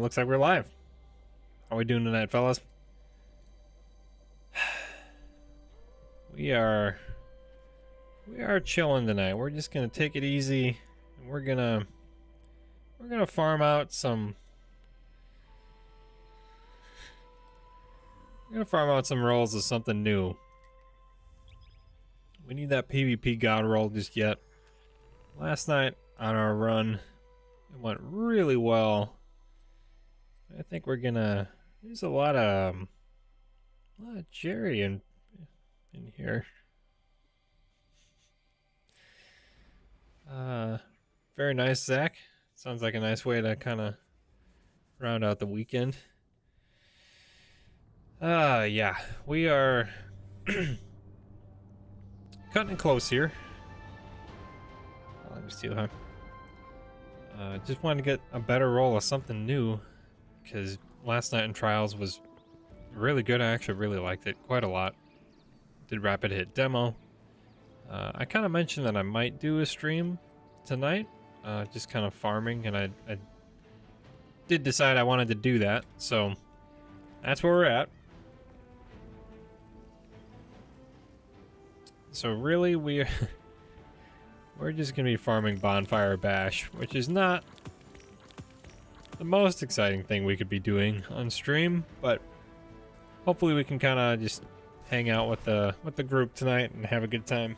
looks like we're live. How are we doing tonight, fellas? We are chilling tonight. We're just gonna take it easy, and we're gonna farm out some. We're gonna farm out some rolls of something new. We need that PvP god roll just yet. Last night on our run, it went really well. I think we're gonna. There's a lot of Jerry in here. Very nice, Zach. Sounds like a nice way to kind of round out the weekend. Yeah, we are cutting it close here. Let me see, huh? Just wanted to get a better roll of something new, because last night in Trials was really good. I actually really liked it quite a lot. Did rapid hit demo. I kind of mentioned that I might do a stream tonight, just kind of farming, and I did decide I wanted to do that, so that's where we're at. So really, we're just gonna be farming Bonfire Bash, which is not the most exciting thing we could be doing on stream, but hopefully we can kind of just hang out with the group tonight and have a good time.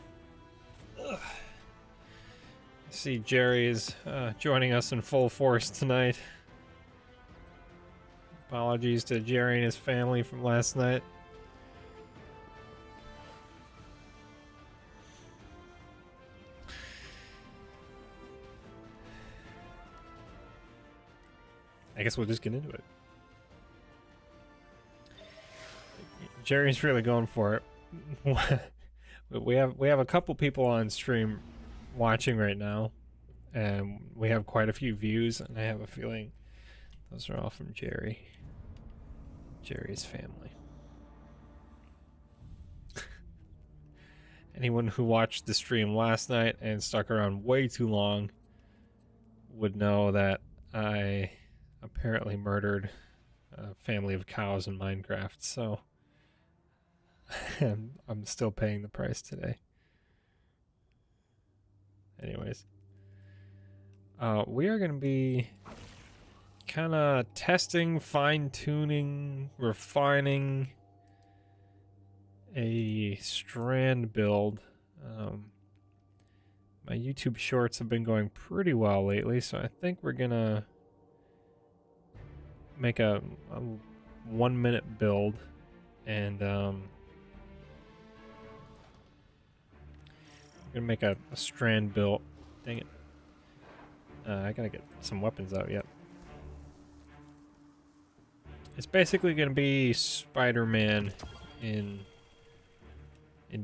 Ugh. I see Jerry is joining us in full force tonight. Apologies to Jerry and his family from last night. I guess we'll just get into it. Jerry's really going for it. we have a couple people on stream watching right now, and we have quite a few views, and I have a feeling those are all from Jerry's family. Anyone who watched the stream last night and stuck around way too long would know that I apparently murdered a family of cows in Minecraft, so I'm still paying the price today. Anyways, we are going to be kind of testing, fine-tuning, refining a strand build. My YouTube shorts have been going pretty well lately, so I think we're going to make a 1-minute build, and we're gonna make a strand build. Dang it. I gotta get some weapons out yet. It's basically gonna be Spider-Man in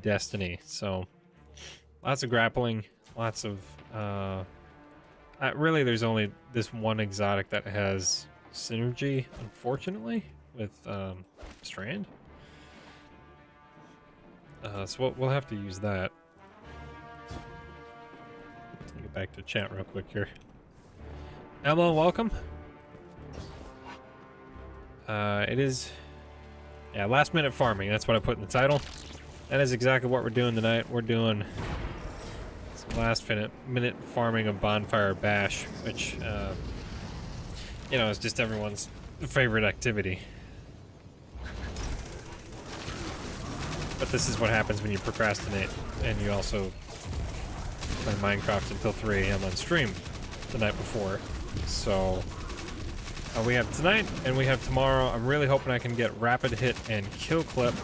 Destiny, so lots of grappling, lots of really there's only this one exotic that has synergy, unfortunately, with Strand. So we'll have to use that. Get back to chat real quick here. Emma, welcome. It is, yeah, last minute farming. That's what I put in the title. That is exactly what we're doing tonight. We're doing some last minute farming of Bonfire Bash, which you know, it's just everyone's favorite activity. But this is what happens when you procrastinate and you also play Minecraft until 3 AM on stream the night before. So we have tonight and we have tomorrow. I'm really hoping I can get rapid hit and kill clip.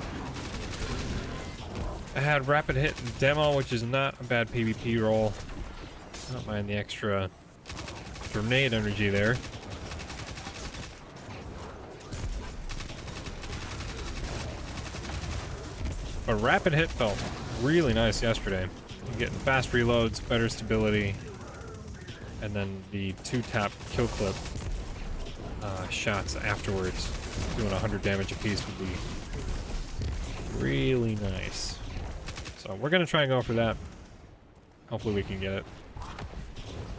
I had rapid hit and demo, which is not a bad PvP roll. I don't mind the extra grenade energy there. But rapid hit felt really nice yesterday. I'm getting fast reloads, better stability, and then the 2-tap kill clip shots afterwards, doing 100 damage apiece, would be really nice. So we're gonna try and go for that. Hopefully we can get it.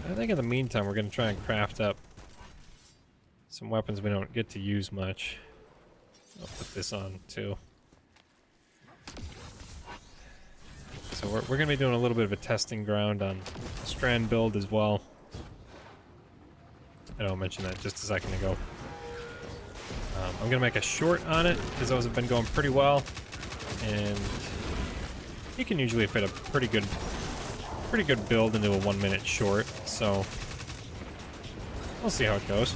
I think in the meantime we're gonna try and craft up some weapons we don't get to use much. I'll put this on too. So we're going to be doing a little bit of a testing ground on strand build as well. I know I mentioned that just a second ago. I'm going to make a short on it because those have been going pretty well. And you can usually fit a pretty good build into a 1 minute short. So we'll see how it goes.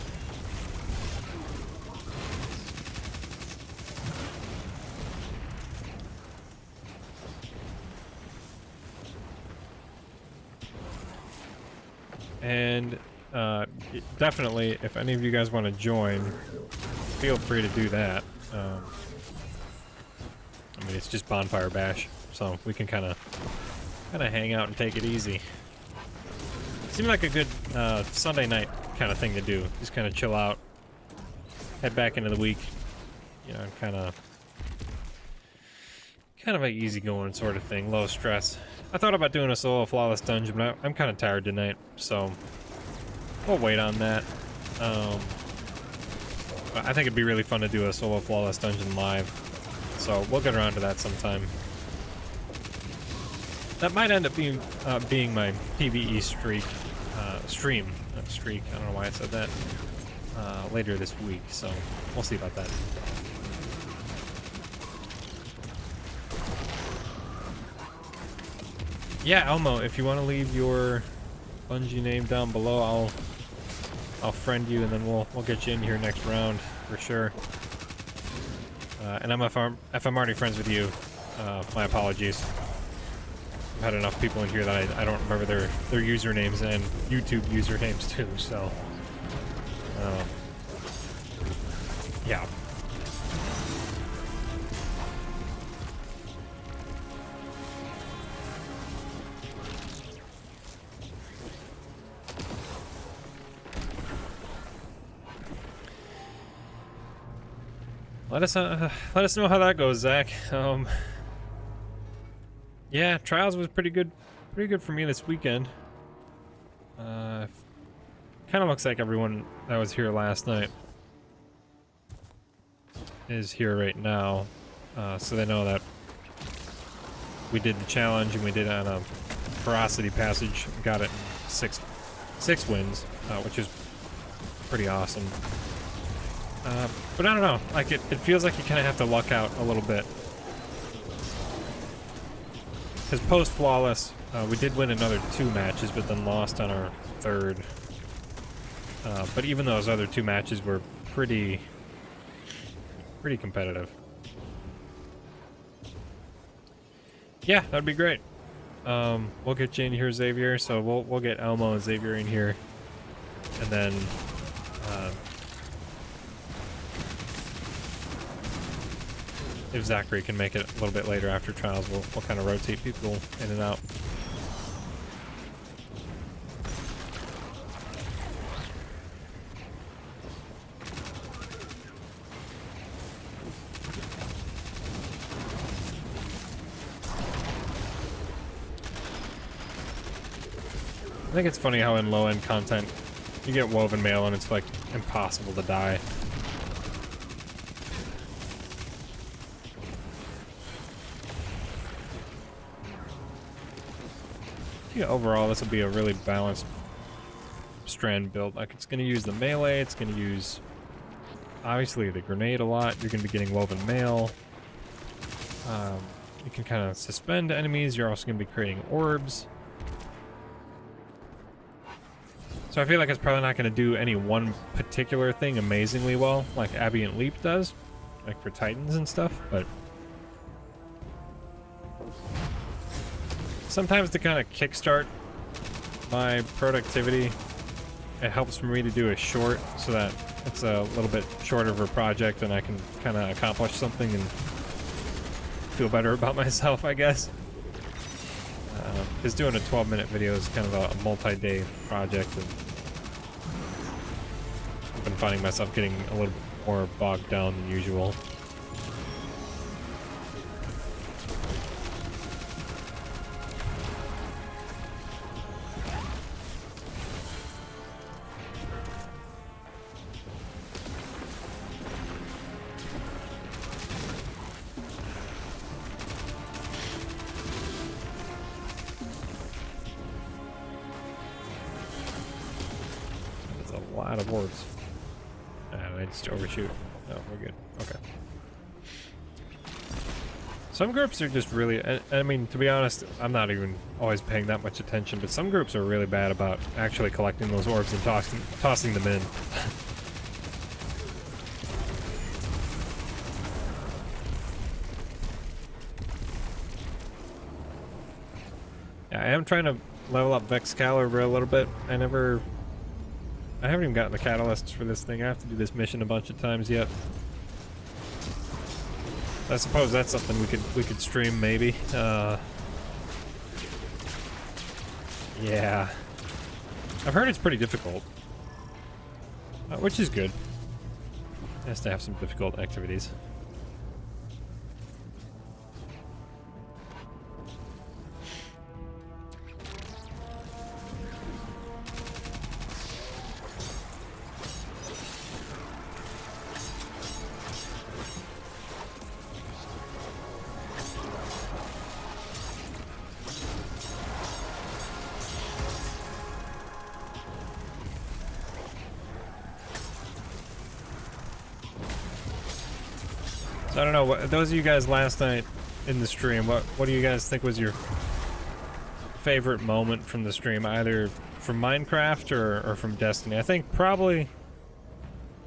And definitely, if any of you guys want to join, feel free to do that. I mean, it's just Bonfire Bash, so we can kind of hang out and take it easy. Seemed like a good Sunday night kind of thing to do. Just kind of chill out, head back into the week, you know, kind of a easygoing sort of thing, low stress. I thought about doing a solo flawless dungeon, but I'm kind of tired tonight, so we'll wait on that. I think it'd be really fun to do a solo flawless dungeon live, so we'll get around to that sometime. That might end up being my PvE stream, not streak. I don't know why I said that. Later this week, so we'll see about that. Yeah, Elmo, if you want to leave your Bungie name down below, I'll friend you, and then we'll get you in here next round for sure. And if I'm already friends with you, my apologies. I've had enough people in here that I don't remember their usernames and YouTube usernames too. So, yeah. Let us know how that goes, Zach. Yeah, Trials was pretty good for me this weekend. Kind of looks like everyone that was here last night is here right now, so they know that we did the challenge and we did it on a ferocity passage. Got it in six wins, which is pretty awesome. But I don't know, like it feels like you kind of have to luck out a little bit. Because post-flawless, we did win another 2 matches, but then lost on our 3rd. But even those other 2 matches were pretty competitive. Yeah, that'd be great. We'll get you in here, Xavier, so we'll get Elmo and Xavier in here. And then... if Zachary can make it a little bit later after Trials, we'll kind of rotate people in and out. I think it's funny how in low-end content you get woven mail and it's like impossible to die. Yeah, overall, this will be a really balanced strand build. Like, it's going to use the melee, it's going to use, obviously, the grenade a lot. You're going to be getting woven mail. You can kind of suspend enemies. You're also going to be creating orbs. So I feel like it's probably not going to do any one particular thing amazingly well, like Ambient Leap does, like for Titans and stuff, but... sometimes to kind of kickstart my productivity, it helps for me to do a short so that it's a little bit shorter of a project and I can kind of accomplish something and feel better about myself, I guess. Because doing a 12-minute video is kind of a multi-day project, and I've been finding myself getting a little more bogged down than usual. lot of orbs. I just overshoot. No, we're good. Okay. Some groups are just really, I mean, to be honest, I'm not even always paying that much attention, but some groups are really bad about actually collecting those orbs and tossing them in. Yeah, I am trying to level up Vexcalibur a little bit. I haven't even gotten the catalysts for this thing. I have to do this mission a bunch of times yet. I suppose that's something we could stream maybe. Yeah. I've heard it's pretty difficult. Which is good. It has to have some difficult activities. So I don't know, those of you guys last night in the stream, what do you guys think was your favorite moment from the stream, either from Minecraft or from Destiny? I think probably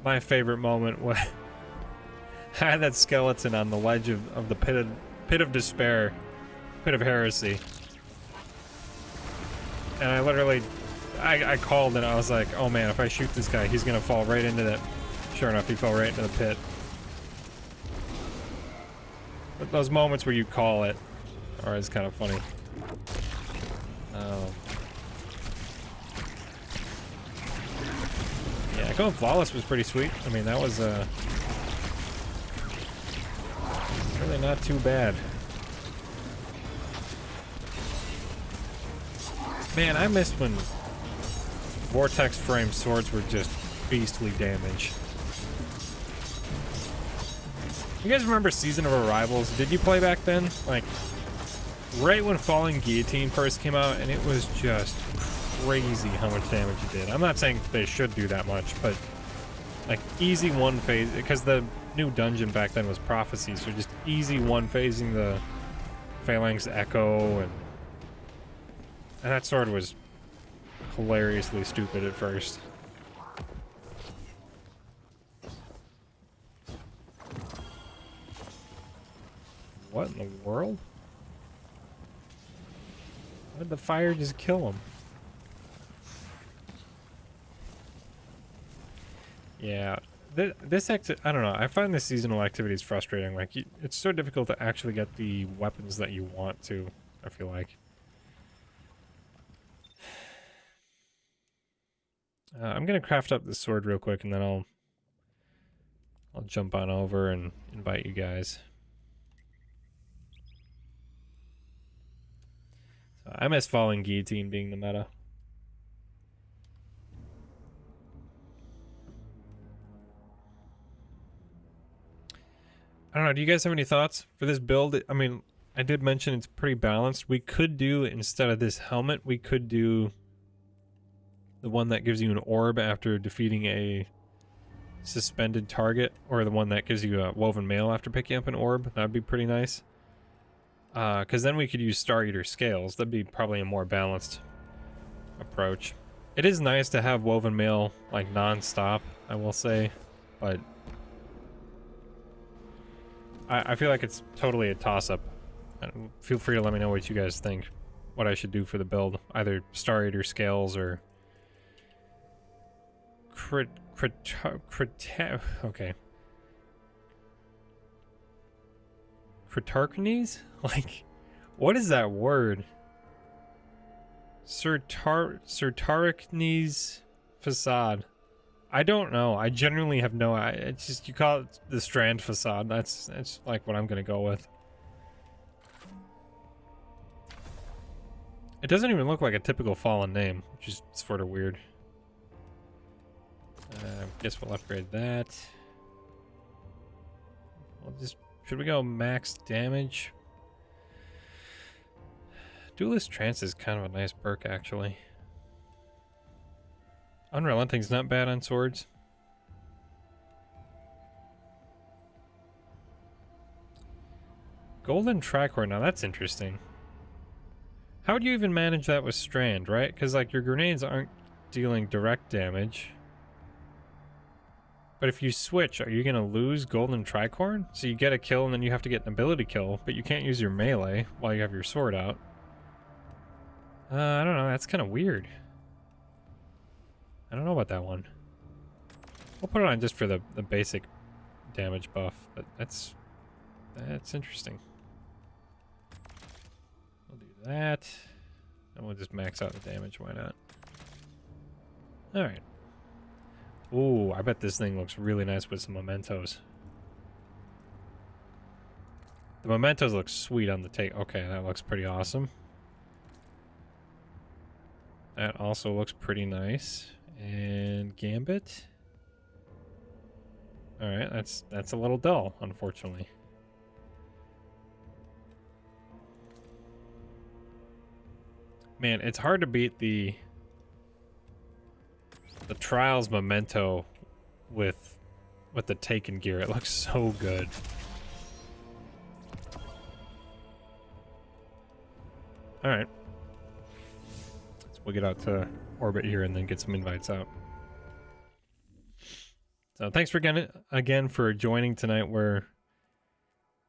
my favorite moment was I had that skeleton on the ledge of the pit of despair, pit of heresy. And I literally, I called and I was like, oh man, if I shoot this guy, he's gonna fall right into that. Sure enough, he fell right into the pit. But those moments where you call it are always kind of funny. Yeah, going flawless was pretty sweet. I mean, that was really not too bad. Man, I missed when vortex frame swords were just beastly damage. You guys remember Season of Arrivals? Did you play back then? Like, right when Falling Guillotine first came out, and it was just crazy how much damage it did. I'm not saying they should do that much, but like easy one phase, because the new dungeon back then was Prophecy, so just easy one phasing the Phalanx Echo, and that sword was hilariously stupid at first. What in the world? How did the fire just kill him? Yeah, I don't know. I find the seasonal activities frustrating. Like, it's so difficult to actually get the weapons that you want to, I feel like. I'm gonna craft up this sword real quick, and then I'll jump on over and invite you guys. So I miss Falling Guillotine being the meta. I don't know, do you guys have any thoughts for this build? I mean, I did mention it's pretty balanced. We could do, instead of this helmet, we could do the one that gives you an orb after defeating a suspended target, or the one that gives you a woven mail after picking up an orb. That'd be pretty nice. Because then we could use Star Eater scales. That'd be probably a more balanced approach. It is nice to have woven mail like non-stop, I will say, but I feel like it's totally a toss-up. Feel free to let me know what you guys think, what I should do for the build. Either Star Eater scales or okay. Critarchnes? Like, what is that word? Sertarachnes facade. I don't know. I genuinely have no. It's just, you call it the Strand facade. That's like what I'm gonna go with. It doesn't even look like a typical Fallen name, which is sort of weird. Guess we'll upgrade that. Should we go max damage? Duelist Trance is kind of a nice perk, actually. Unrelenting's not bad on swords. Golden tricord, now that's interesting. How would you even manage that with strand, right? Because like your grenades aren't dealing direct damage. But if you switch, are you going to lose golden tricorn? So you get a kill and then you have to get an ability kill, but you can't use your melee while you have your sword out. I don't know, that's kind of weird. I don't know about that one. We'll put it on just for the basic damage buff, but that's interesting. We'll do that. And we'll just max out the damage, why not? Alright. Ooh, I bet this thing looks really nice with some mementos. The mementos look sweet on the take. Okay, that looks pretty awesome. That also looks pretty nice. And Gambit. Alright, that's a little dull, unfortunately. Man, it's hard to beat the Trials memento with the Taken gear. It looks so good. Alright. We'll get out to orbit here and then get some invites out. So thanks for again for joining tonight.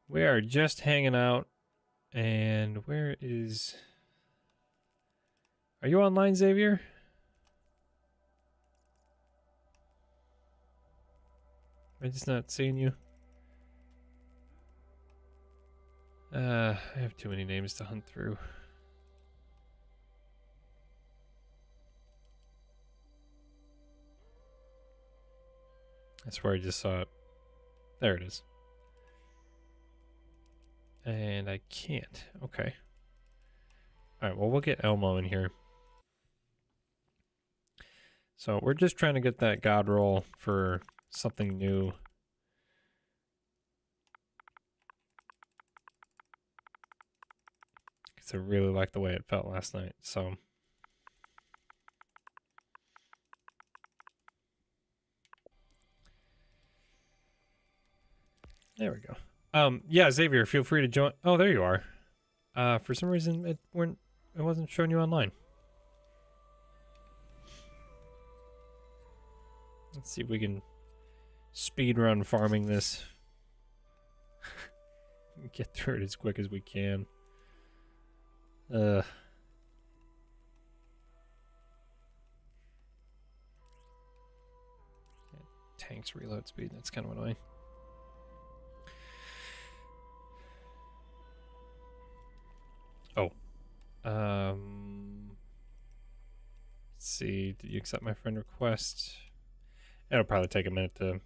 We are just hanging out. And where is... Are you online, Xavier? Am I just not seeing you? I have too many names to hunt through. I swear I just saw it. There it is. And I can't. Okay. Alright, well, we'll get Elmo in here. So we're just trying to get that god roll for something new. Because I really like the way it felt last night, so... There we go. Yeah, Xavier, feel free to join. Oh, there you are. For some reason, it wasn't showing you online. Let's see if we can speedrun farming this. Get through it as quick as we can. Tanks reload speed, that's kind of annoying. Oh. Let's see, did you accept my friend request? It'll probably take a minute to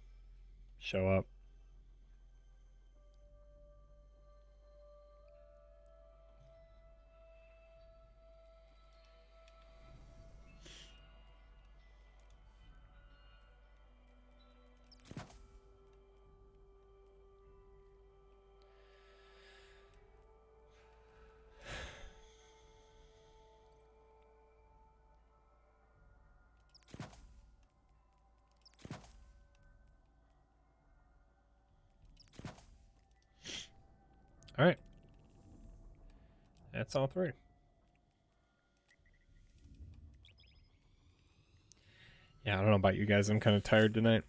show up. All right. That's all three. Yeah, I don't know about you guys. I'm kind of tired tonight.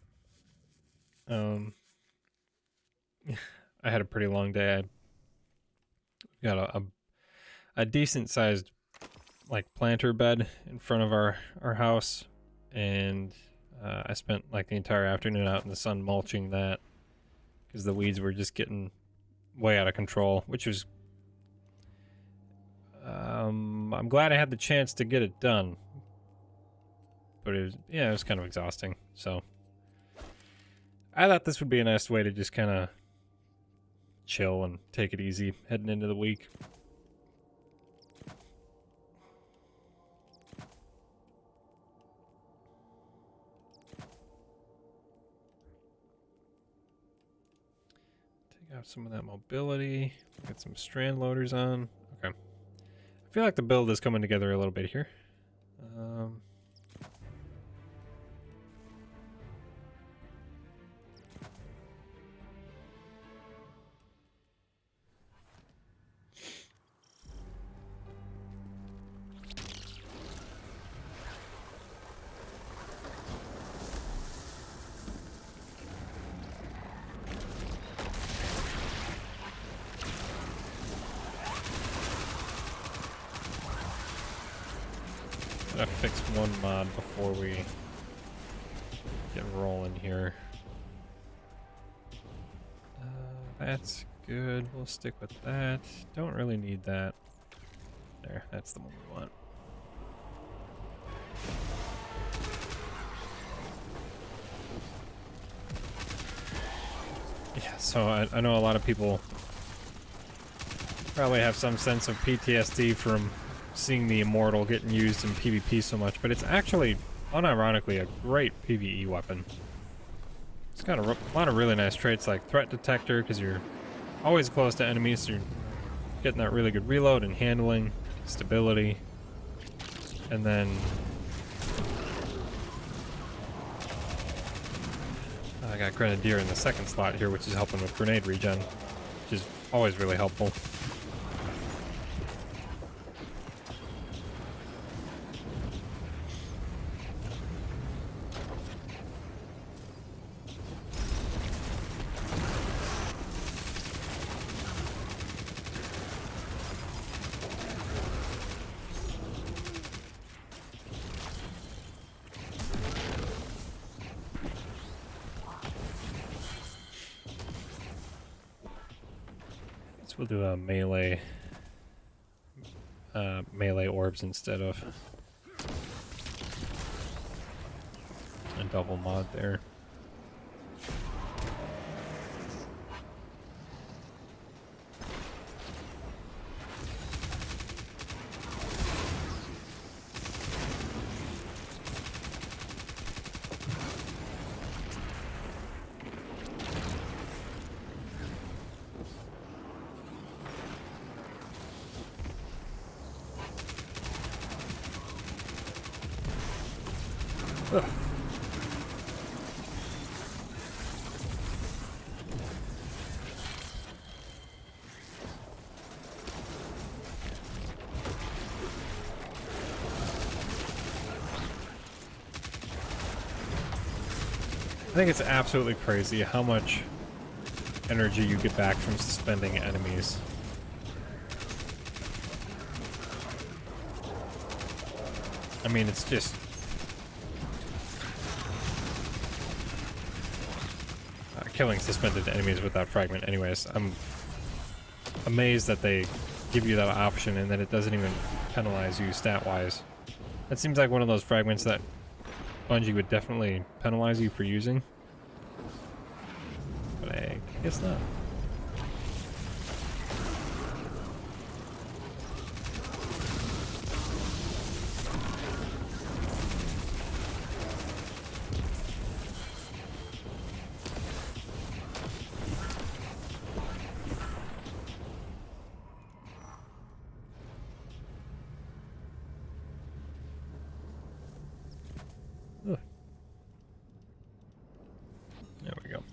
I had a pretty long day. I got a decent sized like planter bed in front of our house, and I spent like the entire afternoon out in the sun mulching that because the weeds were just getting way out of control, which was I'm glad I had the chance to get it done, but it was kind of exhausting. So I thought this would be a nice way to just kind of chill and take it easy heading into the week. Have some of that mobility. Get some strand loaders on. Okay. I feel like the build is coming together a little bit here. Gotta fix one mod before we get rolling here. That's good. We'll stick with that. Don't really need that. There, that's the one we want. Yeah, so I know a lot of people probably have some sense of PTSD from seeing the Immortal getting used in PvP so much, but it's actually, unironically, a great PvE weapon. It's got a lot of really nice traits like threat detector, because you're always close to enemies, so you're getting that really good reload and handling, stability, and then I got Grenadier in the second slot here, which is helping with grenade regen, which is always really helpful. We'll do a melee orbs instead of a double mod there. Ugh. I think it's absolutely crazy how much energy you get back from suspending enemies. I mean, it's just killing suspended enemies without fragment anyways. I'm amazed that they give you that option and that it doesn't even penalize you stat-wise. That seems like one of those fragments that Bungie would definitely penalize you for using. But I guess not. Ugh. There we go.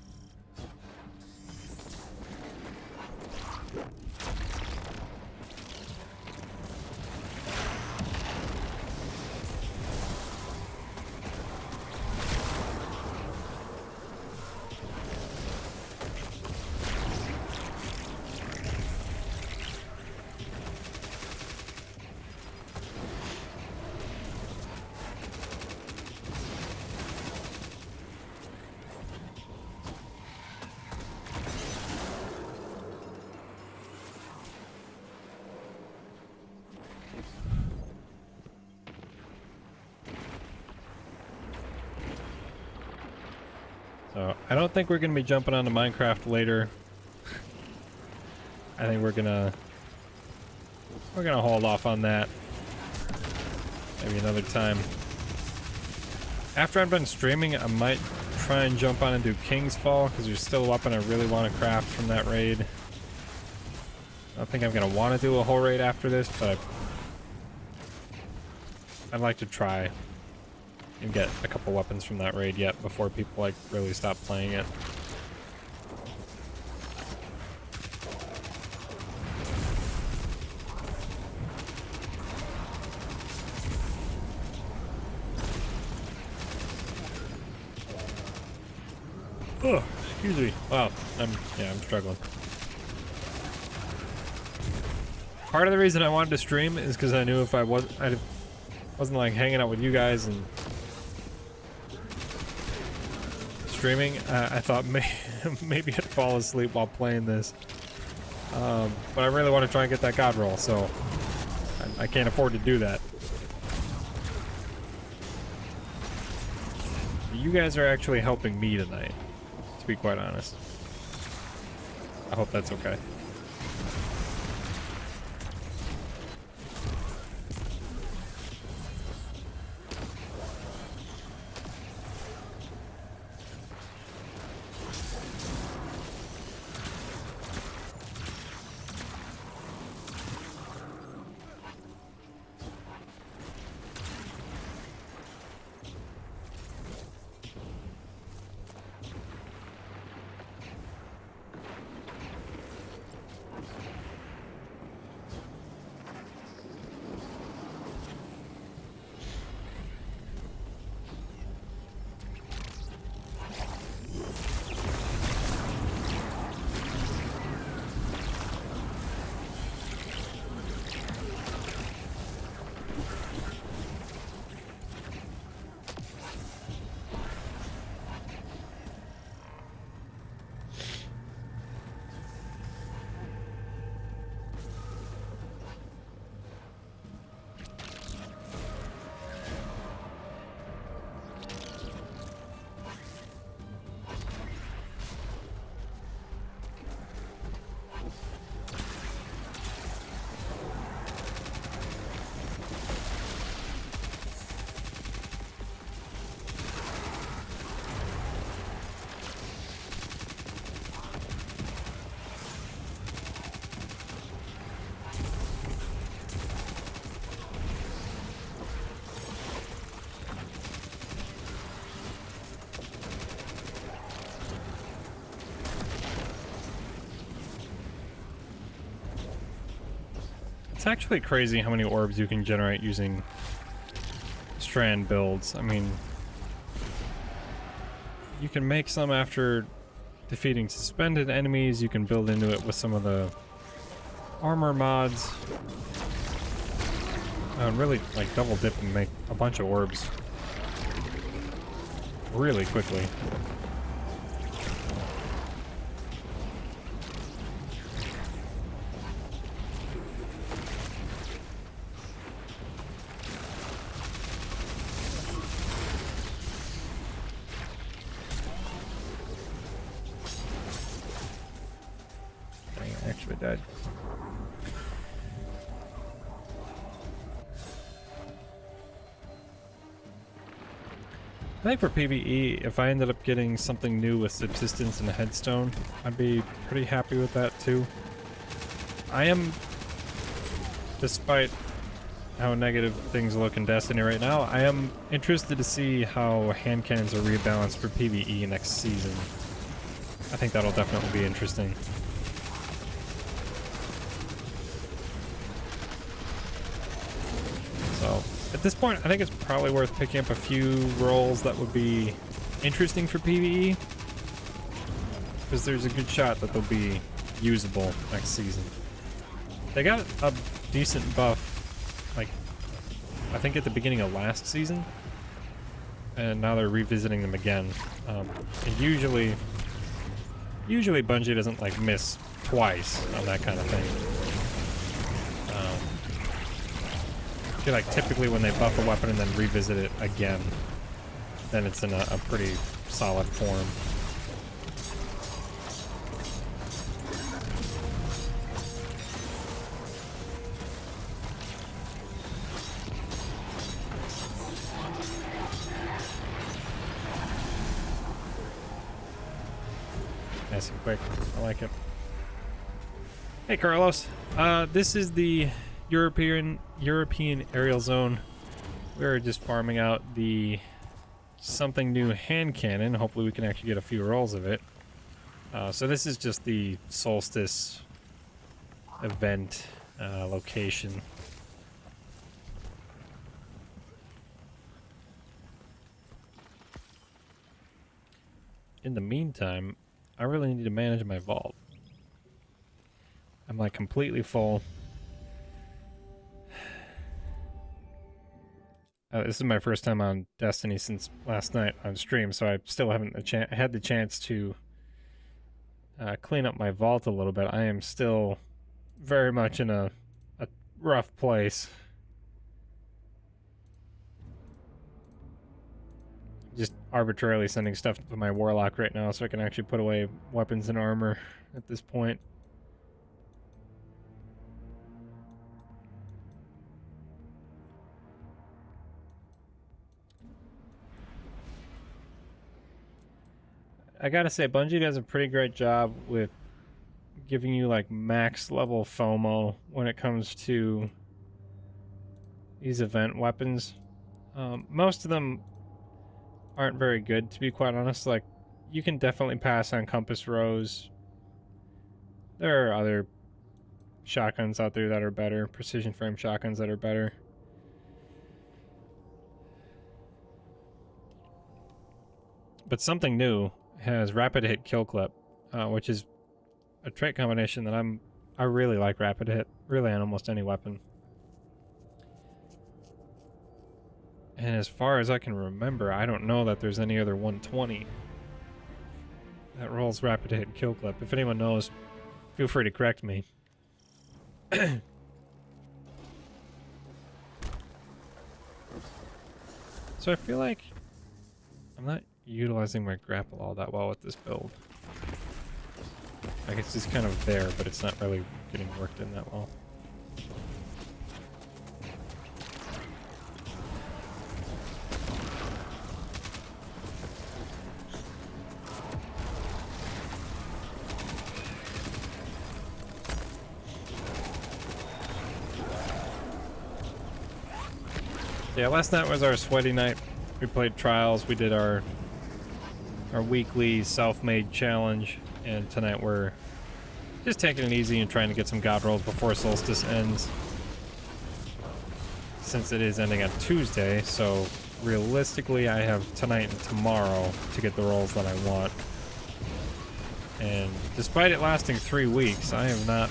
So I don't think we're gonna be jumping onto Minecraft later. I think we're gonna hold off on that. Maybe another time. After I'm done streaming, I might try and jump on and do King's Fall, because there's still a weapon I really want to craft from that raid. I don't think I'm gonna want to do a whole raid after this, but I'd like to try and get a couple weapons from that raid yet before people like really stop playing it. Oh, excuse me. Wow, I'm struggling. Part of the reason I wanted to stream is because I knew if I wasn't like hanging out with you guys and streaming, I thought maybe I'd fall asleep while playing this. But I really want to try and get that GODROLL, so I can't afford to do that. You guys are actually helping me tonight, to be quite honest. I hope that's okay. It's actually crazy how many orbs you can generate using strand builds. I mean, you can make some after defeating suspended enemies. You can build into it with some of the armor mods. Really, like, double dip and make a bunch of orbs really quickly. Actually died. I think for PvE, if I ended up getting something new with subsistence and a headstone, I'd be pretty happy with that too. I am, despite how negative things look in Destiny right now, I am interested to see how hand cannons are rebalanced for PvE next season. I think that'll definitely be interesting. So, at this point, I think it's probably worth picking up a few roles that would be interesting for PvE. Because there's a good shot that they'll be usable next season. They got a decent buff, like, I think at the beginning of last season. And now they're revisiting them again. And usually Bungie doesn't, like, miss twice on that kind of thing. I feel like typically when they buff a weapon and then revisit it again, then it's in a pretty solid form. Nice and quick. I like it. Hey, Carlos. This is the European aerial zone. We're just farming out the something new hand cannon. Hopefully we can actually get a few rolls of it. So this is just the solstice event location. In the meantime, I really need to manage my vault. I'm like completely full. This is my first time on Destiny since last night on stream, so I still haven't had the chance to clean up my vault a little bit. I am still very much in a rough place. Just arbitrarily sending stuff to my warlock right now so I can actually put away weapons and armor at this point. I gotta say, Bungie does a pretty great job with giving you like max level FOMO when it comes to these event weapons. Most of them aren't very good, to be quite honest. Like, you can definitely pass on Compass Rose. There are other shotguns out there that are better, precision frame shotguns that are better. But something new has rapid hit kill clip, which is a trait combination that I really like. Rapid hit, really, on almost any weapon. And as far as I can remember, I don't know that there's any other 120 that rolls rapid hit kill clip. If anyone knows, feel free to correct me. So I feel like I'm not utilizing my grapple all that well with this build. Like, it's just kind of there, but it's not really getting worked in that well. Yeah, last night was our sweaty night. We played Trials, we did our weekly self-made challenge, and tonight we're just taking it easy and trying to get some god rolls before Solstice ends. Since it is ending on Tuesday, so realistically I have tonight and tomorrow to get the rolls that I want. And despite it lasting 3 weeks, I have not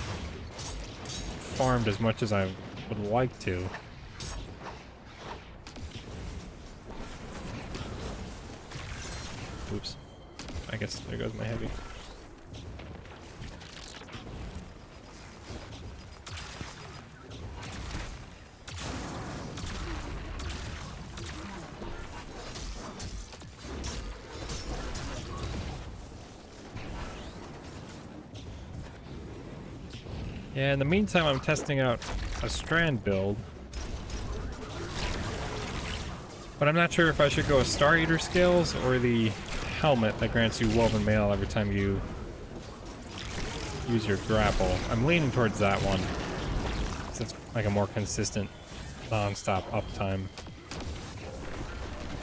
farmed as much as I would like to. Oops. I guess there goes my heavy. Yeah, in the meantime, I'm testing out a strand build. But I'm not sure if I should go with Star Eater skills or the helmet that grants you woven mail every time you use your grapple. I'm leaning towards that one, so it's like a more consistent non-stop uptime.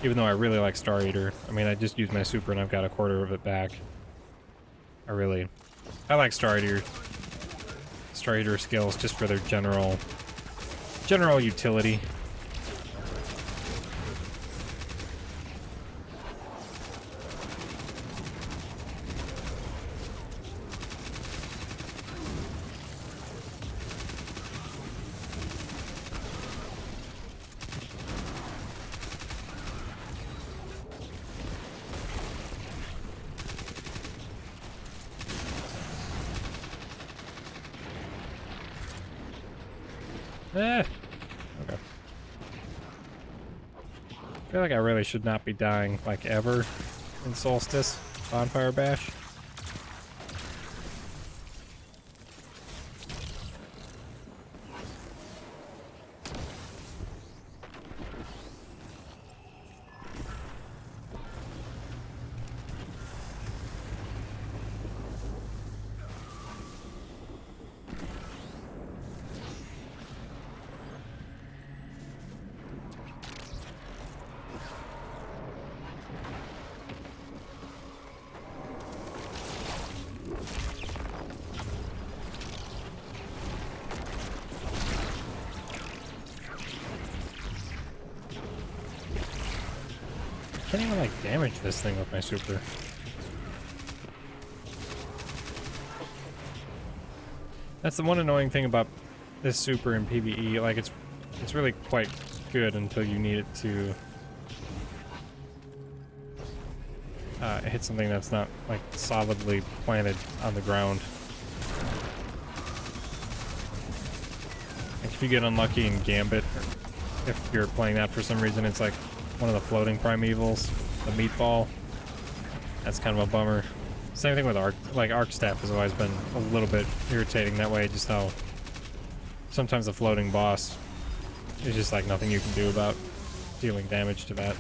Even though I really like Star Eater. I mean, I just used my super and I've got a quarter of it back. I like Star Eater skills just for their general utility. Okay. I feel like I really should not be dying, like, ever in Solstice Bonfire Bash. I can't even, like, damage this thing with my super. That's the one annoying thing about this super in PvE. Like, it's It's really quite good until you need it to hit something that's not like solidly planted on the ground. Like if you get unlucky in Gambit, if you're playing that for some reason, it's like one of the floating primevals, the meatball. That's kind of a bummer. Same thing with Arc. Like Arc Staff has always been a little bit irritating that way, just how sometimes the floating boss is just like nothing you can do about dealing damage to that.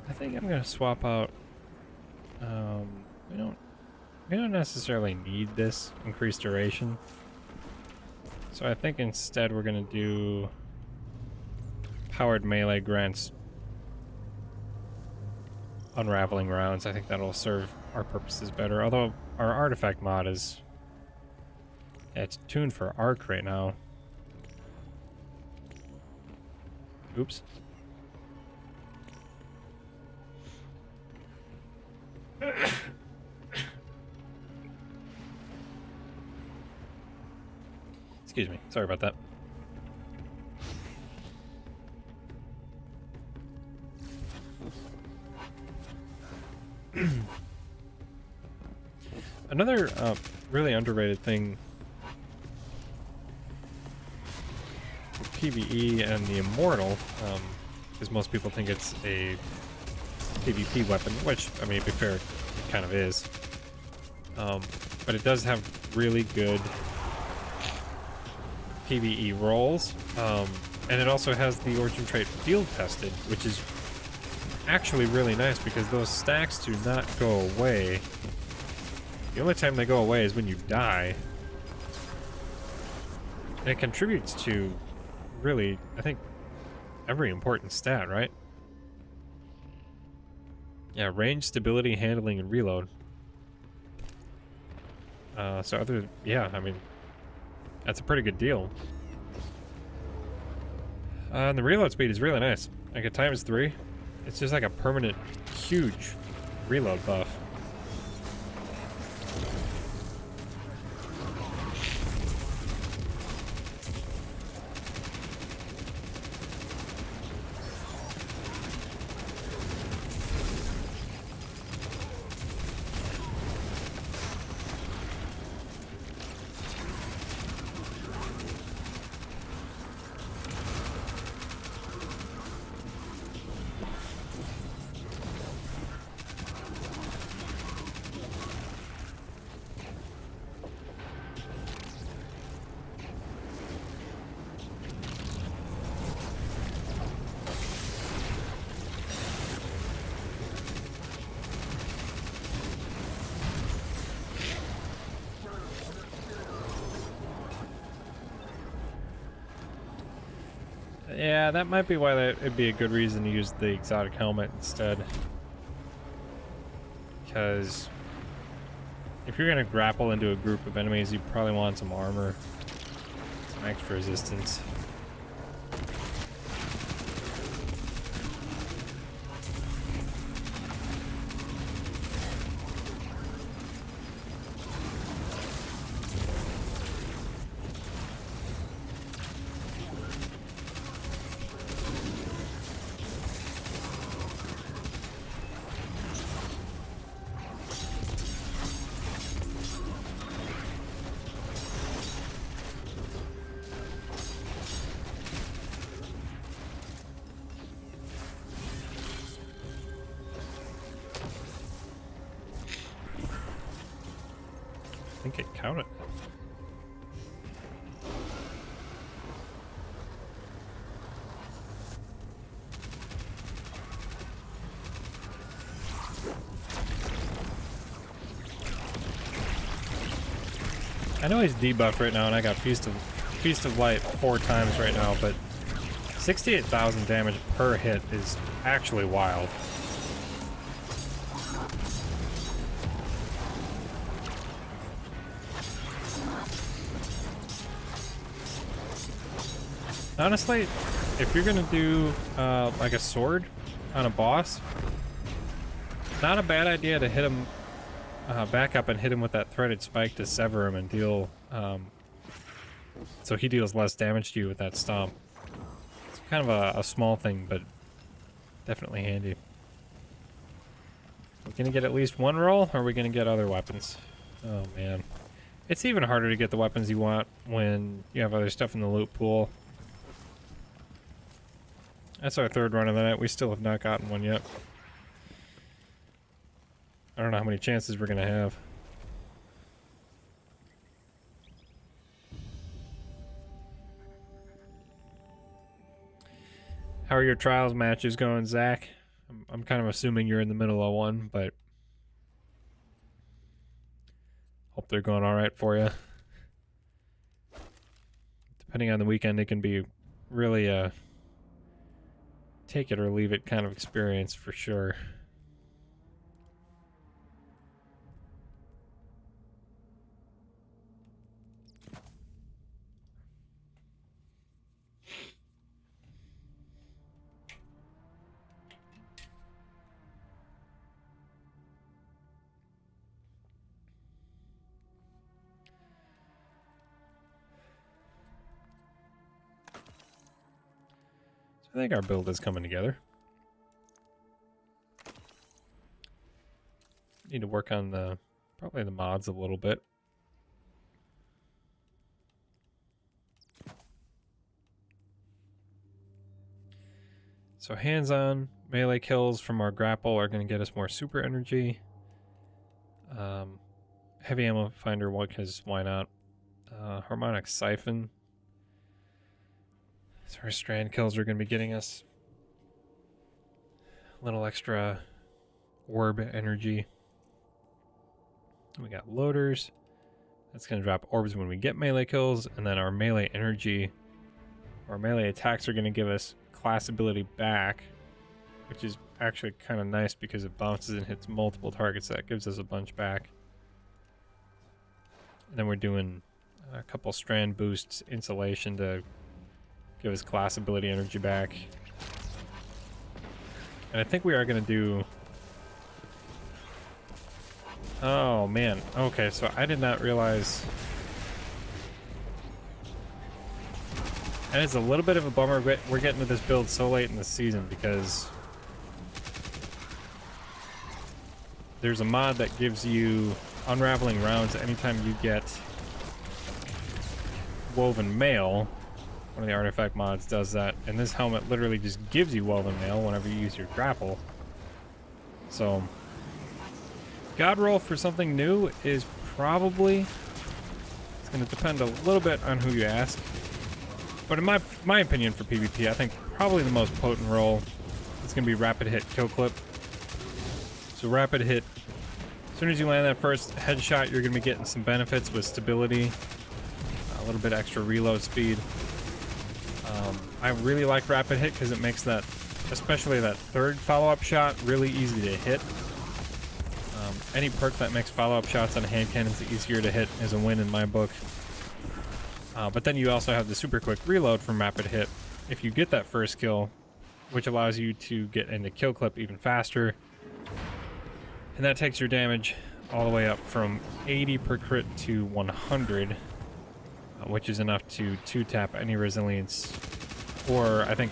I think I'm gonna swap out. We don't necessarily need this increased duration, so I think instead we're gonna do powered melee grants unraveling rounds. I think that'll serve our purposes better. Although our artifact mod is, yeah, it's tuned for arc right now. Oops. Excuse me. Sorry about that. Another really underrated thing with PvE and the Immortal, because most people think it's a PvP weapon, which, I mean, to be fair, it kind of is. But it does have really good PvE rolls, and it also has the Origin trait field tested, which is actually really nice because those stacks do not go away. The only time they go away is when you die. And it contributes to really, I think, every important stat, right? Yeah, range, stability, handling, and reload. Yeah, I mean, that's a pretty good deal. And the reload speed is really nice. Like at ×3, it's just like a permanent, huge reload buff. Yeah, that might be why it'd be a good reason to use the exotic helmet instead. Because if you're gonna grapple into a group of enemies, you probably want some armor, some extra resistance. think it counted. I know he's debuffed right now, and I got Feast of Light 4 times right now, but 68,000 damage per hit is actually wild. Honestly, if you're gonna do like a sword on a boss, not a bad idea to hit him back up and hit him with that threaded spike to sever him and deal so he deals less damage to you with that stomp. It's kind of a small thing, but definitely handy. We're gonna get at least one roll, or are we gonna get other weapons? Oh man, it's even harder to get the weapons you want when you have other stuff in the loot pool. That's our 3rd run of the night. We still have not gotten one yet. I don't know how many chances we're gonna have. How are your trials matches going, Zach? I'm kind of assuming you're in the middle of one, but hope they're going all right for you. Depending on the weekend, it can be really a take it or leave it kind of experience for sure. I think our build is coming together. Need to work on probably the mods a little bit. So hands-on melee kills from our grapple are going to get us more super energy. Heavy ammo finder, because why not? Harmonic siphon. So our strand kills are going to be getting us a little extra orb energy. We got loaders. That's going to drop orbs when we get melee kills, and then our melee energy, our melee attacks are going to give us class ability back, which is actually kind of nice because it bounces and hits multiple targets. That gives us a bunch back. And then we're doing a couple strand boosts, insulation to give us class ability energy back. And I think we are going to do... Oh, man. Okay, so I did not realize... And it's a little bit of a bummer we're getting to this build so late in the season because... there's a mod that gives you unraveling rounds anytime you get woven mail. One of the artifact mods does that, and this helmet literally just gives you woven mail whenever you use your grapple. So, GODROLL for something new is probably... it's going to depend a little bit on who you ask. But in my opinion for PvP, I think probably the most potent role is going to be rapid hit kill clip. So rapid hit, as soon as you land that first headshot, you're going to be getting some benefits with stability, a little bit extra reload speed. I really like rapid hit because it makes that, especially that 3rd follow-up shot, really easy to hit. Any perk that makes follow-up shots on hand cannons easier to hit is a win in my book. But then you also have the super quick reload from rapid hit if you get that first kill, which allows you to get into kill clip even faster. And that takes your damage all the way up from 80 per crit to 100, which is enough to 2-tap any resilience, or I think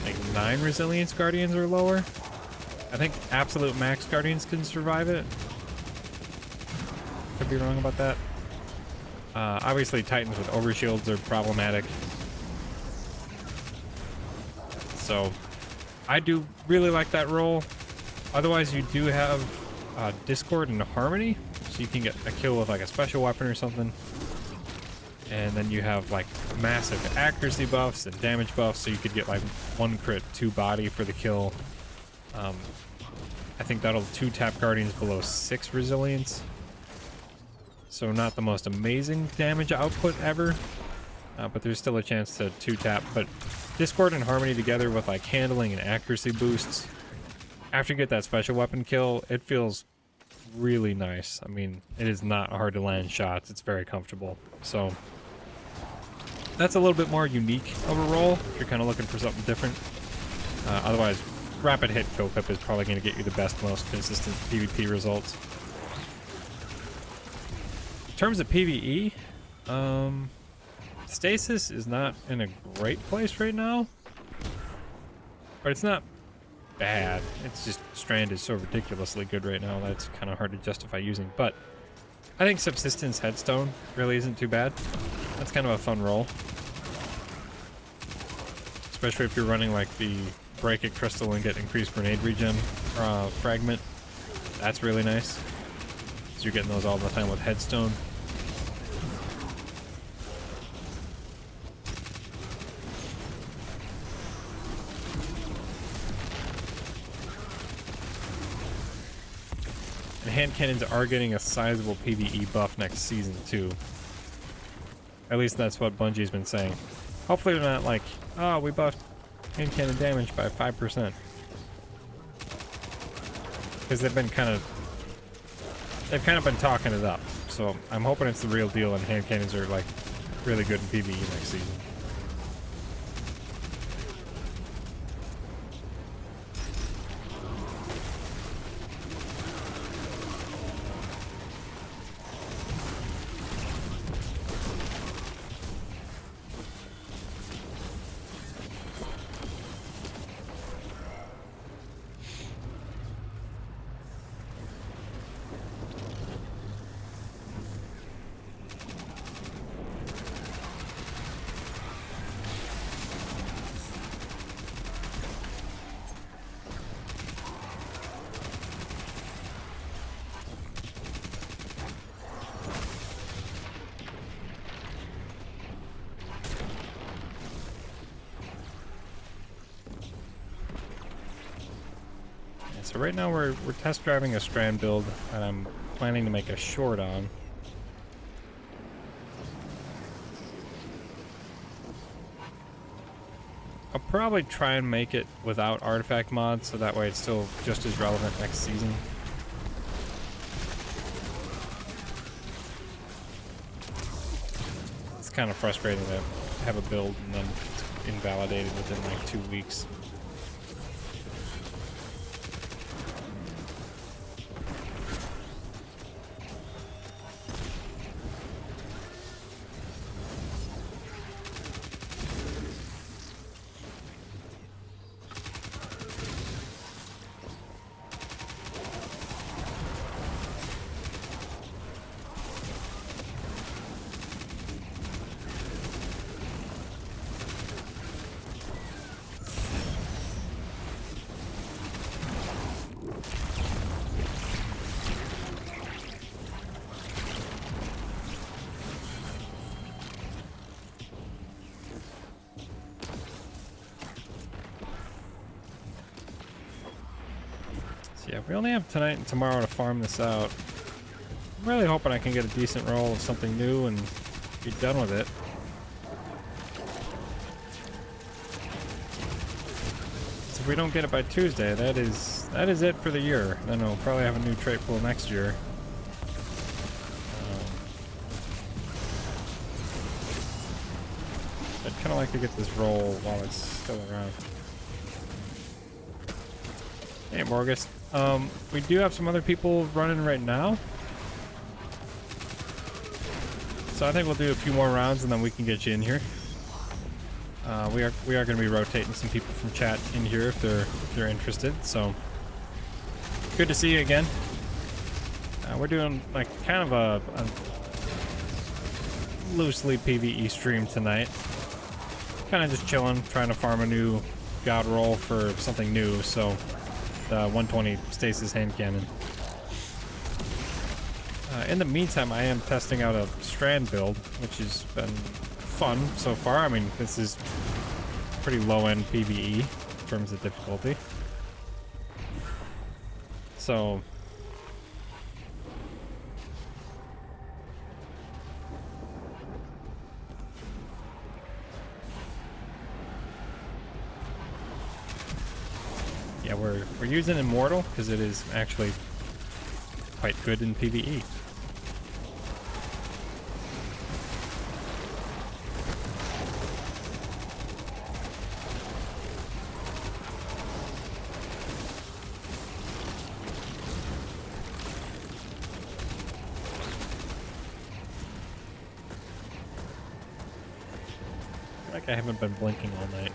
like 9 resilience guardians or lower. I think absolute max guardians can survive it. Could be wrong about that. Obviously titans with overshields are problematic. So I do really like that role. Otherwise you do have Discord and Harmony. So you can get a kill with like a special weapon or something. And then you have like massive accuracy buffs and damage buffs, so you could get like 1 crit, 2 body for the kill. I think that'll 2-tap guardians below 6 resilience. So not the most amazing damage output ever, but there's still a chance to 2-tap. But Discord and Harmony together with like handling and accuracy boosts, after you get that special weapon kill, it feels really nice. I mean, it is not hard to land shots. It's very comfortable. So that's a little bit more unique of a role if you're kind of looking for something different. Otherwise, rapid hit kill clip is probably going to get you the best, most consistent PvP results. In terms of PvE, Stasis is not in a great place right now, but it's not bad. It's just Strand is so ridiculously good right now that it's kind of hard to justify using. But I think Subsistence Headstone really isn't too bad. That's kind of a fun role, especially if you're running like the Break It Crystal and get increased grenade regen fragment. That's really nice. So you're getting those all the time with Headstone. And hand cannons are getting a sizable PvE buff next season too. At least that's what Bungie's been saying. Hopefully they're not like, oh, we buffed hand cannon damage by 5%. Because they've kind of been talking it up. So I'm hoping it's the real deal and hand cannons are like really good in PvE next season. So right now we're test driving a Strand build that I'm planning to make a short on. I'll probably try and make it without artifact mods, so that way it's still just as relevant next season. It's kind of frustrating to have a build and then it's invalidated within like 2 weeks. Yeah, we only have tonight and tomorrow to farm this out. I'm really hoping I can get a decent roll of something new and be done with it. So if we don't get it by Tuesday, that is it for the year. Then we'll probably have a new trait pool next year. I'd kind of like to get this roll while it's still around. Hey, Morgus. We do have some other people running right now. So I think we'll do a few more rounds and then we can get you in here. We are going to be rotating some people from chat in here if they're interested. So good to see you again. We're doing like kind of a loosely PvE stream tonight. Kind of just chilling, trying to farm a new god roll for something new. So. 120 stasis hand cannon. In the meantime, I am testing out a strand build, which has been fun so far. I mean, this is pretty low-end PvE in terms of difficulty. So... yeah, we're using Immortal because it is actually quite good in PvE. Like I haven't been blinking all night.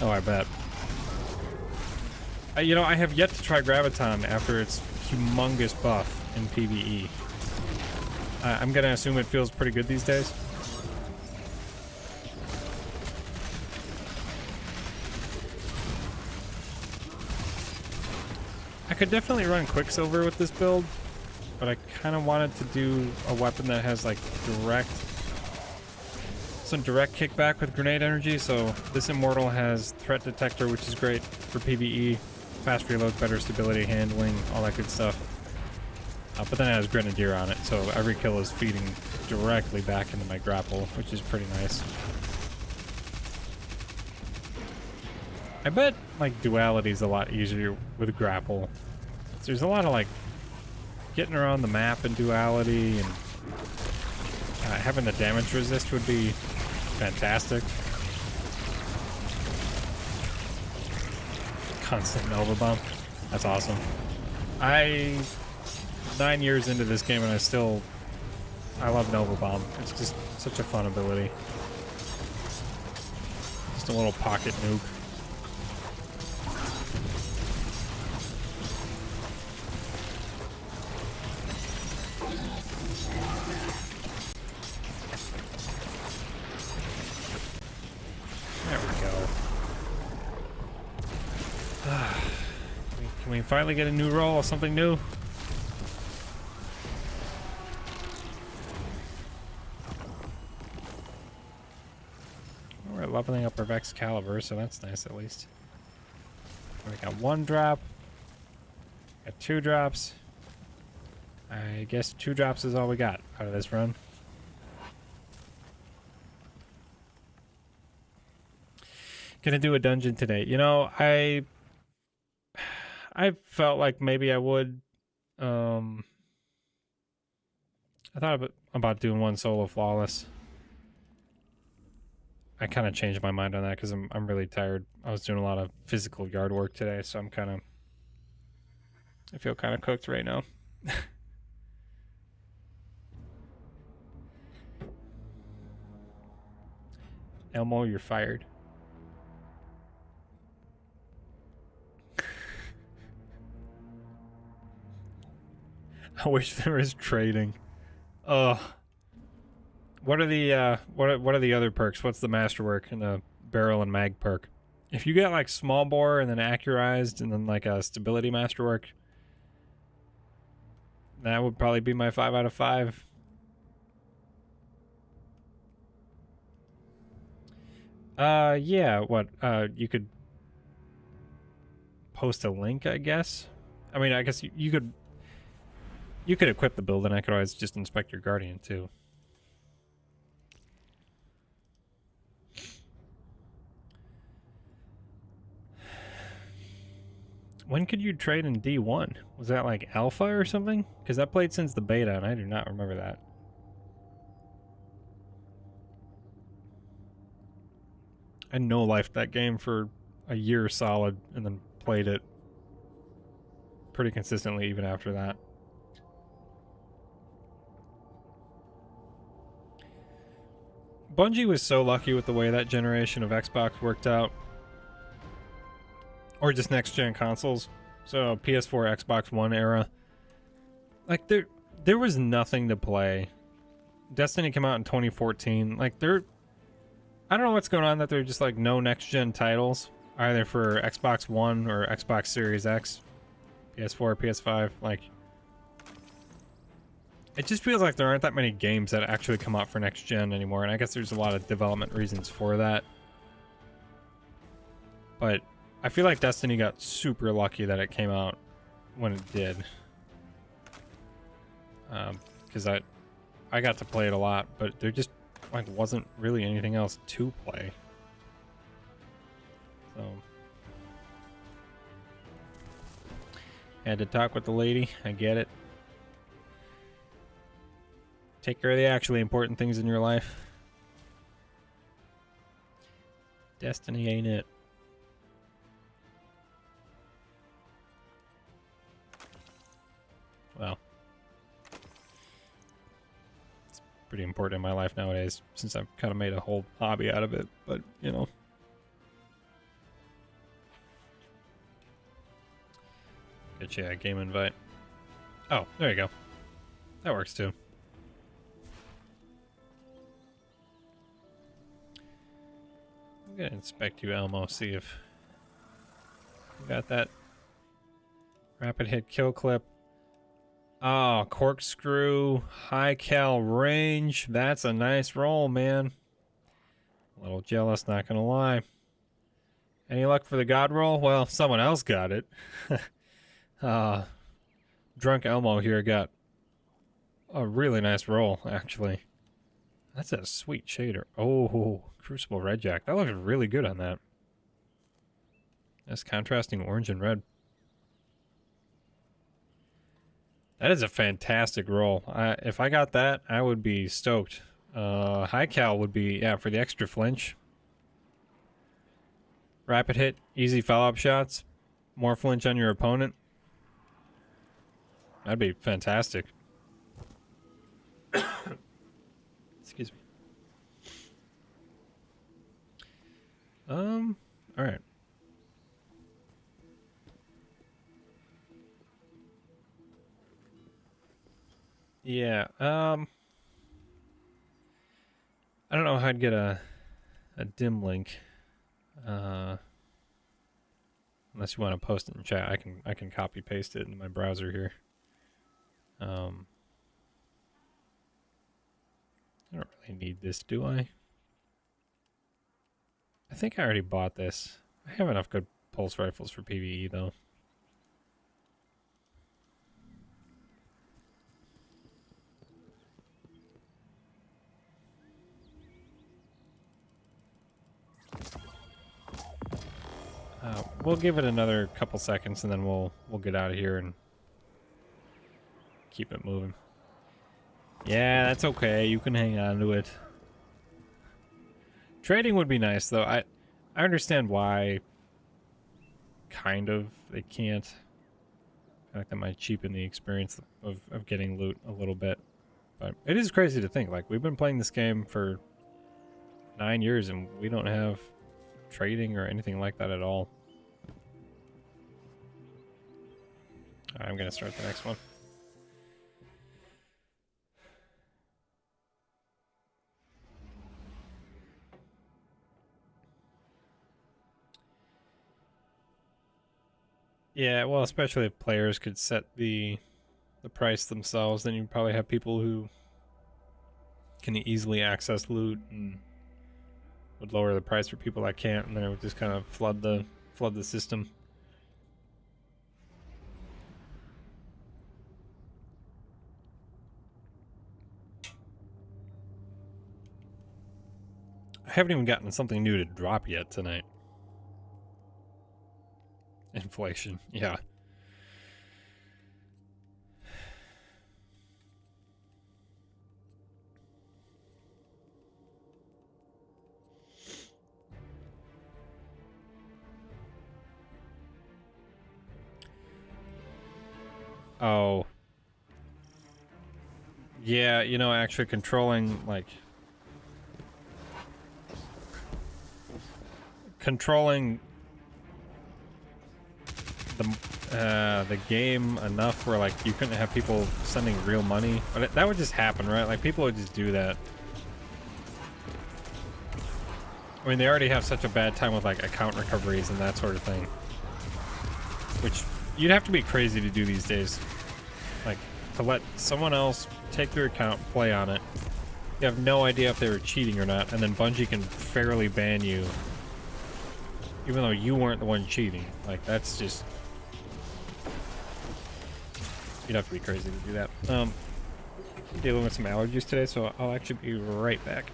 Oh, I bet. You know, I have yet to try Graviton after its humongous buff in PvE. I'm gonna assume it feels pretty good these days. I could definitely run Quicksilver with this build, but I kind of wanted to do a weapon that has like some direct kickback with grenade energy. So this Immortal has threat detector, which is great for PvE, fast reload, better stability, handling, all that good stuff. But then it has Grenadier on it, so every kill is feeding directly back into my grapple, which is pretty nice. I bet like duality is a lot easier with grapple. There's a lot of like getting around the map in duality, and having the damage resist would be fantastic. Constant Nova Bomb. That's awesome. 9 years into this game and I love Nova Bomb. It's just such a fun ability. Just a little pocket nuke. There we go. Can we finally get a new roll or something new? We're leveling up our Vex Caliber, so that's nice at least. We got 1 drop. Got 2 drops. I guess 2 drops is all we got out of this run. Gonna do a dungeon today. You know, I felt like maybe I would. I thought about doing one solo flawless. I kind of changed my mind on that because I'm really tired. I was doing a lot of physical yard work today, so I feel kind of cooked right now. Elmo, you're fired. I wish there was trading. Ugh. What are the what are the other perks? What's the masterwork and the barrel and mag perk? If you get like small bore and then accurized and then like a stability masterwork, that would probably be my 5 out of 5. Yeah, what? You could post a link, I guess. I mean, I guess you could equip the build, and I could always just inspect your guardian too. When could you trade in D1? Was that like alpha or something? Because I played since the beta, and I do not remember that. I no-lifed that game for a year solid, and then played it pretty consistently even after that. Bungie was so lucky with the way that generation of Xbox worked out. Or just next-gen consoles. So PS4, Xbox One era. Like, there was nothing to play. Destiny came out in 2014. Like, there I don't know what's going on that they're just like no next gen titles, either for Xbox One or Xbox Series X, PS4, PS5. Like, it just feels like there aren't that many games that actually come out for next gen anymore, and I guess there's a lot of development reasons for that. But I feel like Destiny got super lucky that it came out when it did. Because I got to play it a lot, but there just like wasn't really anything else to play. So had to talk with the lady. I get it. Take care of the actually important things in your life. Destiny ain't it. Well, it's pretty important in my life nowadays since I've kind of made a whole hobby out of it, but you know. Get you a game invite. Oh, there you go. That works too. I'm gonna inspect you, Elmo, see if you got that rapid hit kill clip. Oh, corkscrew, high cal range. That's a nice roll, man. A little jealous, not gonna lie. Any luck for the god roll? Well, someone else got it. Drunk Elmo here got a really nice roll, actually. That's a sweet shader. Oh, Crucible Red Jack. That looks really good on that. That's contrasting orange and red. That is a fantastic roll. If I got that, I would be stoked. High cal would be, yeah, for the extra flinch. Rapid hit, easy follow-up shots, more flinch on your opponent. That'd be fantastic. Excuse me. All right. Yeah, I don't know how I'd get a dim link. Unless you want to post it in chat, I can copy paste it into my browser here. I don't really need this, do I? I think I already bought this. I have enough good pulse rifles for PvE though. We'll give it another couple seconds and then we'll get out of here and keep it moving. Yeah, that's okay. You can hang on to it. Trading would be nice though. I understand why kind of they can't. I feel like that might cheapen the experience of getting loot a little bit. But it is crazy to think, like, we've been playing this game for 9 years and we don't have trading or anything like that at all. I'm gonna start the next one. Yeah, well, especially if players could set the price themselves, then you'd probably have people who can easily access loot and would lower the price for people that can't, and then it would just kind of flood the system. I haven't even gotten something new to drop yet tonight. Inflation, yeah. Oh. Yeah, you know, actually controlling, like... Controlling the game enough where, like, you couldn't have people sending real money. But that would just happen, right? Like, people would just do that. I mean, they already have such a bad time with like account recoveries and that sort of thing, which you'd have to be crazy to do these days. Like, to let someone else take your account, play on it. You have no idea if they were cheating or not, and then Bungie can fairly ban you, even though you weren't the one cheating. Like, that's just... You'd have to be crazy to do that. Dealing with some allergies today, so I'll actually be right back.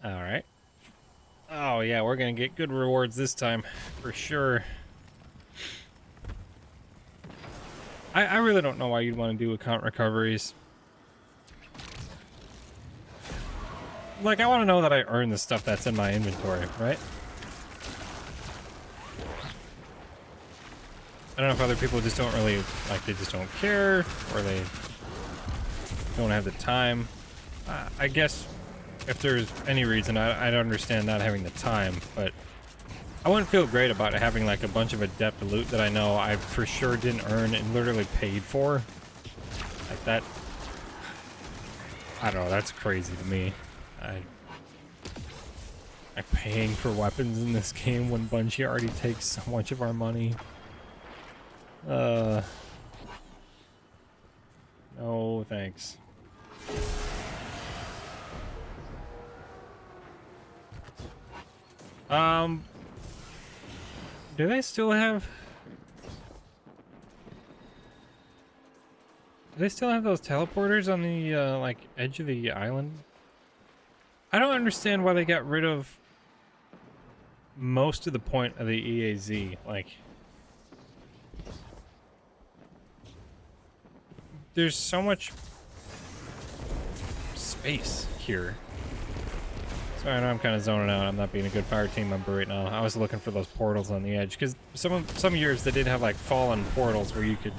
Alright. Oh yeah, we're gonna get good rewards this time, for sure. I really don't know why you'd want to do account recoveries. Like, I want to know that I earned the stuff that's in my inventory, right? I don't know if other people just don't really, like, they just don't care, or they don't have the time. I guess if there's any reason, I'd understand not having the time, but I wouldn't feel great about it having, like, a bunch of adept loot that I know I for sure didn't earn and literally paid for. Like, that... I don't know, that's crazy to me. Like, paying for weapons in this game when Bungie already takes so much of our money. No, thanks. Do they still have... Do they still have those teleporters on the, like, edge of the island? I don't understand why they got rid of most of the point of the EAZ. Like, there's so much space here. Sorry, I know I'm kind of zoning out. I'm not being a good fire team member right now. I was looking for those portals on the edge, because some years they did have, like, fallen portals where you could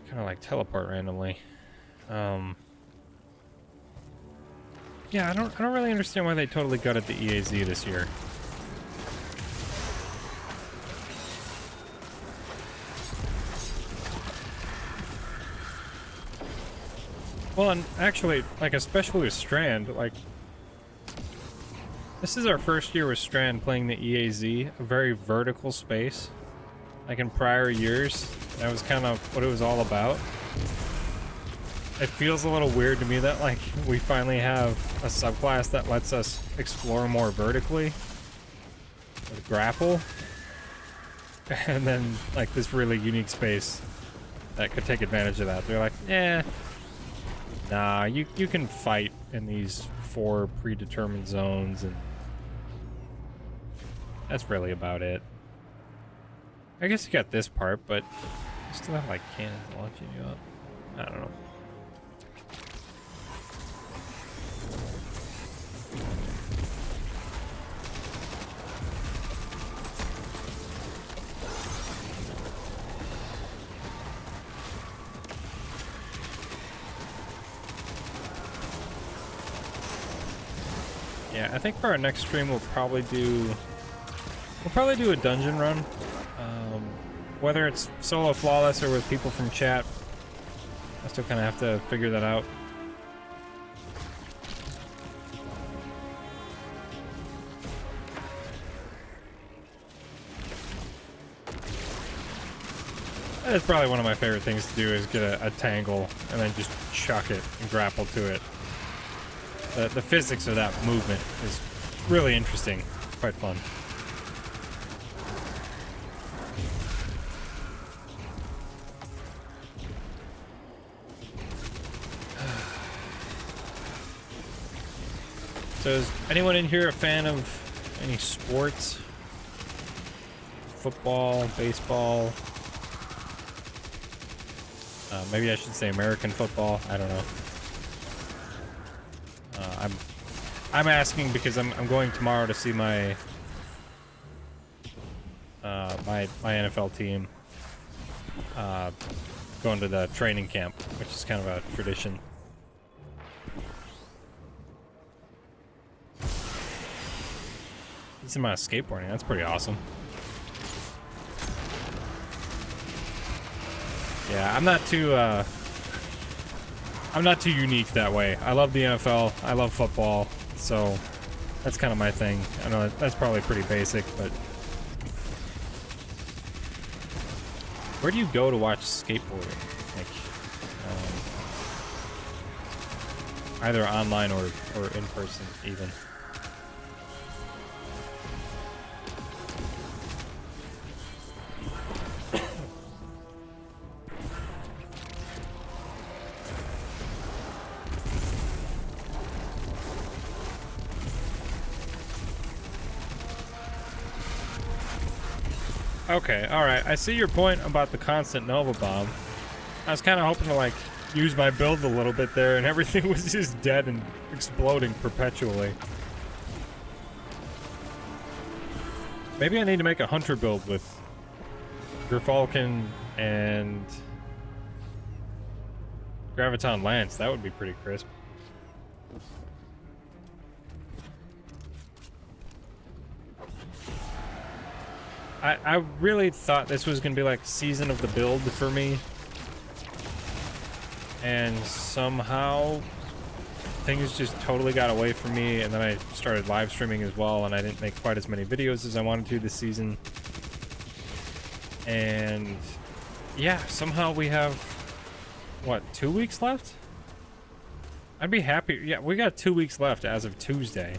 kind of, like, teleport randomly. Yeah, I don't really understand why they totally gutted the EAZ this year. Well, and actually, like, especially with Strand, like, this is our first year with Strand playing the EAZ, a very vertical space. Like, in prior years, that was kind of what it was all about. It feels a little weird to me that, like, we finally have a subclass that lets us explore more vertically with grapple, and then, like, this really unique space that could take advantage of that. They're like, eh, nah, you can fight in these 4 predetermined zones, and that's really about it. I guess you got this part, but you still have, like, cannons launching you up. I don't know. Yeah, I think for our next stream we'll probably do a dungeon run. Whether it's solo flawless or with people from chat, I still kind of have to figure that out. That's probably one of my favorite things to do, is get a tangle and then just chuck it and grapple to it. The physics of that movement is really interesting. Quite fun. So is anyone in here a fan of any sports? Football, baseball? Maybe I should say American football. I don't know. I'm asking because I'm going tomorrow to see my my NFL team going to the training camp, which is kind of a tradition. Decent amount of skateboarding. That's pretty awesome. Yeah, I'm not too unique that way. I love the NFL. I love football. So that's kind of my thing. I know that's probably pretty basic, but where do you go to watch skateboarding? Like, either online or in person, even. Okay, alright. I see your point about the constant Nova Bomb. I was kind of hoping to, like, use my build a little bit there, and everything was just dead and exploding perpetually. Maybe I need to make a hunter build with Gerfalcon and Graviton Lance. That would be pretty crisp. I really thought this was going to be like season of the build for me. And somehow things just totally got away from me, and then I started live streaming as well, and I didn't make quite as many videos as I wanted to this season. And yeah, somehow we have, what, 2 weeks left? I'd be happy. Yeah, we got 2 weeks left as of Tuesday.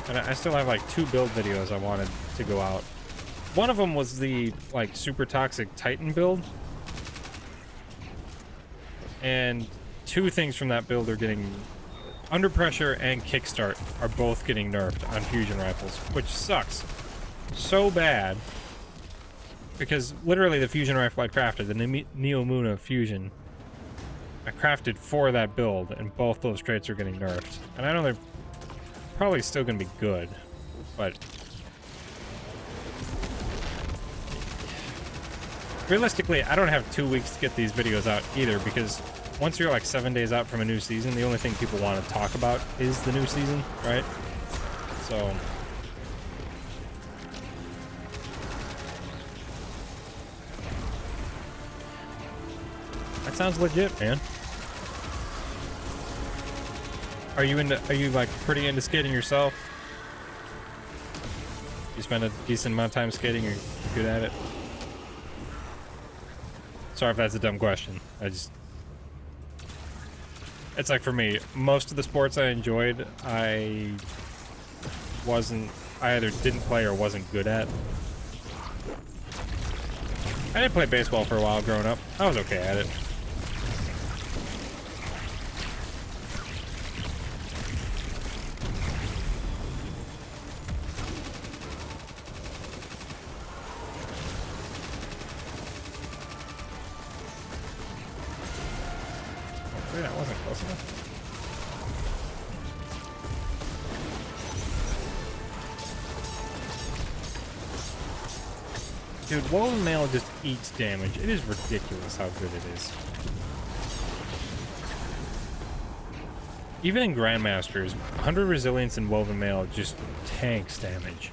And I still have like 2 build videos I wanted to go out. One of them was the, like, super toxic Titan build. And 2 things from that build are getting... Under Pressure and Kickstart are both getting nerfed on fusion rifles, which sucks so bad. Because literally the fusion rifle I crafted, the Neomuna Fusion, I crafted for that build, and both those traits are getting nerfed. And I know they're probably still going to be good, but... realistically, I don't have 2 weeks to get these videos out either, because once you're like 7 days out from a new season, the only thing people want to talk about is the new season, right? So... that sounds legit, man. Are you like pretty into skating yourself? You spend a decent amount of time skating, you're good at it? Sorry if that's a dumb question. It's like for me, most of the sports I enjoyed, I either didn't play or wasn't good at. I did play baseball for a while growing up. I was okay at it. That wasn't close enough. Dude, Woven Mail just eats damage. It is ridiculous how good it is. Even in Grandmasters, 100 Resilience and Woven Mail just tanks damage.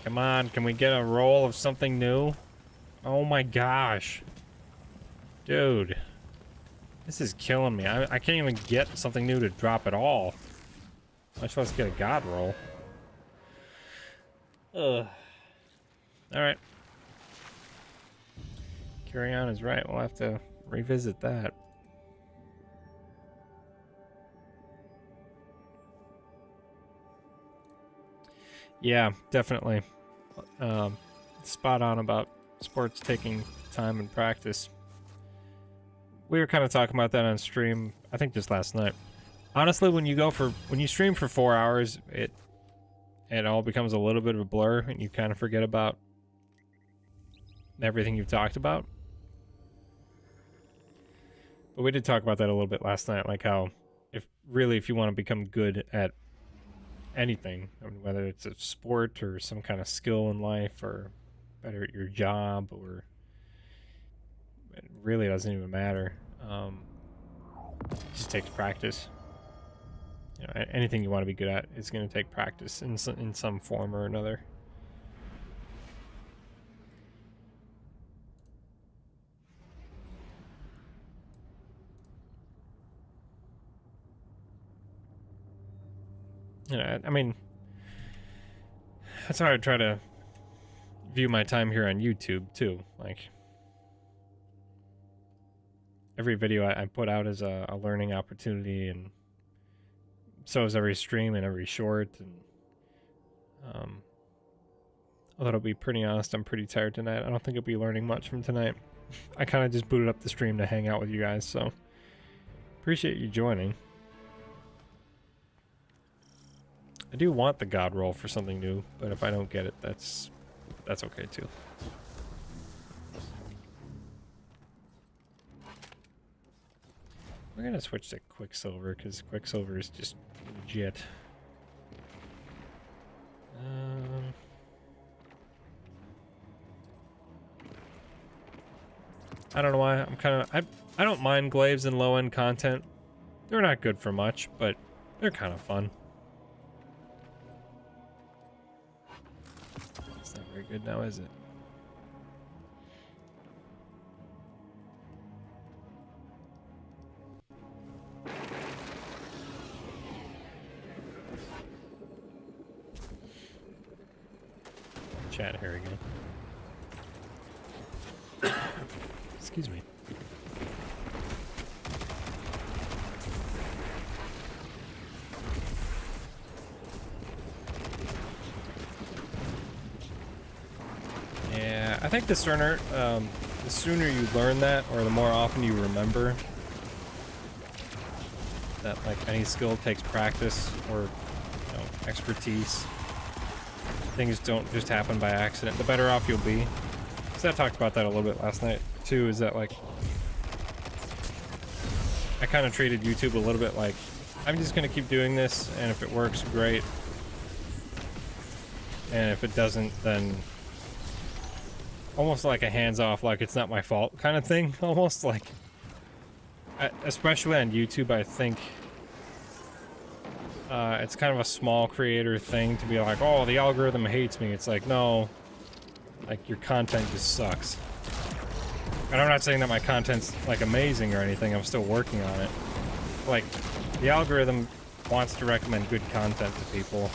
Come on, can we get a roll of something new? Oh my gosh. Dude. This is killing me. I can't even get something new to drop at all. Much less get a god roll. Ugh. Alright. Carry on is right. We'll have to revisit that. Yeah, definitely. Spot on about sports taking time and practice. We were kind of talking about that on stream, I think just last night. Honestly, when you stream for 4 hours, it all becomes a little bit of a blur, and you kind of forget about everything you've talked about. But we did talk about that a little bit last night, like how if you want to become good at anything, I mean, whether it's a sport or some kind of skill in life or better at your job, or it really doesn't even matter. It just takes practice. You know, anything you want to be good at is going to take practice in some form or another. You know, I mean, that's how I try to view my time here on YouTube too. Like, every video I put out is a learning opportunity, and so is every stream and every short. And although to be pretty honest, I'm pretty tired tonight. I don't think I'll be learning much from tonight. I kind of just booted up the stream to hang out with you guys, so appreciate you joining. I do want the God roll for something new, but if I don't get it, that's okay too. We're gonna switch to Quicksilver because Quicksilver is just legit. I don't know why. I don't mind glaives and low end content. They're not good for much, but they're kind of fun. It's not very good now, is it? Chat here again. Excuse me. Yeah, I think the sooner you learn that, or the more often you remember that, like, any skill takes practice or, you know, expertise. Things don't just happen by accident. The better off you'll be. So I talked about that a little bit last night too, is that, like, I kind of treated YouTube a little bit like, I'm just gonna keep doing this, and if it works, great. And if it doesn't, then almost like a hands-off, like it's not my fault kind of thing. Almost like, especially on YouTube, I think it's kind of a small creator thing to be like, oh, the algorithm hates me. It's like, no, like, your content just sucks. And I'm not saying that my content's, like, amazing or anything. I'm still working on it. Like, the algorithm wants to recommend good content to people.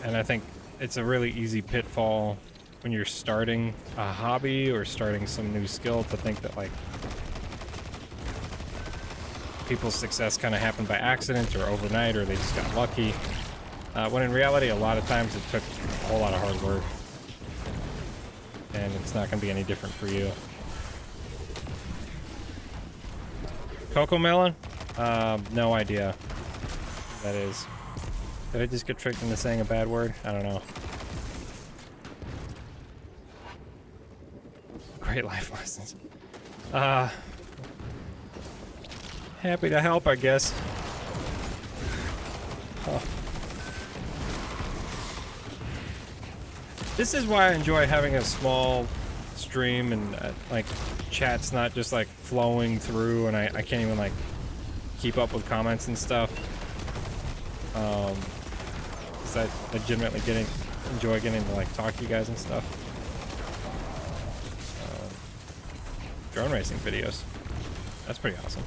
And I think it's a really easy pitfall when you're starting a hobby or starting some new skill to think that, like, people's success kind of happened by accident or overnight, or they just got lucky. When in reality, a lot of times it took a whole lot of hard work. And it's not going to be any different for you. Cocoa melon? No idea what that is. Did I just get tricked into saying a bad word? I don't know. Great life lessons. Happy to help, I guess. Oh. This is why I enjoy having a small stream, and like, chat's not just like flowing through, and I can't even like keep up with comments and stuff. 'Cause I legitimately enjoy getting to like talk to you guys and stuff. Drone racing videos. That's pretty awesome.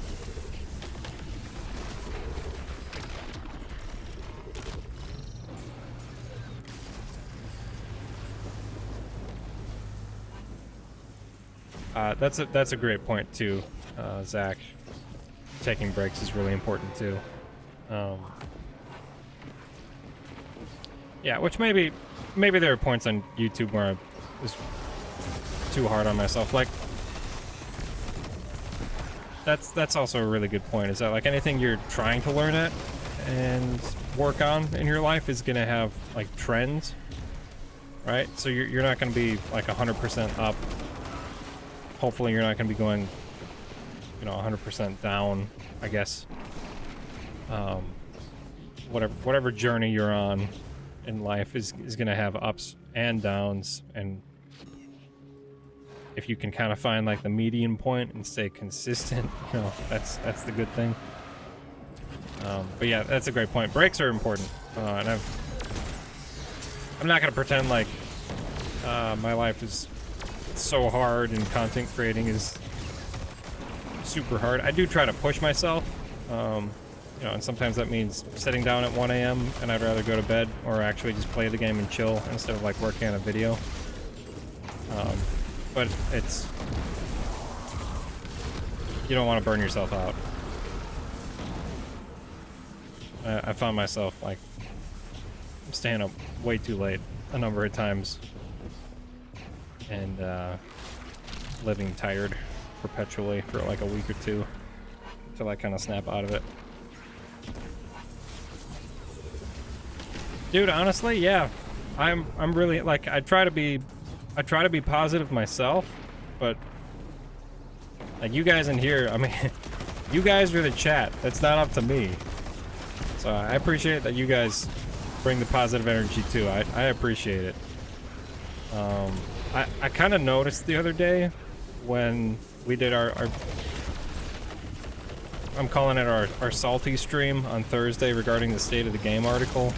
That's a great point too, Zach. Taking breaks is really important too. Yeah, which maybe there are points on YouTube where I was too hard on myself. Like, that's also a really good point, is that like anything you're trying to learn at and work on in your life is gonna have like trends, right? So you're not gonna be like 100% up. Hopefully you're not gonna be going, you know, 100% down, I guess. Whatever journey you're on in life is gonna have ups and downs, and if you can kind of find like the median point and stay consistent, you know, that's the good thing. But yeah, that's a great point. Breaks are important, and I'm not gonna pretend like my life is so hard and content creating is super hard. I do try to push myself, you know, and sometimes that means sitting down at 1 a.m. and I'd rather go to bed or actually just play the game and chill instead of like working on a video. But it's, you don't want to burn yourself out. I found myself like staying up way too late a number of times and living tired perpetually for like a week or two until I kind of snap out of it. Dude, honestly, yeah, I'm really like, I try to be positive myself, but like you guys in here, I mean, you guys are the chat. That's not up to me. So I appreciate that you guys bring the positive energy too. I appreciate it. I kind of noticed the other day when we did our I'm calling it our salty stream on Thursday regarding the state of the game article.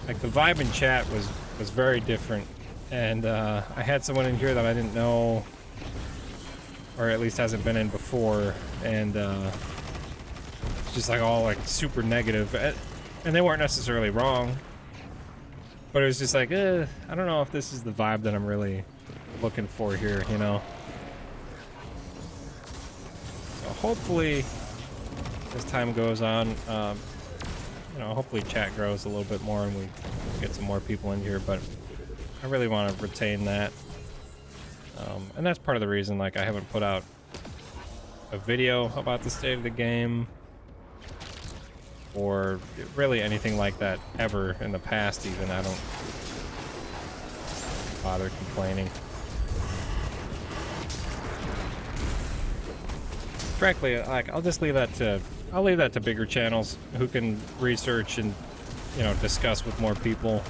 Like the vibe in chat was very different, and I had someone in here that I didn't know, or at least hasn't been in before, and it's just like all like super negative, and they weren't necessarily wrong, but it was just like, I don't know if this is the vibe that I'm really looking for here, you know. So hopefully, as time goes on, you know, hopefully chat grows a little bit more and we get some more people in here, but I really want to retain that. And that's part of the reason, like, I haven't put out a video about the state of the game or really anything like that ever in the past even. I don't bother complaining. Frankly, like, I'll leave that to bigger channels who can research and, you know, discuss with more people.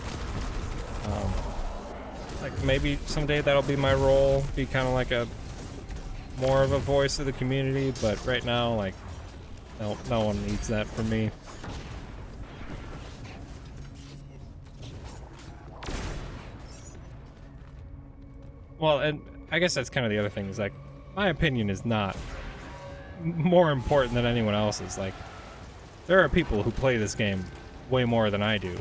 Like maybe someday that'll be my role, be kind of like more of a voice of the community, but right now, like, no one needs that from me. Well, and I guess that's kind of the other thing, is like, my opinion is not more important than anyone else's. Like, there are people who play this game way more than I do.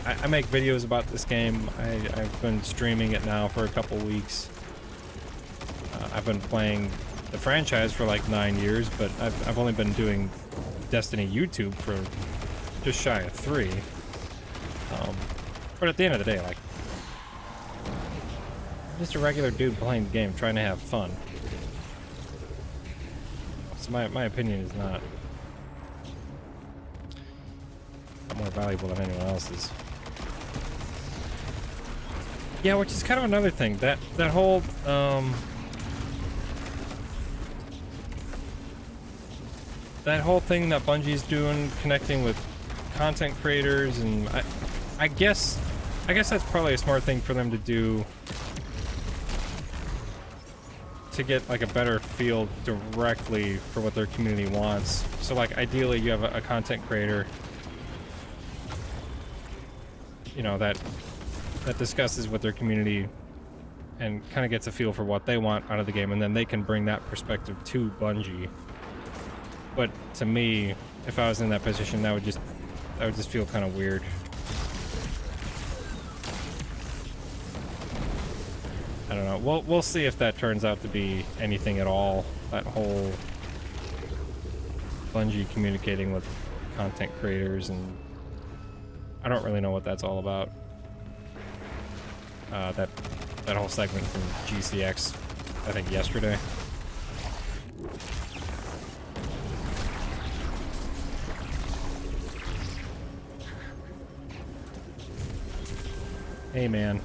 I make videos about this game. I've been streaming it now for a couple weeks. I've been playing the franchise for like 9 years, but I've only been doing Destiny YouTube for just shy of 3. But at the end of the day, like, I'm just a regular dude playing the game, trying to have fun. So my opinion is not more valuable than anyone else's. Yeah, which is kind of another thing. That whole thing that Bungie's doing, connecting with content creators, and I guess that's probably a smart thing for them to do, to get like a better feel directly for what their community wants. So like ideally you have a content creator, you know, that discusses with their community and kind of gets a feel for what they want out of the game, and then they can bring that perspective to Bungie. But to me, if I was in that position, that would just feel kind of weird. I don't know. We'll see if that turns out to be anything at all. That whole Bungie communicating with content creators, and I don't really know what that's all about. that whole segment from GCX, I think yesterday. Hey, man.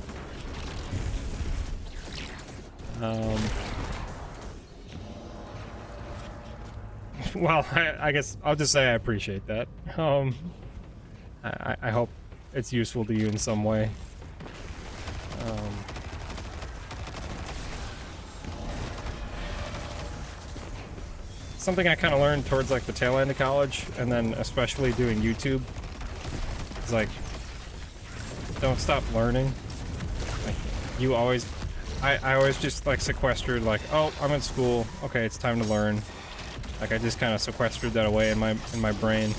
Well, I guess I'll just say I appreciate that. I hope it's useful to you in some way. Something I kind of learned towards like the tail end of college, and then especially doing YouTube, is like, don't stop learning. Like, you always, I always just like sequestered, like, oh, I'm in school, okay, it's time to learn. Like, I just kind of sequestered that away in my brain,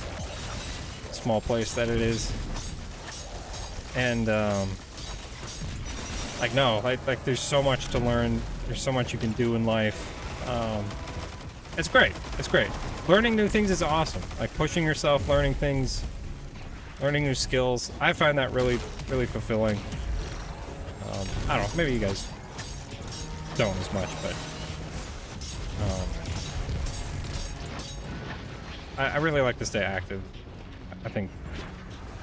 small place that it is. And like, no, like there's so much to learn. There's so much you can do in life. It's great. It's great. Learning new things is awesome. Like, pushing yourself, learning things, learning new skills. I find that really, really fulfilling. I don't know. Maybe you guys don't as much, but I really like to stay active. I think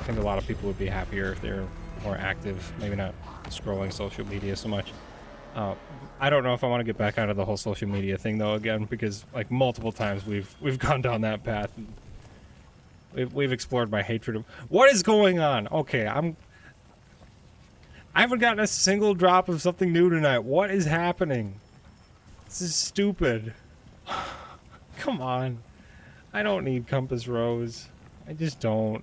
a lot of people would be happier if they're more active. Maybe not scrolling social media so much. I don't know if I want to get back out of the whole social media thing though again, because like multiple times we've gone down that path. And we've explored my hatred of what is going on. Okay, I haven't gotten a single drop of something new tonight. What is happening? This is stupid. Come on. I don't need Compass Rose. I just don't.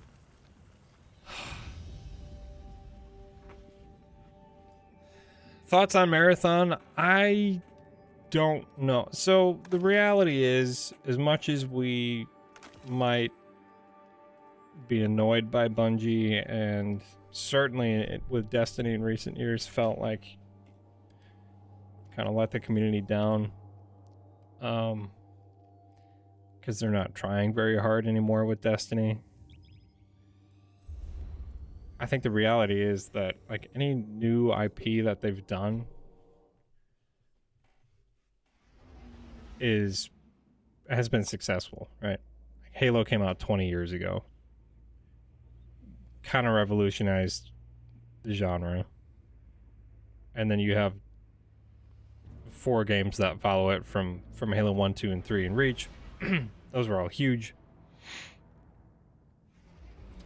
Thoughts on Marathon? I don't know. So the reality is, as much as we might be annoyed by Bungie, and certainly with Destiny in recent years felt like kind of let the community down, because they're not trying very hard anymore with Destiny. I think the reality is that like any new IP that they've done has been successful, right? Halo came out 20 years ago. Kind of revolutionized the genre. And then you have 4 games that follow it from Halo 1, 2, and 3 and Reach. Those were all huge.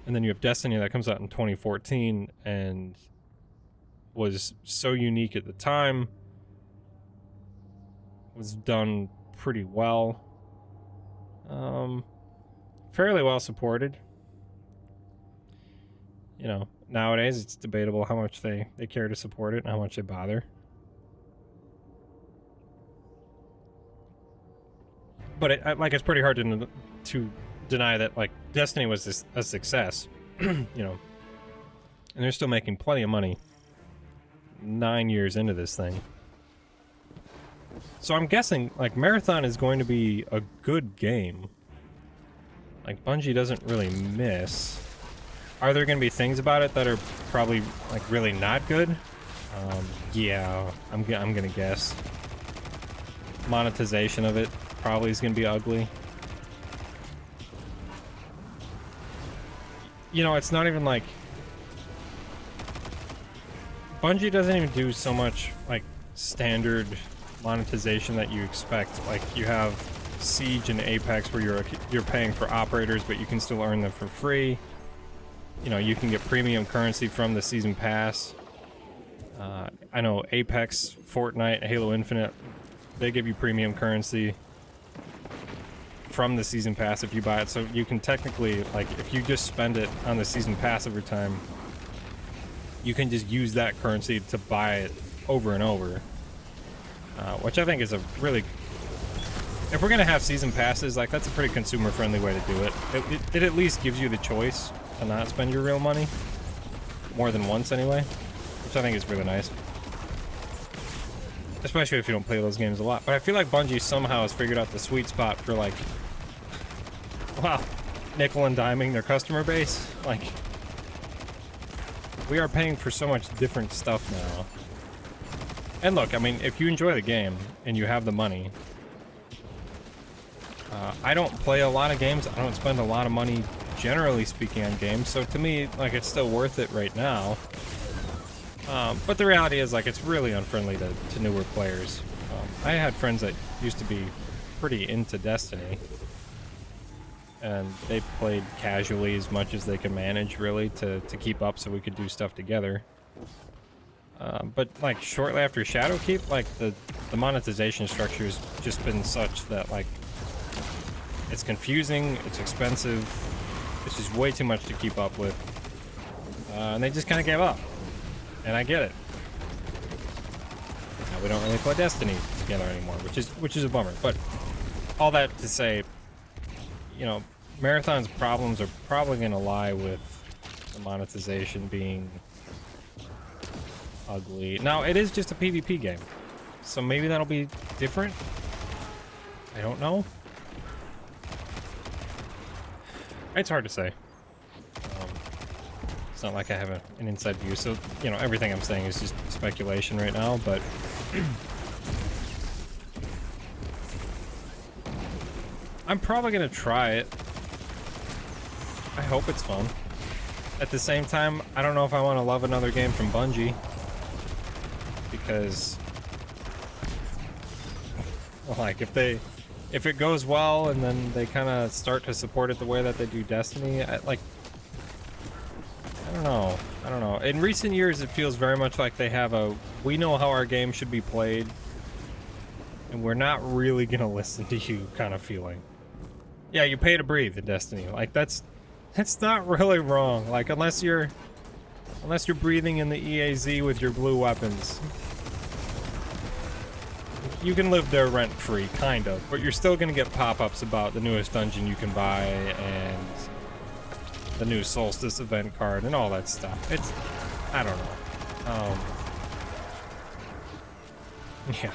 And then you have Destiny that comes out in 2014 and was so unique at the time. Was done pretty well. Fairly well supported. You know, nowadays it's debatable how much they care to support it and how much they bother. But it's pretty hard to deny that like Destiny was a success, you know, and they're still making plenty of money 9 years into this thing. So I'm guessing like Marathon is going to be a good game. Like Bungie doesn't really miss. Are there going to be things about it that are probably like really not good? Yeah, I'm gonna guess. Monetization of it probably is gonna be ugly. You know, it's not even like Bungie doesn't even do so much like standard monetization that you expect. Like you have Siege and Apex where you're paying for operators, but you can still earn them for free. You know, you can get premium currency from the season pass. I know Apex, Fortnite, Halo Infinite, they give you premium currency from the season pass if you buy it. So you can technically, like, if you just spend it on the season pass every time, you can just use that currency to buy it over and over. Which I think is a really... If we're going to have season passes, like, that's a pretty consumer-friendly way to do it. It at least gives you the choice to not spend your real money. More than once, anyway. Which I think is really nice. Especially if you don't play those games a lot. But I feel like Bungie somehow has figured out the sweet spot for, like... Wow. Nickel and diming their customer base. Like... We are paying for so much different stuff now. And look, I mean, if you enjoy the game and you have the money, I don't play a lot of games. I don't spend a lot of money, generally speaking, on games. So to me, like, it's still worth it right now. But the reality is, like, it's really unfriendly to newer players. I had friends that used to be pretty into Destiny, and they played casually as much as they could manage, really, to keep up so we could do stuff together. But like shortly after Shadowkeep, like the monetization structure has just been such that, like, it's confusing, it's expensive, it's just way too much to keep up with, and they just kind of gave up. And I get it. Now we don't really play Destiny together anymore, which is a bummer. But all that to say, you know, Marathon's problems are probably going to lie with the monetization being ugly. Now, it is just a PvP game, so maybe that'll be different. I don't know. It's hard to say. It's not like I have an inside view, so, you know, everything I'm saying is just speculation right now, but I'm probably gonna try it. I hope it's fun. At the same time, I don't know if I want to love another game from Bungie, because, like, if it goes well and then they kind of start to support it the way that they do Destiny, I don't know. In recent years, it feels very much like they have we know how our game should be played, and we're not really gonna listen to you kind of feeling. Yeah, you pay to breathe in Destiny. Like, that's not really wrong. Like, unless you're breathing in the EAZ with your blue weapons, you can live there rent-free, kind of, but you're still gonna get pop-ups about the newest dungeon you can buy and the new Solstice event card and all that stuff. It's, I don't know. Yeah.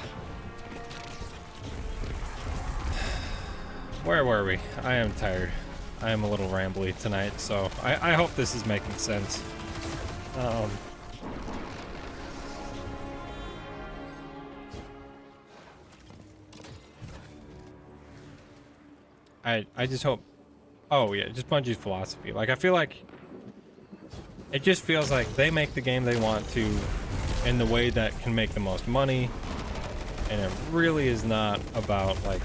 Where were we? I am tired. I am a little rambly tonight, so I hope this is making sense. I just hope. Oh yeah, just Bungie's philosophy. Like, I feel like it just feels like they make the game they want to in the way that can make the most money, and it really is not about, like,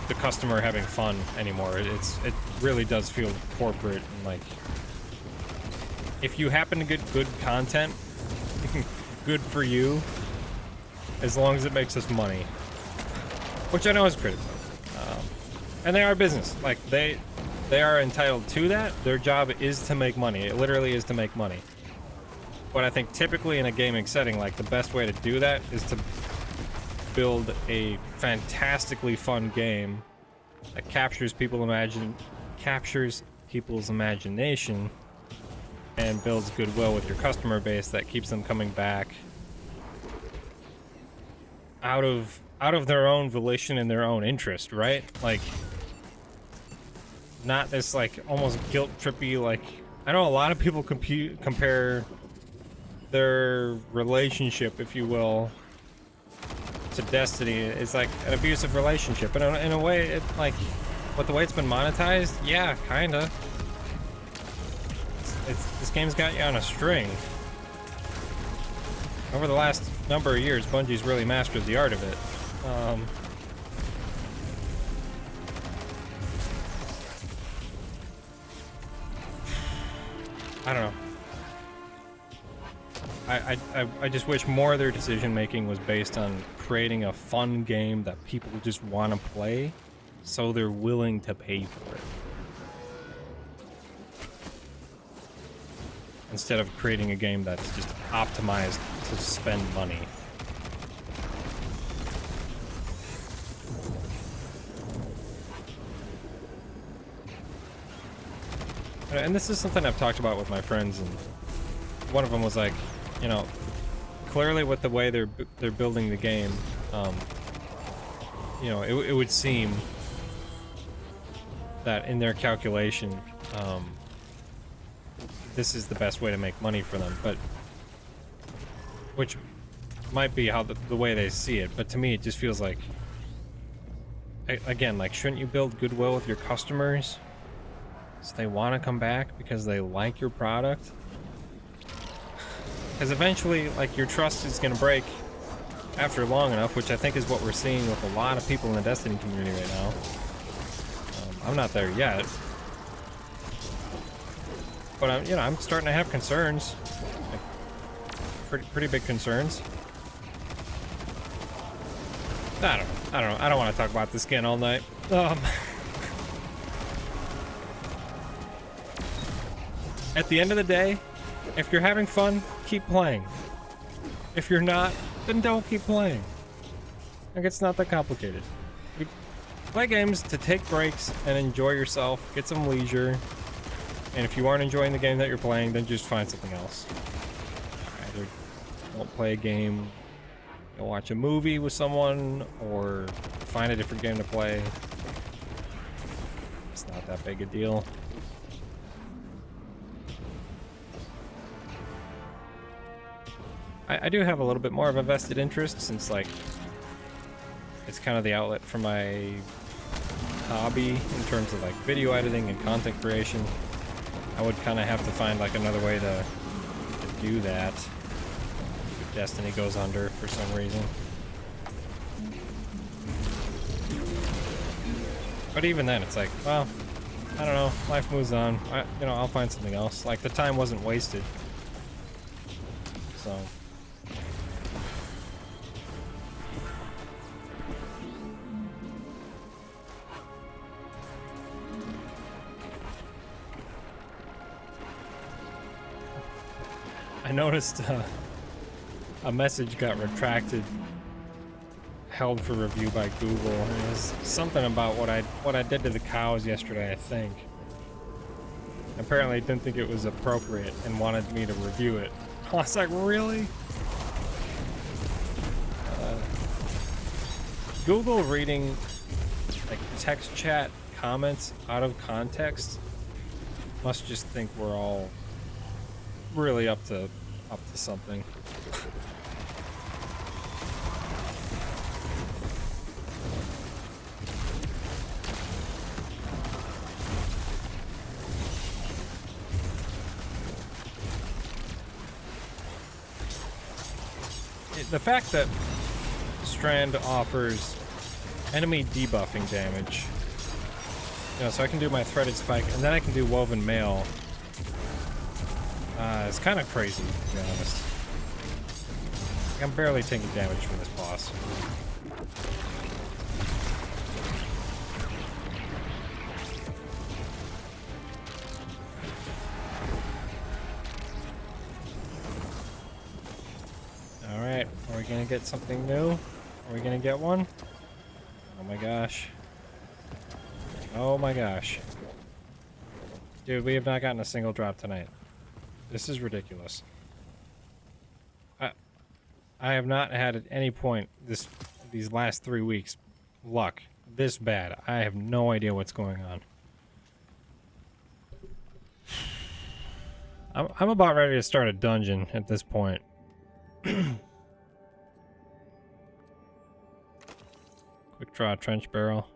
the customer having fun anymore. It really does feel corporate, and, like, if you happen to get good content, good for you, as long as it makes us money, which I know is critical. And they are a business. Like, they are entitled to that. Their job is to make money. It literally is to make money. But I think typically in a gaming setting, like, the best way to do that is to build a fantastically fun game that captures people's imagination and builds goodwill with your customer base that keeps them coming back out of their own volition and their own interest, right? Like, not this, like, almost guilt trippy, like, I know a lot of people compare their relationship, if you will, to Destiny. It's like an abusive relationship, and in a way, it, like, but the way it's been monetized, yeah, kinda. This game's got you on a string. Over the last number of years, Bungie's really mastered the art of it. I don't know. I just wish more of their decision making was based on creating a fun game that people just want to play, so they're willing to pay for it, instead of creating a game that's just optimized to spend money. And this is something I've talked about with my friends, and one of them was like, you know, clearly with the way they're building the game, you know, it would seem that in their calculation, this is the best way to make money for them, but which might be how the way they see it, but to me it just feels like, again, like, shouldn't you build goodwill with your customers so they want to come back because they like your product? Because eventually, like, your trust is going to break after long enough, which I think is what we're seeing with a lot of people in the Destiny community right now. I'm not there yet, but I'm starting to have concerns, like, pretty big concerns. I don't know. I don't want to talk about this again all night. At the end of the day, if you're having fun, keep playing. If you're not, then don't keep playing. Like, it's not that complicated. You play games to take breaks and enjoy yourself, get some leisure. And if you aren't enjoying the game that you're playing, then just find something else. Either don't play a game, go watch a movie with someone, or find a different game to play. It's not that big a deal. I do have a little bit more of a vested interest, since, like, it's kind of the outlet for my hobby in terms of, like, video editing and content creation. I would kind of have to find, like, another way to do that if Destiny goes under for some reason. But even then, it's like, well, I don't know. Life moves on. I'll find something else. Like, the time wasn't wasted. So. I noticed a message got retracted, held for review by Google. And it was something about what I did to the cows yesterday, I think. Apparently, it didn't think it was appropriate and wanted me to review it. I was like, really? Google reading, like, text chat comments out of context must just think we're all really up to something. The fact that Strand offers enemy debuffing damage, so I can do my threaded spike and then I can do woven mail. It's kind of crazy, to be honest. I'm barely taking damage from this boss. Alright, are we gonna get something new? Are we gonna get one? Oh my gosh. Oh my gosh. Dude, we have not gotten a single drop tonight. This is ridiculous. I have not had at any point these last 3 weeks luck this bad. I have no idea what's going on. I'm about ready to start a dungeon at this point. Quick draw trench barrel.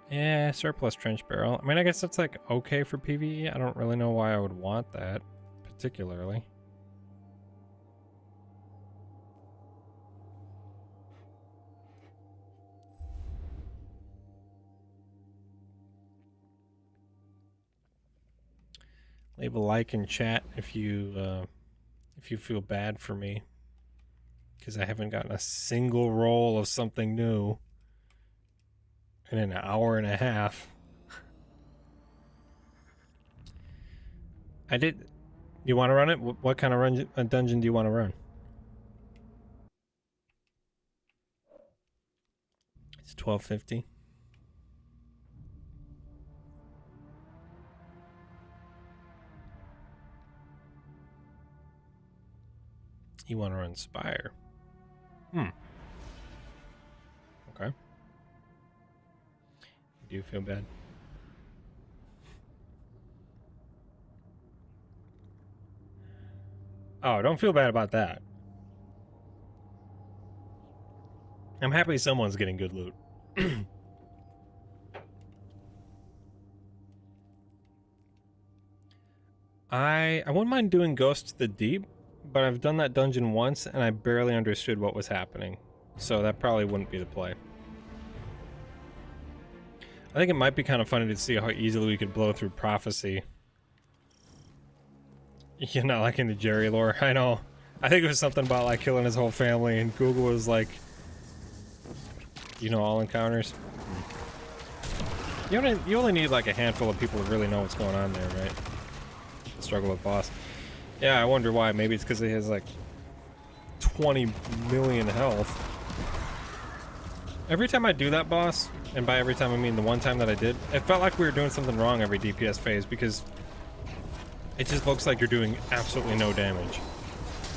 Yeah, surplus trench barrel. I mean, I guess that's, like, okay for PvE. I don't really know why I would want that particularly. Leave a like in chat if you feel bad for me, because I haven't gotten a single roll of something new in an hour and a half. I did. You want to run it? What kind of dungeon do you want to run? It's 1250. You want to run Spire? Okay. Do you feel bad? Oh, don't feel bad about that. I'm happy someone's getting good loot. I wouldn't mind doing Ghost to the Deep, but I've done that dungeon once and I barely understood what was happening. So that probably wouldn't be the play. I think it might be kind of funny to see how easily we could blow through Prophecy. You're not liking the Jerry lore. I know. I think it was something about like killing his whole family, and Google was like, you know, all encounters. You only need like a handful of people to really know what's going on there, right? Struggle with boss. Yeah, I wonder why. Maybe it's because he has like 20 million health. Every time I do that boss, and by every time I mean the one time that I did, it felt like we were doing something wrong every DPS phase because it just looks like you're doing absolutely no damage.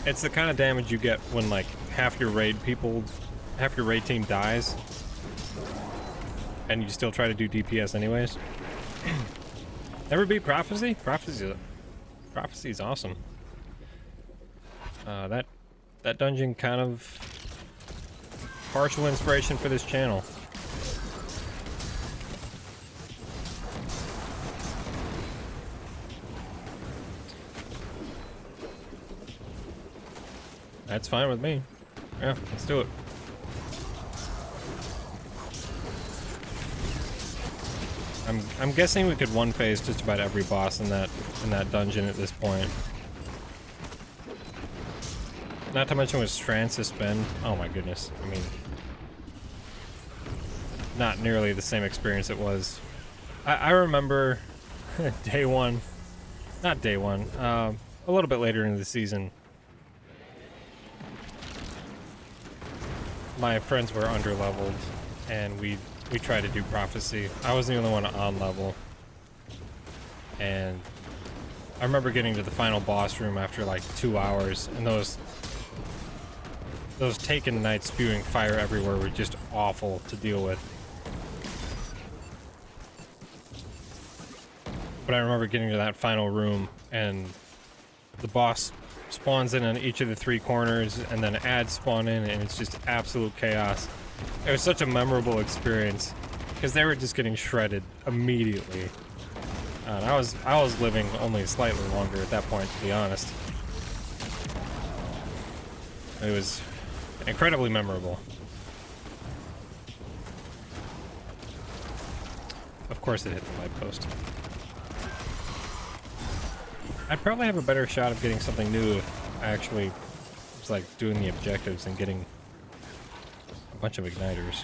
It's the kind of damage you get when like half your raid team dies and you still try to do DPS anyways. Never beat Prophecy? Prophecy's awesome. That dungeon kind of partial inspiration for this channel. That's fine with me. Yeah, let's do it. I'm guessing we could one phase just about every boss in that dungeon at this point. Not to mention with Strand Suspend. Oh my goodness. I mean, not nearly the same experience it was. I remember day one, not day one, a little bit later in the season. My friends were under-leveled, and we tried to do Prophecy. I was the only one on level. And I remember getting to the final boss room after like 2 hours, and those Taken Knights spewing fire everywhere were just awful to deal with. But I remember getting to that final room, and the boss spawns in on each of the 3 corners, and then ads spawn in, and it's just absolute chaos. It was such a memorable experience because they were just getting shredded immediately. And I was living only slightly longer at that point, to be honest. It was incredibly memorable. Of course it hit the light post. I'd probably have a better shot of getting something new if I actually was like doing the objectives and getting a bunch of igniters.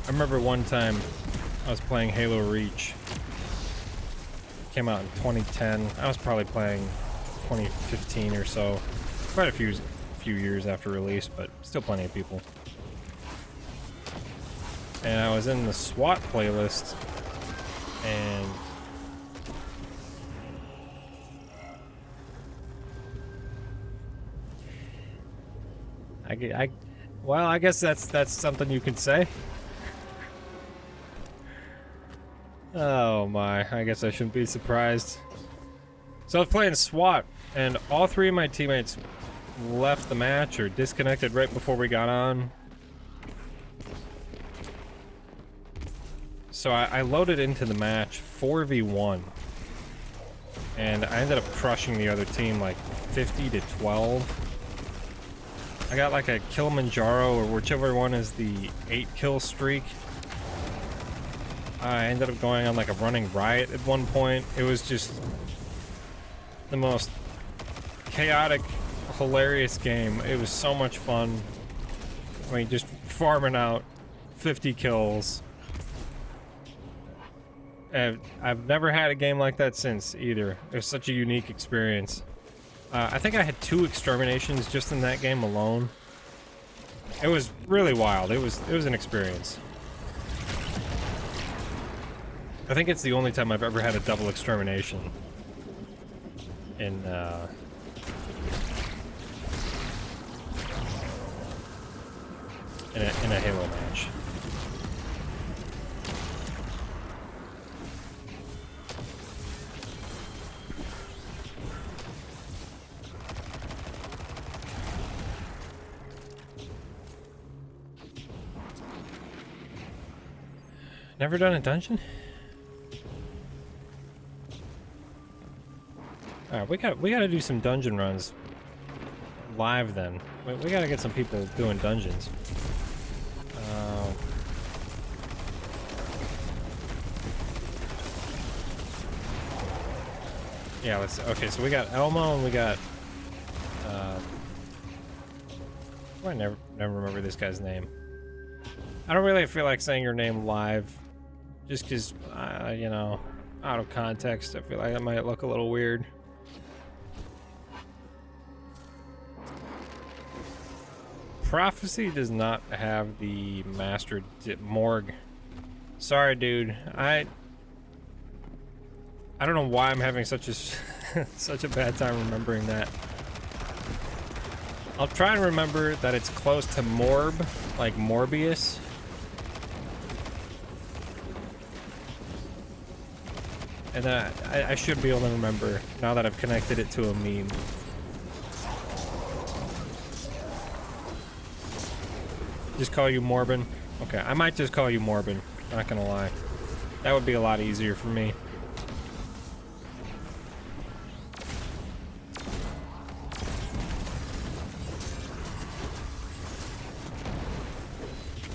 I remember one time I was playing Halo Reach. It came out in 2010. I was probably playing 2015 or so. Quite a few years after release, but still plenty of people. And I was in the SWAT playlist, and well, I guess that's something you can say. Oh my, I guess I shouldn't be surprised. So I was playing SWAT, and all 3 of my teammates left the match or disconnected right before we got on. So I loaded into the match 4v1, and I ended up crushing the other team like 50 to 12. I got like a Kilimanjaro, or whichever one is the 8-kill streak. I ended up going on like a running riot at one point. It was just the most chaotic, hilarious game. It was so much fun. I mean, just farming out 50 kills. I've never had a game like that since either. It was such a unique experience. I think I had 2 exterminations just in that game alone. It was really wild. It was an experience. I think it's the only time I've ever had a double extermination in a Halo match. Never done a dungeon? Alright, we gotta do some dungeon runs live then. We gotta get some people doing dungeons. Yeah, let's. Okay, so we got Elmo and we got. I never remember this guy's name. I don't really feel like saying your name live, just because, you know, out of context. I feel like that might look a little weird. Prophecy does not have the master morgue. Sorry, dude. I don't know why I'm having such a such a bad time remembering that. I'll try and remember that it's close to Morb, like Morbius. And then I should be able to remember now that I've connected it to a meme. Just call you Morbin? Okay, I might just call you Morbin, not gonna lie. That would be a lot easier for me.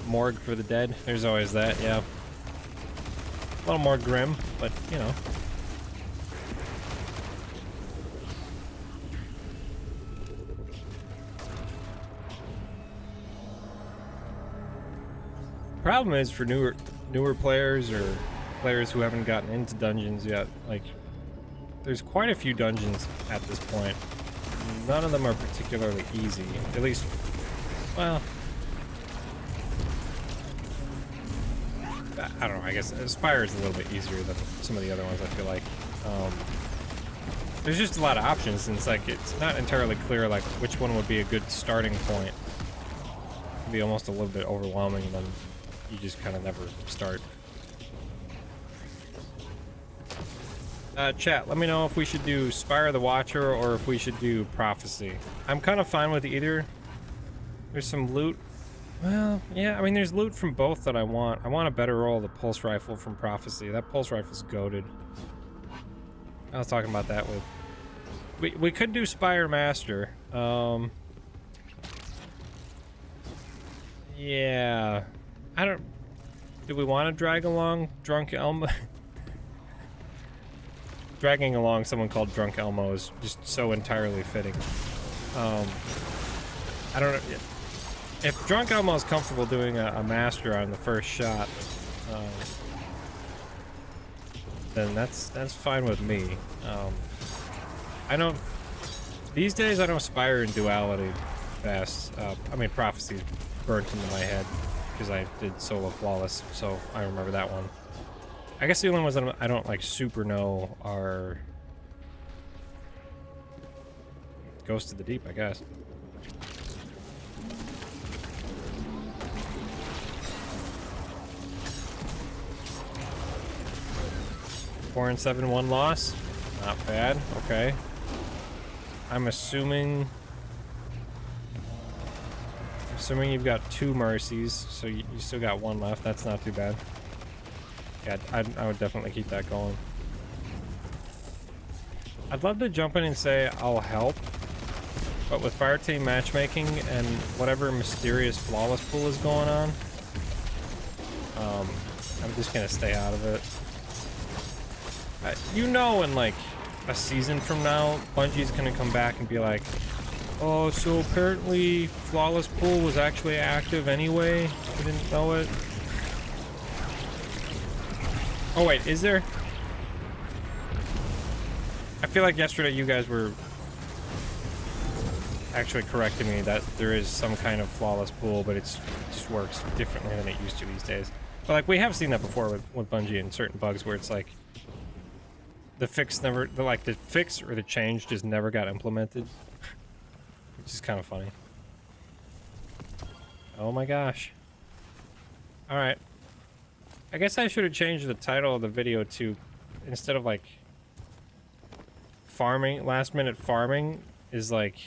Morgue for the dead. There's always that, yeah. A little more grim, but you know. Problem is for newer players or players who haven't gotten into dungeons yet, like there's quite a few dungeons at this point. None of them are particularly easy. At least, well, I don't know, I guess Spire is a little bit easier than some of the other ones, I feel like. There's just a lot of options, and it's like, it's not entirely clear, like, which one would be a good starting point. It can be almost a little bit overwhelming, and then you just kind of never start. Chat, let me know if we should do Spire the Watcher, or if we should do Prophecy. I'm kind of fine with either. There's some loot. Well, yeah, I mean, there's loot from both that I want. I want a better roll of the pulse rifle from Prophecy. That pulse rifle's goated. I was talking about that with... We could do Spire Master. Yeah. I don't... Do we want to drag along Drunk Elmo? Dragging along someone called Drunk Elmo is just so entirely fitting. I don't know... If Drunk Elmo is comfortable doing a master on the first shot, then that's fine with me. I don't... These days I don't Spire in Duality fast. I mean, Prophecy's burnt into my head because I did Solo Flawless, so I remember that one. I guess the only ones that I don't like super know are Ghost of the Deep, I guess. Four and 7, 1 loss. Not bad. Okay. I'm assuming you've got 2 mercies, so you still got 1 left. That's not too bad. Yeah, I would definitely keep that going. I'd love to jump in and say I'll help, but with Fireteam matchmaking and whatever mysterious flawless pool is going on, I'm just gonna stay out of it. You know, in like a season from now, Bungie's gonna come back and be like, oh, so apparently Flawless Pool was actually active anyway. I didn't know it. Oh wait, is there? I feel like yesterday you guys were actually correcting me that there is some kind of flawless pool, but it just works differently than it used to these days. But like we have seen that before with Bungie and certain bugs where it's like the fix or the change just never got implemented, which is kind of funny. Oh my gosh. All right. I guess I should have changed the title of the video to, instead of like farming, last minute farming is like,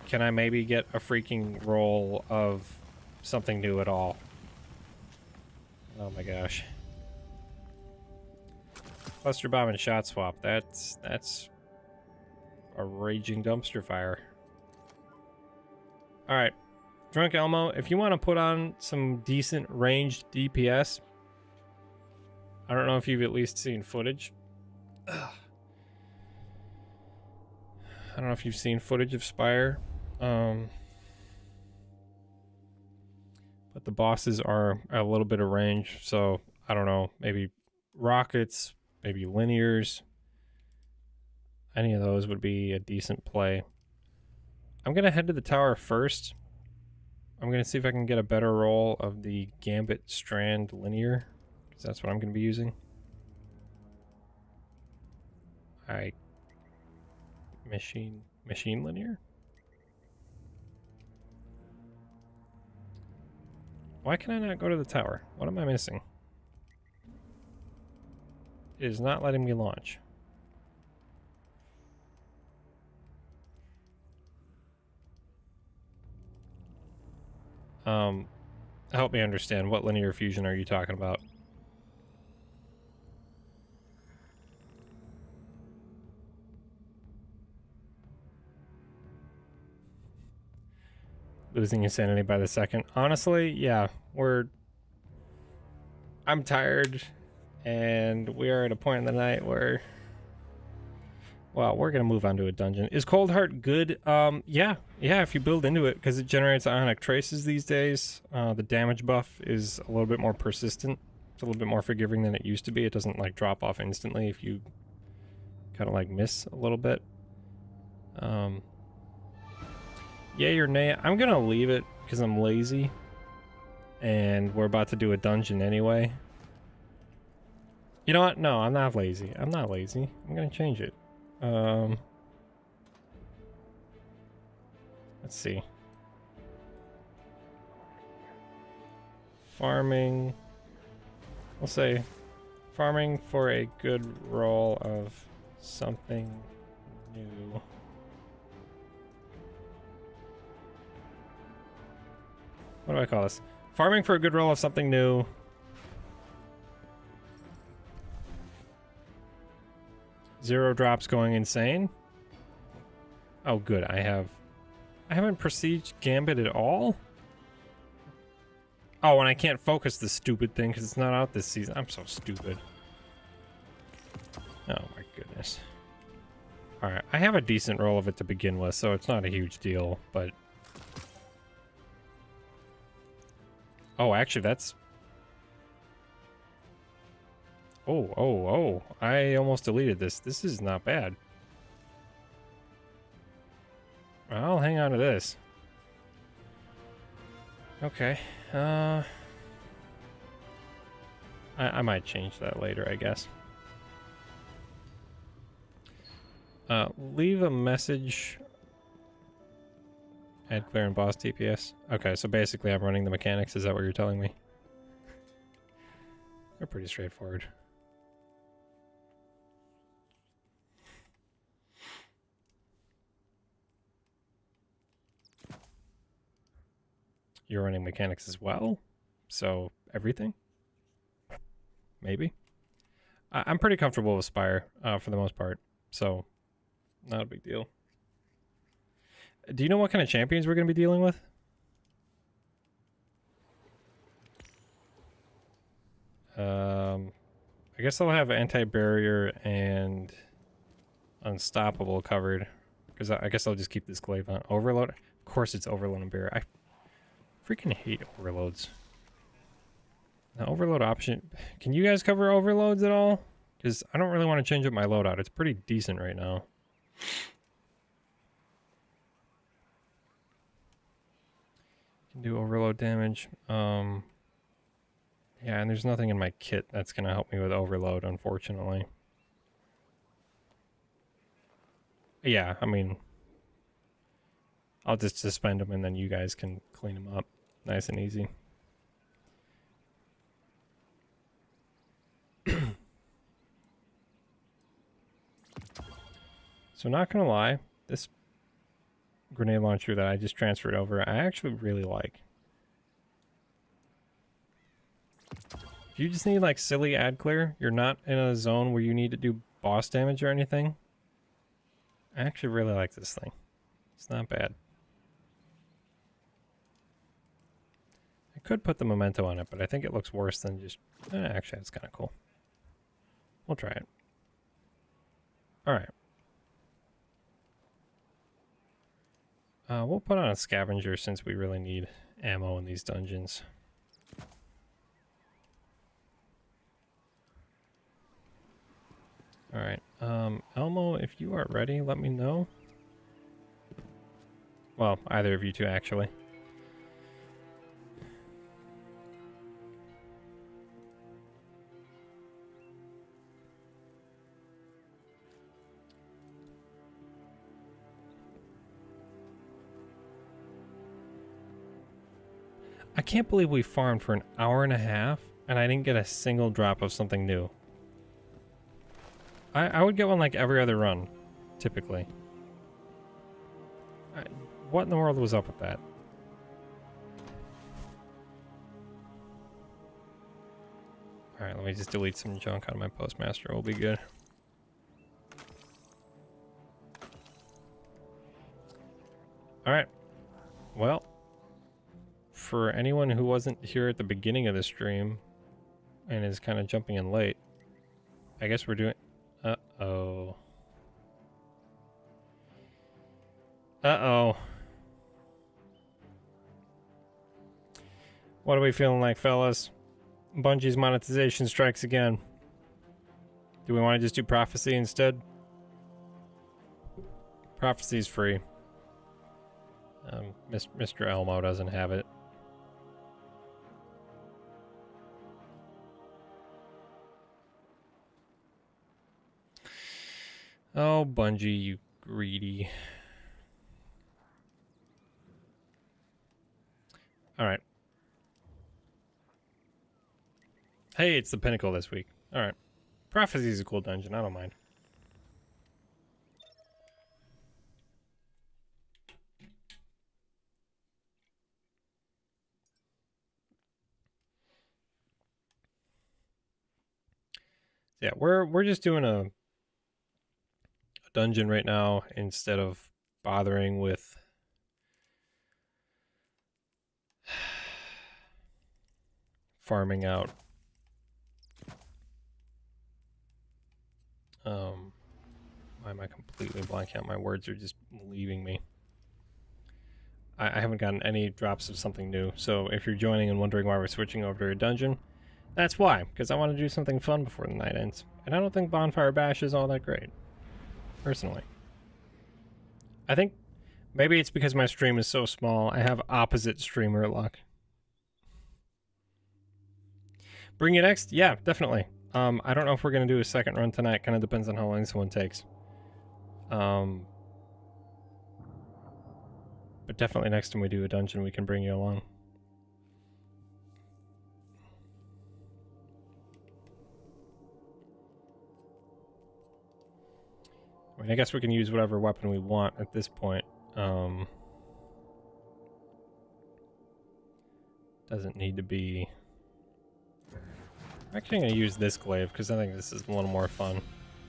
can I maybe get a freaking roll of something new at all? Oh my gosh. Cluster bomb and shot swap. That's a raging dumpster fire. All right. Drunk Elmo, if you want to put on some decent ranged DPS, I don't know if you've at least seen footage. Ugh. I don't know if you've seen footage of Spire. But the bosses are a little bit of range, so I don't know, maybe rockets, maybe linears. Any of those would be a decent play. I'm gonna head to the tower first. I'm gonna see if I can get a better roll of the Gambit Strand linear, because that's what I'm gonna be using. Machine linear? Why can I not go to the tower? What am I missing? It is not letting me launch. Help me understand, what linear fusion are you talking about? Losing insanity by the second. Honestly, yeah, I'm tired, and we are at a point in the night where, well, we're gonna move on to a dungeon. Is Cold Heart good? Yeah, if you build into it, because it generates ionic traces these days. The damage buff is a little bit more persistent. It's a little bit more forgiving than it used to be. It doesn't like drop off instantly if you kind of like miss a little bit. Yay or nay? I'm gonna leave it because I'm lazy, and we're about to do a dungeon anyway. You know what? No, I'm not lazy. I'm not lazy. I'm gonna change it. Let's see. Farming. We'll say farming for a good roll of something new. What do I call this? Farming for a good roll of something new. Zero drops going insane. Oh, good. I haven't prestiged Gambit at all. Oh, and I can't focus the stupid thing because it's not out this season. I'm so stupid. Oh my goodness. All right, I have a decent roll of it to begin with, so it's not a huge deal, but. Oh, actually, that's... Oh. I almost deleted this. This is not bad. I'll hang on to this. Okay. I might change that later, I guess. Leave a message. Add clear and boss DPS. Okay, so basically I'm running the mechanics. Is that what you're telling me? They're pretty straightforward. You're running mechanics as well? So everything? Maybe? I'm pretty comfortable with Spire for the most part, so not a big deal. Do you know what kind of champions we're going to be dealing with? I guess I'll have anti-barrier and unstoppable covered, because I guess I'll just keep this glaive on. Overload? Of course it's overload and barrier. I freaking hate overloads. The overload option. Can you guys cover overloads at all? Because I don't really want to change up my loadout. It's pretty decent right now. Can do overload damage. Yeah, and there's nothing in my kit that's going to help me with overload, unfortunately. Yeah, I mean, I'll just suspend them and then you guys can clean them up. Nice and easy. So not gonna lie, this grenade launcher that I just transferred over, I actually really like. If you just need like silly ad clear, you're not in a zone where you need to do boss damage or anything. I actually really like this thing. It's not bad. I could put the memento on it, but I think it looks worse than just... actually, it's kind of cool. We'll try it. Alright. We'll put on a scavenger since we really need ammo in these dungeons. Alright, Elmo, if you are ready, let me know. Well, either of you two, actually. I can't believe we farmed for an hour and a half, and I didn't get a single drop of something new. I would get one like every other run, typically. What in the world was up with that? Alright, let me just delete some junk out of my postmaster. We'll be good. Alright. Well, for anyone who wasn't here at the beginning of the stream and is kind of jumping in late, I guess we're doing... Uh-oh. Uh-oh. What are we feeling like, fellas? Bungie's monetization strikes again. Do we want to just do Prophecy instead? Prophecy's free. Mr. Elmo doesn't have it. Oh, Bungie, you greedy. Alright. Hey, it's the Pinnacle this week. Alright. Prophecy is a cool dungeon, I don't mind. Yeah, we're just doing a dungeon right now instead of bothering with farming out. Why am I completely blanking out? My words are just leaving me. I haven't gotten any drops of something new, so if you're joining and wondering why we're switching over to a dungeon, that's why, because I want to do something fun before the night ends. And I don't think Bonfire Bash is all that great, personally. I think maybe it's because my stream is so small, I have opposite streamer luck. Bring it next? Yeah, definitely. I don't know if we're going to do a second run tonight, kind of depends on how long this one takes. But definitely next time we do a dungeon, we can bring you along. I mean, I guess we can use whatever weapon we want at this point. Doesn't need to be... I'm actually going to use this glaive, because I think this is a little more fun,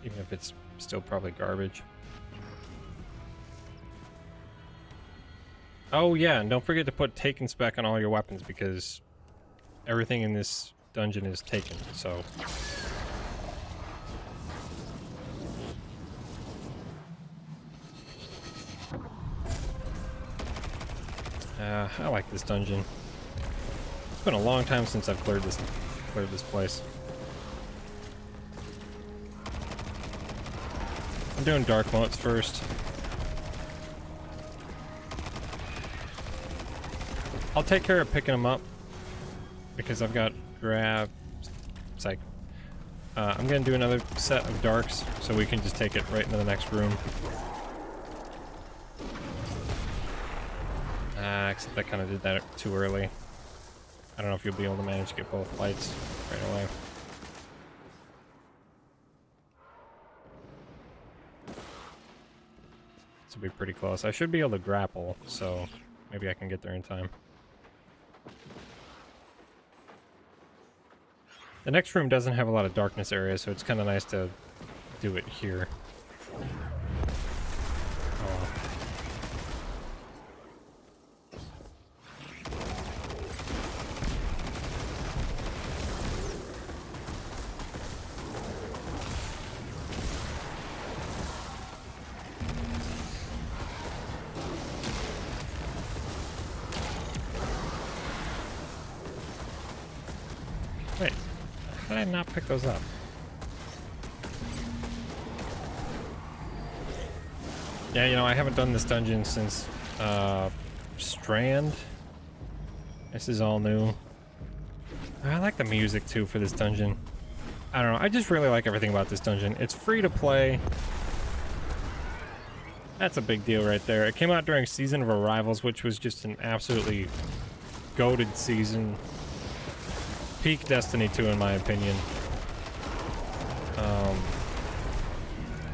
even if it's still probably garbage. Oh yeah, and don't forget to put taken spec on all your weapons, because everything in this dungeon is taken, so... I like this dungeon. It's been a long time since I've cleared this cleared this place. I'm doing dark motes first. I'll take care of picking them up because I've got grab. Psych. I'm gonna do another set of darks so we can just take it right into the next room. Except I kind of did that too early. I don't know if you'll be able to manage to get both lights right away. This will be pretty close. I should be able to grapple, so maybe I can get there in time. The next room doesn't have a lot of darkness areas, so it's kind of nice to do it here. Oh. Wait. How did I not pick those up? Yeah, you know, I haven't done this dungeon since Strand. This is all new. I like the music too for this dungeon. I don't know, I just really like everything about this dungeon. It's free to play. That's a big deal right there. It came out during Season of Arrivals, which was just an absolutely goated season. Peak Destiny 2 in my opinion.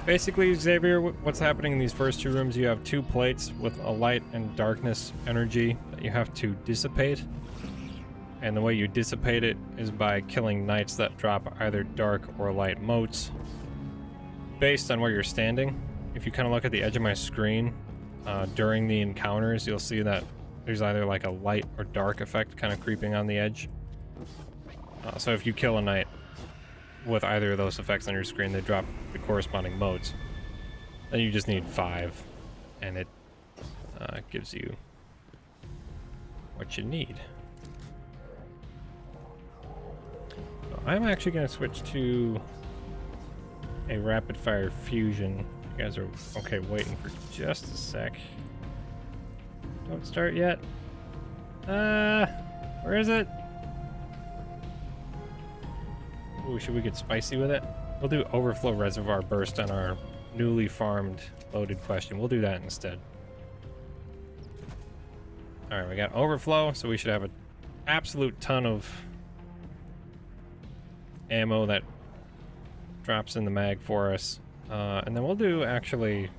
Basically, Xavier, what's happening in these first two rooms, you have two plates with a light and darkness energy that you have to dissipate. And the way you dissipate it is by killing knights that drop either dark or light motes based on where you're standing. If you kind of look at the edge of my screen during the encounters, you'll see that there's either like a light or dark effect kind of creeping on the edge. So if you kill a knight with either of those effects on your screen, they drop the corresponding modes. Then you just need 5, and it gives you what you need. So I'm actually going to switch to a rapid fire fusion. You guys are okay waiting for just a sec. Don't start yet. Where is it? Ooh, should we get spicy with it? We'll do overflow reservoir burst on our newly farmed loaded question. We'll do that instead. Alright, we got overflow, so we should have an absolute ton of ammo that drops in the mag for us. And then we'll do actually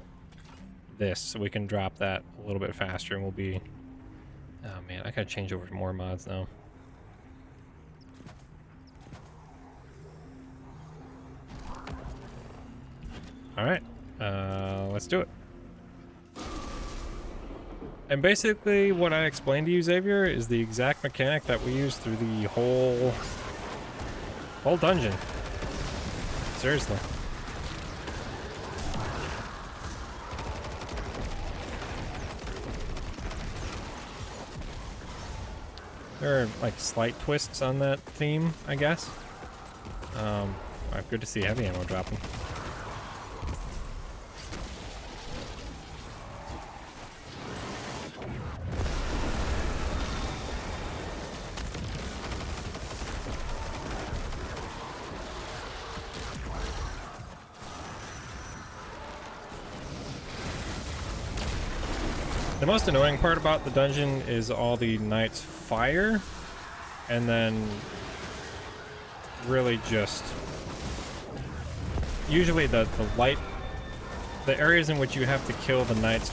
this, so we can drop that a little bit faster and we'll be... Oh man, I gotta change over to more mods now. Alright, let's do it. And basically what I explained to you, Xavier, is the exact mechanic that we use through the whole dungeon. Seriously. There are like slight twists on that theme, I guess. Good to see heavy ammo dropping. The most annoying part about the dungeon is all the knights fire, and then really just usually the light, the areas in which you have to kill the knights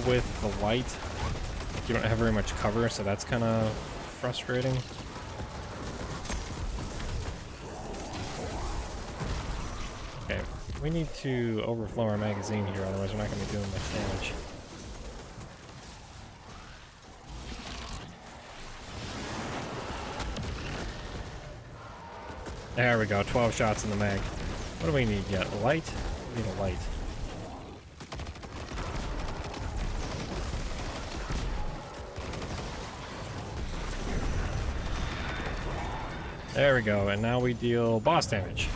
with the light, you don't have very much cover, so that's kind of frustrating. Okay, we need to overflow our magazine here, otherwise we're not going to be doing much damage. There we go, 12 shots in the mag. What do we need yet? A light? We need a light. There we go, and now we deal boss damage.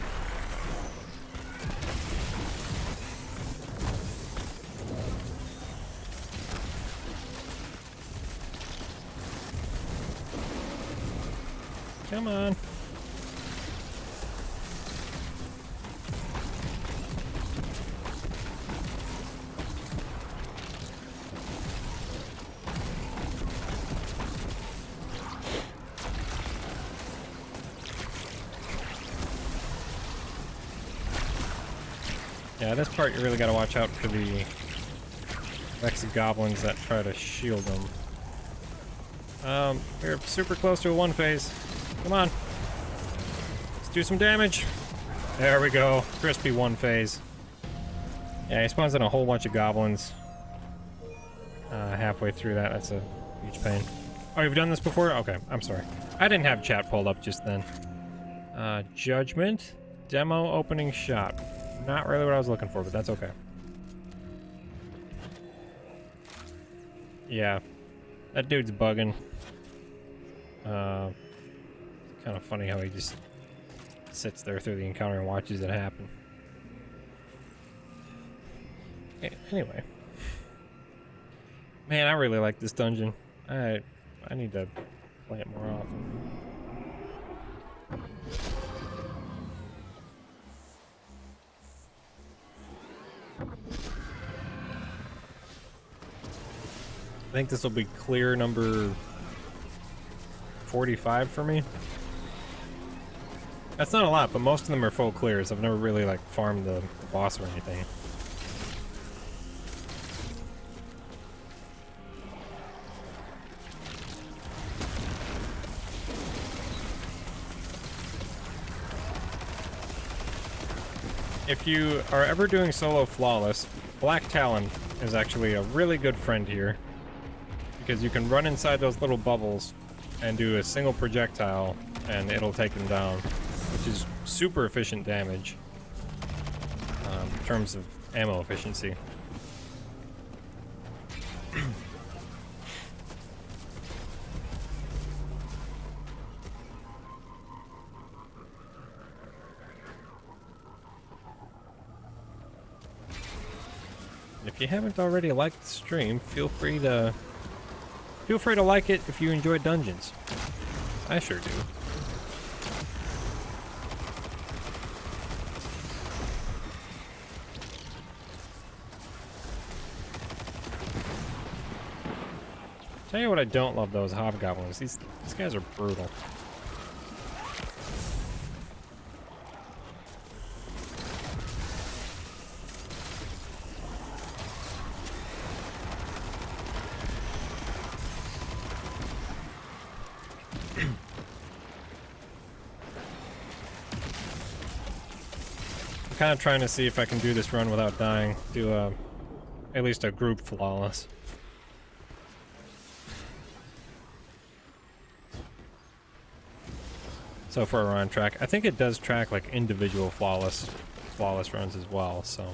Come on. Yeah, this part you really gotta watch out for the Vexy goblins that try to shield them. We're super close to a 1 phase. Come on. Let's do some damage. There we go. Crispy 1 phase. Yeah, he spawns in a whole bunch of goblins. Halfway through that, that's a huge pain. Oh, you've done this before? Okay, I'm sorry. I didn't have chat pulled up just then. Judgment. Demo opening shot. Not really what I was looking for, but that's okay. Yeah. That dude's bugging. Kind of funny how he just sits there through the encounter and watches it happen. Anyway. Man, I really like this dungeon. I need to play it more often. I think this will be clear number 45 for me. That's not a lot, but most of them are full clears. I've never really like farmed the boss or anything. If you are ever doing solo flawless, Black Talon is actually a really good friend here, because you can run inside those little bubbles and do a single projectile and it'll take them down, which is super efficient damage in terms of ammo efficiency. If you haven't already liked the stream, feel free to like it if you enjoy dungeons. I sure do. Tell you what I don't love, those hobgoblins. These guys are brutal. Kind of trying to see if I can do this run without dying. Do at least a group flawless. So far we're on track. I think it does track like individual flawless runs as well, so.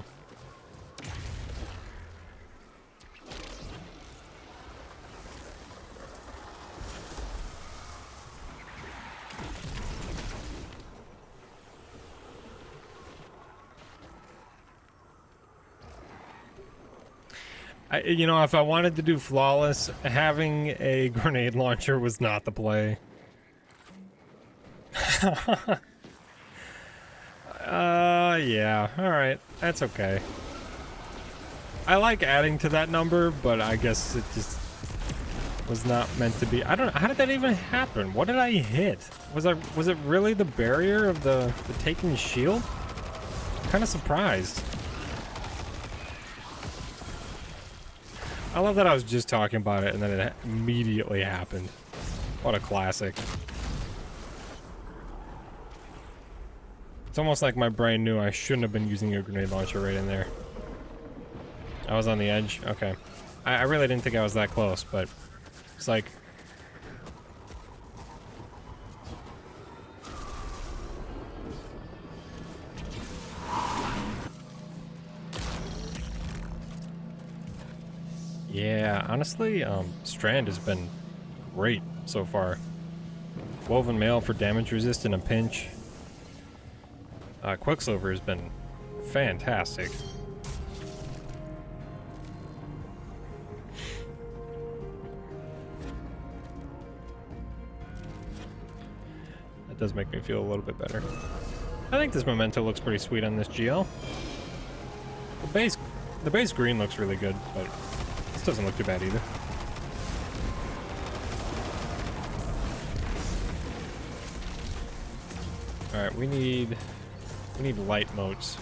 You know, if I wanted to do flawless, having a grenade launcher was not the play. Yeah, alright. That's okay. I like adding to that number, but I guess it just was not meant to be. I don't know. How did that even happen? What did I hit? Was it really the barrier of the taking shield? I'm kind of surprised. I love that I was just talking about it and then it immediately happened. What a classic. It's almost like my brain knew I shouldn't have been using a grenade launcher right in there. I was on the edge? Okay. I really didn't think I was that close, but it's like... Yeah, honestly, Strand has been great so far. Woven mail for damage resist in a pinch. Quicksilver has been fantastic. That does make me feel a little bit better. I think this memento looks pretty sweet on this GL. The base green looks really good, but this doesn't look too bad either. All right, we need light motes.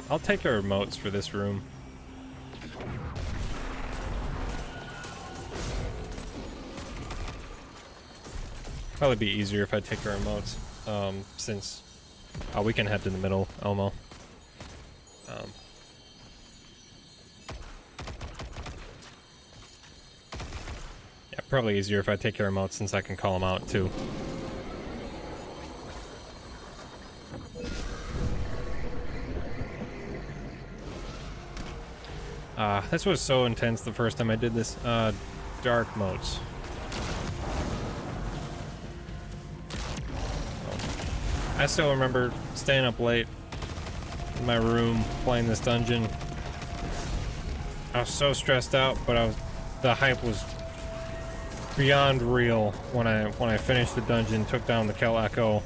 I'll take our motes for this room. Probably be easier if I take our motes, since we can head to the middle, Elmo. Yeah, probably easier if I take care of motes since I can call them out too. This was so intense the first time I did this. Dark motes. I still remember staying up late in my room playing this dungeon. I was so stressed out, but the hype was beyond real when I finished the dungeon, took down the Kel Echo,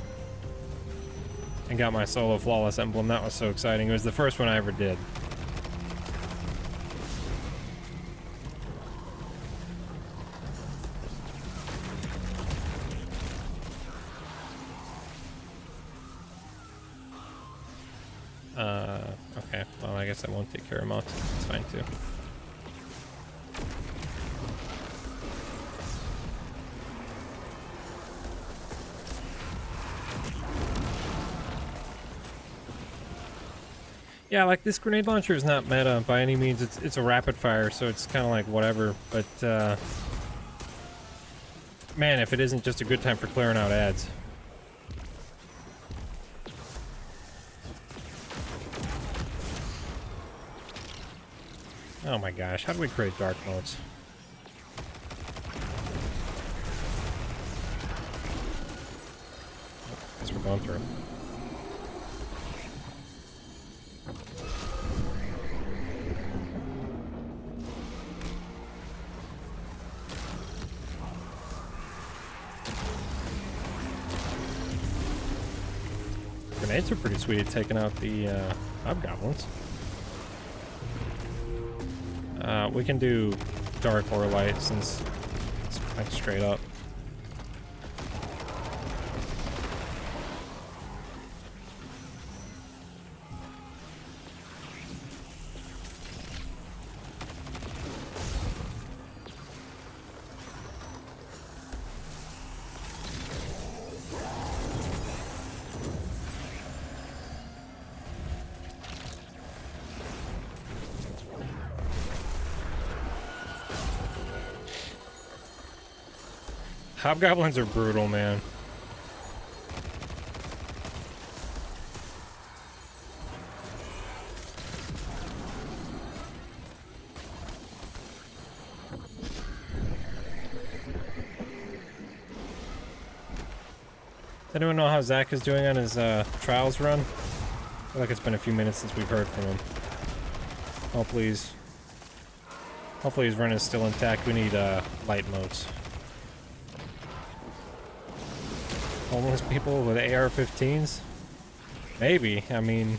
and got my solo flawless emblem. That was so exciting. It was the first one I ever did. Okay, well, I guess I won't take care of motes. It's fine too. Yeah, like this grenade launcher is not meta by any means. It's a rapid fire, so it's kind of like whatever. But man, if it isn't just a good time for clearing out ads. Oh my gosh, how do we create dark motes? Oh, guess we're going through. Grenades are pretty sweet at taking out the hobgoblins. We can do dark or light since it's like straight up. Hobgoblins are brutal, man. Does anyone know how Zach is doing on his trials run? I feel like it's been a few minutes since we've heard from him. Hopefully his run is still intact. We need light motes. Homeless people with AR-15s? Maybe. I mean,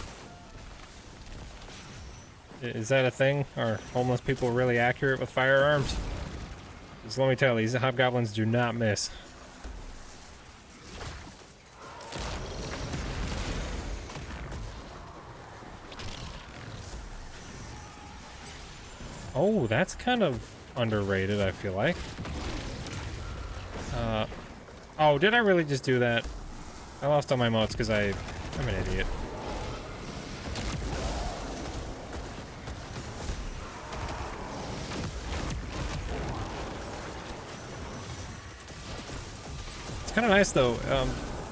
is that a thing? Are homeless people really accurate with firearms? Because let me tell you, these hobgoblins do not miss. Oh, that's kind of underrated, I feel like. Oh, did I really just do that? I lost all my motes because I'm an idiot. It's kind of nice though,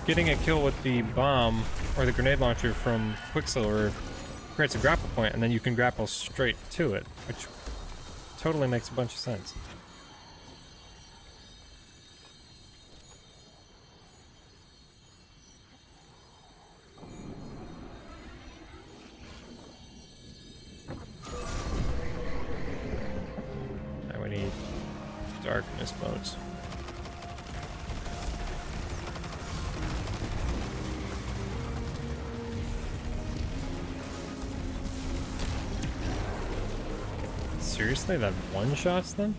getting a kill with the bomb or the grenade launcher from Quicksilver creates a grapple point, and then you can grapple straight to it, which totally makes a bunch of sense. Now we need darkness modes. Seriously, that one-shots them?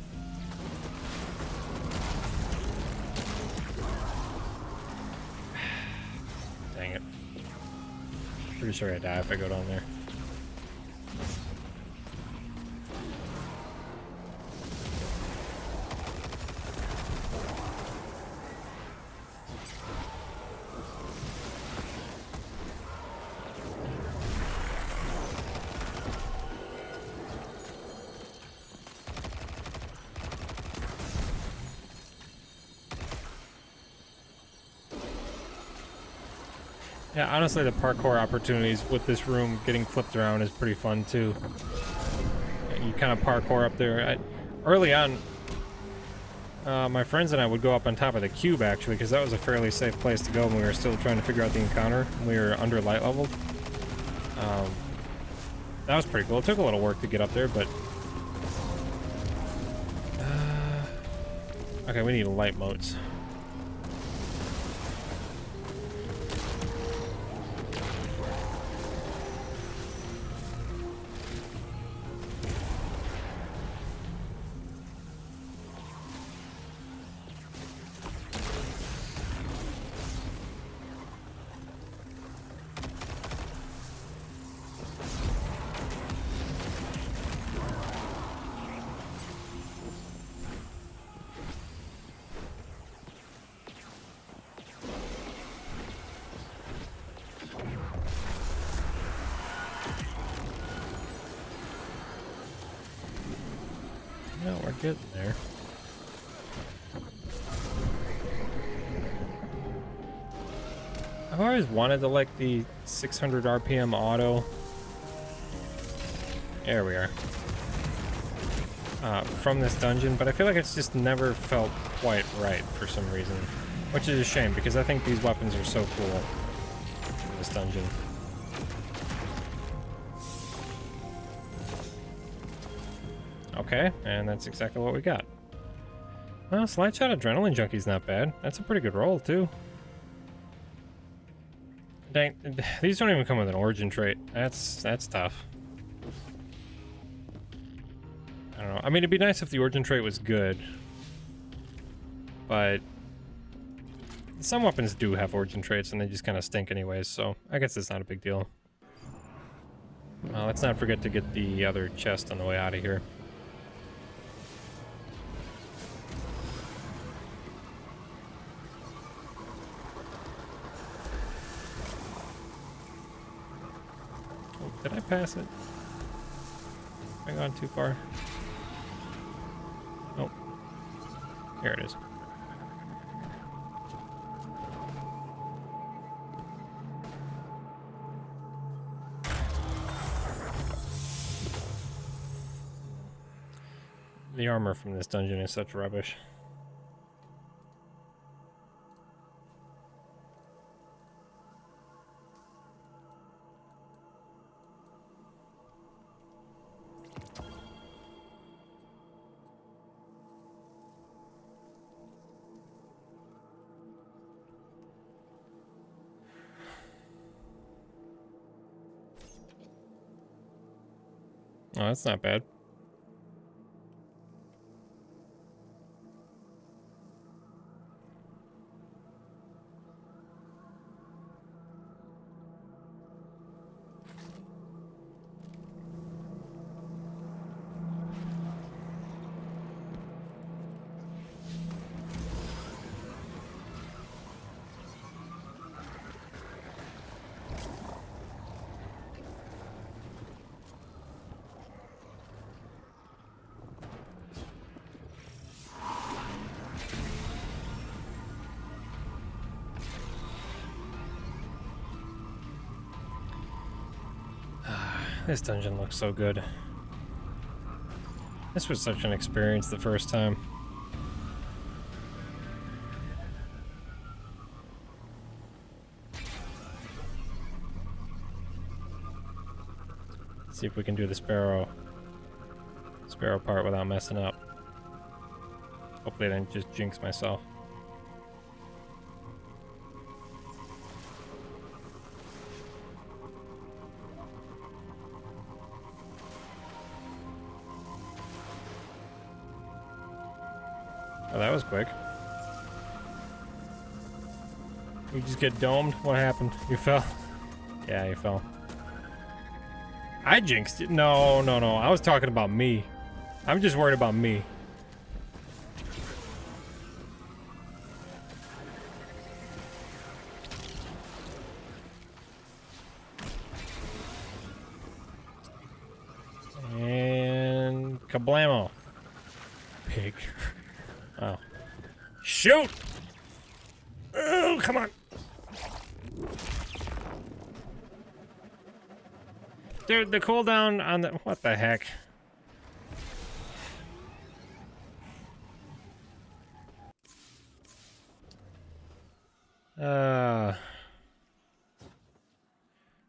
Dang it. Pretty sure I die if I go down there. Yeah, honestly, the parkour opportunities with this room getting flipped around is pretty fun, too. You kind of parkour up there. Early on, my friends and I would go up on top of the cube, actually, because that was a fairly safe place to go when we were still trying to figure out the encounter. We were under light leveled. That was pretty cool. It took a little work to get up there, but... okay, we need light modes. No, we're getting there. I've always wanted to like the 600 RPM auto. There we are. From this dungeon, but I feel like it's just never felt quite right for some reason. Which is a shame, because I think these weapons are so cool in this dungeon. Okay, and that's exactly what we got. Well, Slide Shot Adrenaline Junkie's not bad. That's a pretty good roll, too. Dang, these don't even come with an origin trait. That's tough. I don't know. I mean, it'd be nice if the origin trait was good. But some weapons do have origin traits, and they just kind of stink anyways, so I guess it's not a big deal. Let's not forget to get the other chest on the way out of here. Did I pass it? Have I gone too far? Oh. Here it is. The armor from this dungeon is such rubbish. Oh, that's not bad. This dungeon looks so good. This was such an experience the first time. Let's see if we can do the sparrow part without messing up. Hopefully I didn't just jinx myself. Oh, that was quick. You just get domed? What happened? You fell? Yeah, you fell. I jinxed it. No, no, no. I was talking about me. I'm just worried about me. And kablamo. Pig. Oh. Shoot! Oh, come on. Dude, the cooldown on the... What the heck?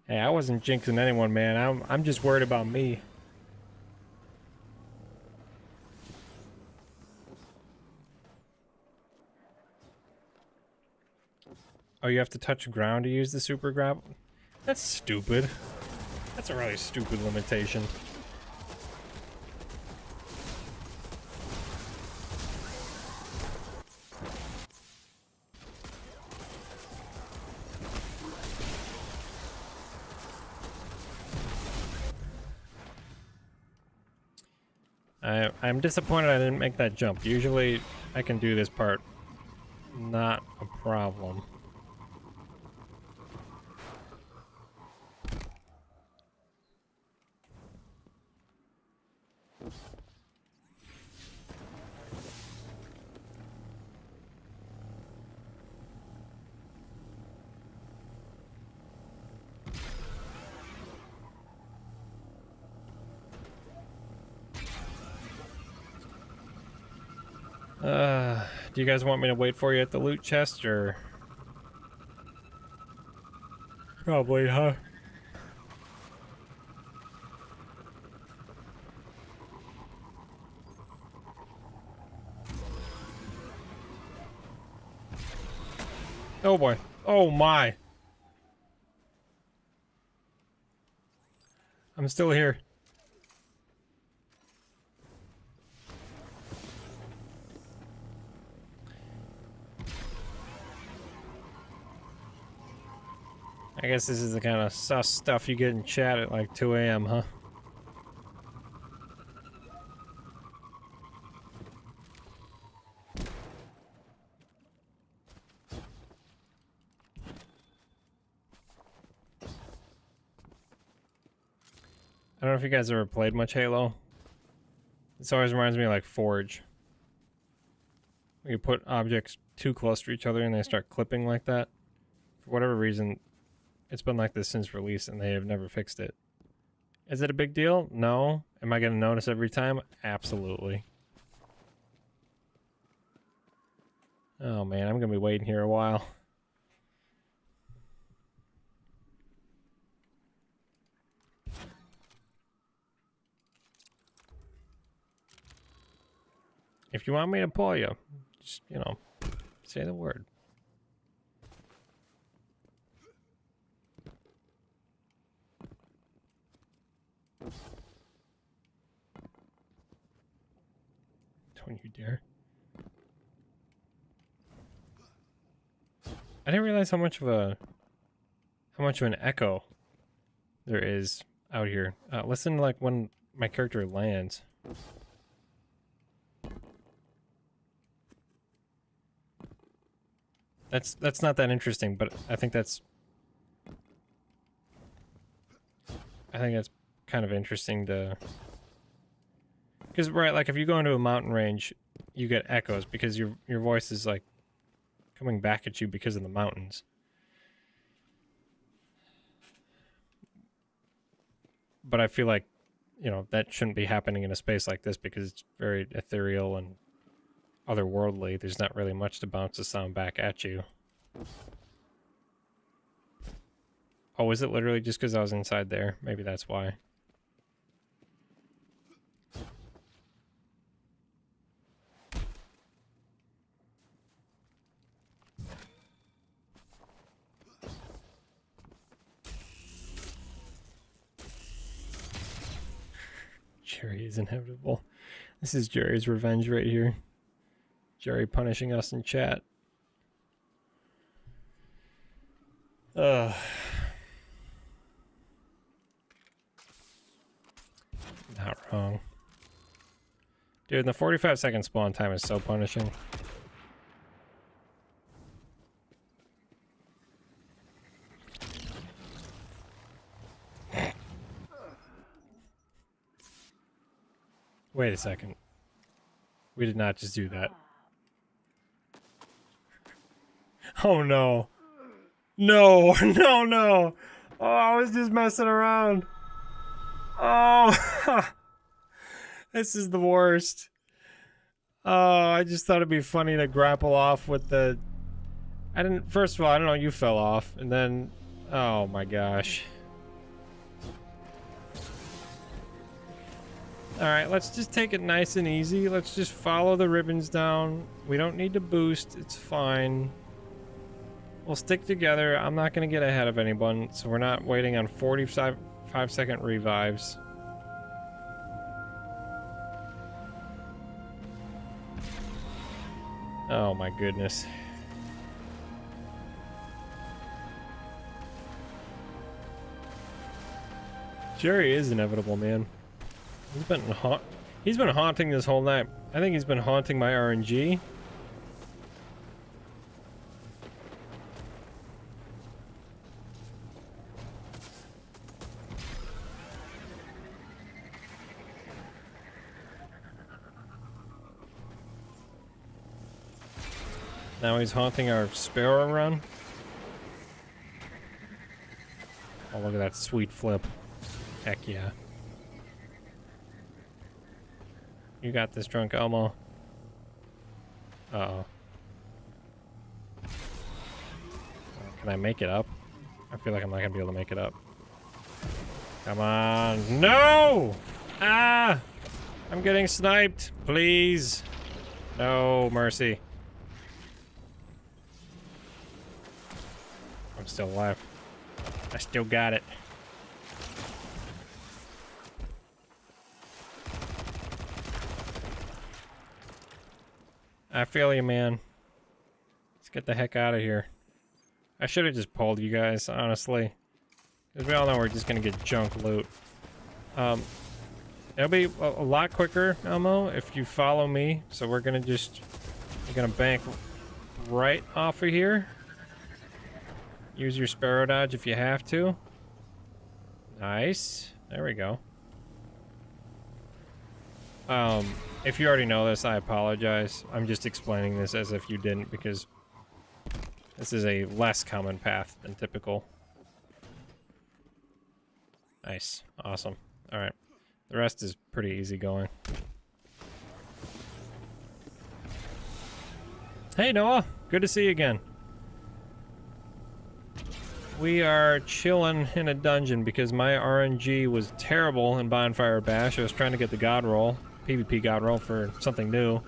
Hey, I wasn't jinxing anyone, man. I'm just worried about me. Oh, you have to touch ground to use the super grab? That's stupid. That's a really stupid limitation. I'm disappointed I didn't make that jump. Usually I can do this part. Not a problem. Do you guys want me to wait for you at the loot chest, or? Probably, huh? Oh boy. Oh my. I'm still here. I guess this is the kind of sus stuff you get in chat at like 2 a.m., huh? I don't know if you guys ever played much Halo. This always reminds me of like Forge. You put objects too close to each other and they start clipping like that. For whatever reason, it's been like this since release and they have never fixed it. Is it a big deal? No. Am I going to notice every time? Absolutely. Oh man, I'm going to be waiting here a while. If you want me to pull you, just, you know, say the word. Don't you dare. I didn't realize how much of an echo there is out here. Listen to like when my character lands. That's not that interesting, but I think that's kind of interesting to, because right, like if you go into a mountain range, you get echoes because your voice is like coming back at you because of the mountains. But I feel like, you know, that shouldn't be happening in a space like this because it's very ethereal and otherworldly. There's not really much to bounce the sound back at you. Oh, is it literally just because I was inside there? Maybe that's why. Jerry is inevitable. This is Jerry's revenge right here. Jerry punishing us in chat. Not wrong. Dude, the 45-second spawn time is so punishing. Wait a second. We did not just do that. Oh no. No, no, no. Oh, I was just messing around. Oh. This is the worst. Oh, I just thought it'd be funny to grapple off with the... First of all, I don't know, you fell off. And then... Oh my gosh. Alright, let's just take it nice and easy. Let's just follow the ribbons down. We don't need to boost. It's fine. We'll stick together. I'm not going to get ahead of anyone, so we're not waiting on 45-second revives. Oh my goodness. Jerry is inevitable, man. He's been haunting this whole night. I think he's been haunting my RNG. Now he's haunting our Sparrow run. Oh, look at that sweet flip. Heck yeah. You got this, drunk Elmo. Uh-oh. Can I make it up? I feel like I'm not gonna be able to make it up. Come on. No! Ah! I'm getting sniped. Please. No mercy. I'm still alive. I still got it. I feel you, man. Let's get the heck out of here. I should have just pulled you guys, honestly. Because we all know we're just going to get junk loot. It'll be a lot quicker, Elmo, if you follow me. So we're going to bank right off of here. Use your Sparrow dodge if you have to. Nice. There we go. If you already know this, I apologize. I'm just explaining this as if you didn't, because this is a less common path than typical. Nice. Awesome. Alright. The rest is pretty easy going. Hey, Noah! Good to see you again. We are chilling in a dungeon because my RNG was terrible in Bonfire Bash. I was trying to get the GODROLL. PvP GODROLL for something new,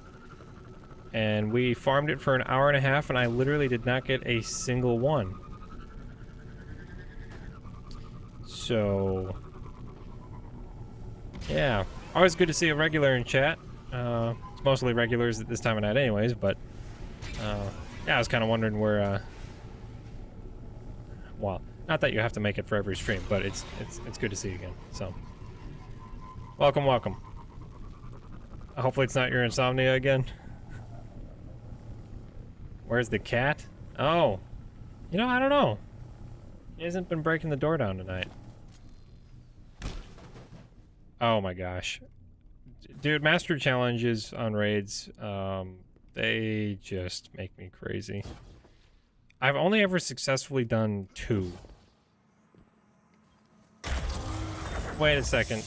and we farmed it for an hour and a half, and I literally did not get a single one. So yeah, always good to see a regular in chat. It's mostly regulars at this time of night anyways, but yeah, I was kind of wondering where well, not that you have to make it for every stream, but it's good to see you again. So welcome. Hopefully it's not your insomnia again. Where's the cat? Oh. You know, I don't know. He hasn't been breaking the door down tonight. Oh my gosh. Dude, master challenges on raids, they just make me crazy. I've only ever successfully done 2. Wait a second.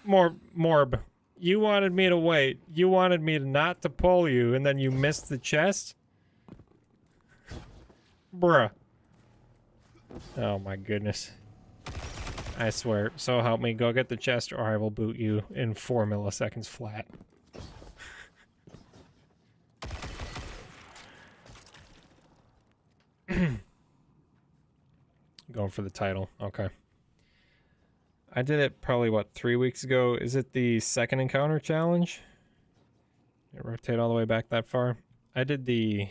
Morb. You wanted me to wait. You wanted me not to pull you, and then you missed the chest? Bruh. Oh my goodness. I swear, so help me, go get the chest or I will boot you in 4 milliseconds flat. Going for the title, okay. I did it probably, what, 3 weeks ago? Is it the second encounter challenge? Rotate all the way back that far? I did the...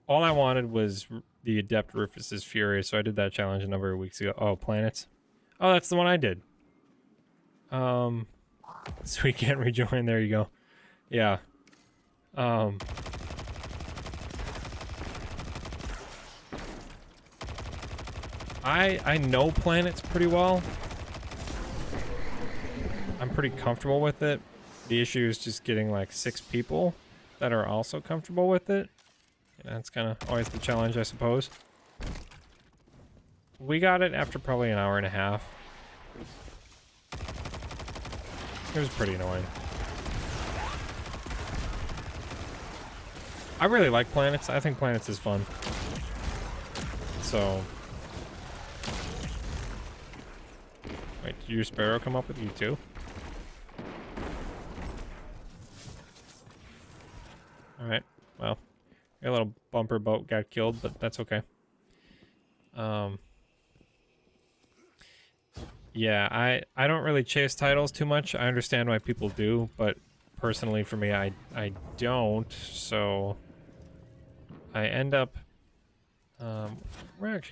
All I wanted was the Adept Rufus's Fury, so I did that challenge a number of weeks ago. Oh, planets. Oh, that's the one I did. So we can't rejoin. There you go. Yeah. I know planets pretty well. I'm pretty comfortable with it. The issue is just getting like 6 people that are also comfortable with it. Yeah, that's kind of always the challenge, I suppose. We got it after probably an hour and a half. It was pretty annoying. I really like planets. I think planets is fun. So... Wait, did your sparrow come up with you too? Alright, well. A little bumper boat got killed, but that's okay. Yeah, I don't really chase titles too much. I understand why people do, but personally for me, I don't. So I end up. We're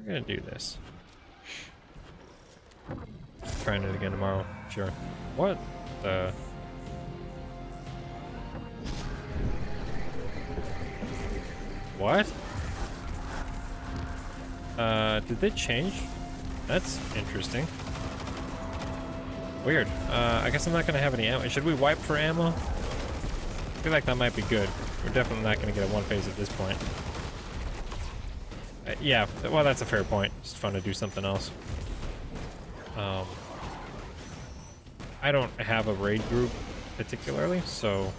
gonna do this. Trying it again tomorrow. Sure. What the? What? Did they change? That's interesting. Weird. I guess I'm not gonna have any ammo. Should we wipe for ammo? I feel like that might be good. We're definitely not gonna get a 1 phase at this point. Yeah, well, that's a fair point. It's fun to do something else. I don't have a raid group particularly, so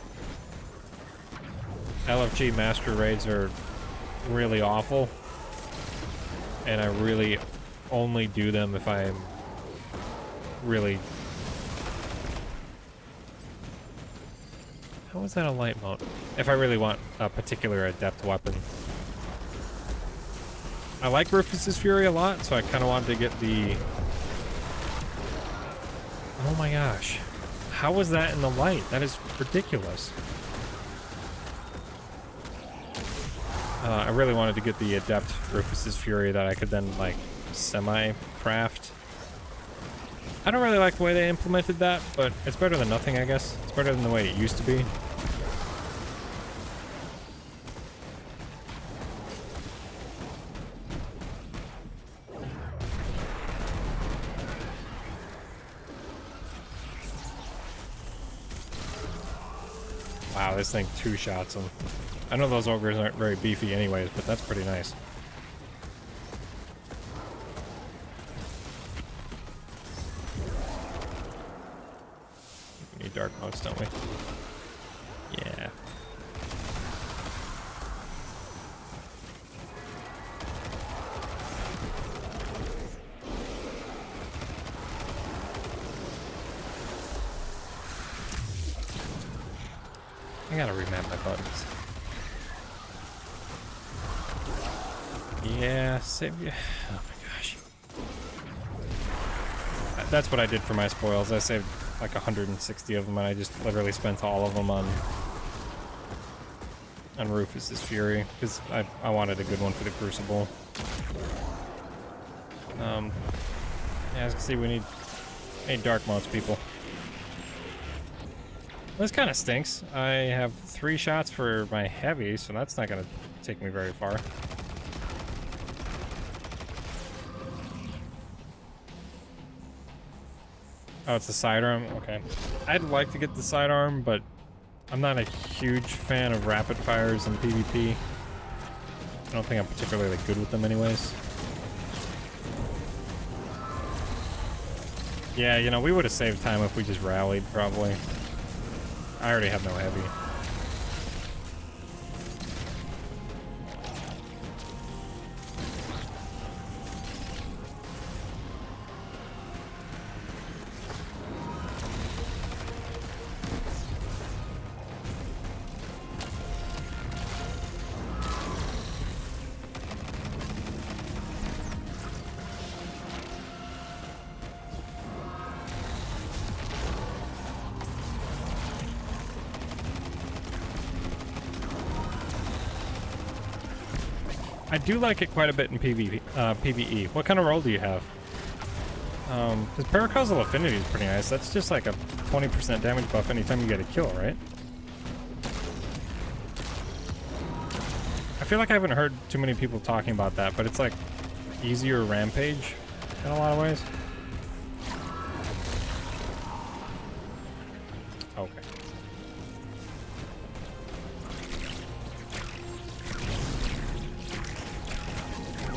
LFG master raids are really awful, and I really only do them if I'm really... How is that a light mode? If I really want a particular adept weapon. I like Rufus's Fury a lot, so I kind of wanted to get the... Oh my gosh. How was that in the light? That is ridiculous. I really wanted to get the Adept Rufus's Fury that I could then, like, semi-craft. I don't really like the way they implemented that, but it's better than nothing, I guess. It's better than the way it used to be. Wow, this thing 2 shots him. I know those ogres aren't very beefy anyways, but that's pretty nice. We need dark modes, don't we? Yeah. I gotta remap my buttons. Yeah, save you. Oh my gosh. That's what I did for my spoils. I saved like 160 of them, and I just literally spent all of them on Rufus's Fury, because I wanted a good one for the Crucible. Yeah, as you can see, we need dark modes, people. This kind of stinks. I have 3 shots for my heavy, so that's not going to take me very far. Oh, it's the sidearm? Okay. I'd like to get the sidearm, but I'm not a huge fan of rapid fires in PvP. don't think I'm particularly good with them anyways. Yeah, you know, we would have saved time if we just rallied, probably. I already have no heavy. I do like it quite a bit in PvE. What kind of roll do you have? Because Paracausal Affinity is pretty nice. That's just like a 20% damage buff anytime you get a kill, right? I feel like I haven't heard too many people talking about that, but it's like easier rampage in a lot of ways. Okay.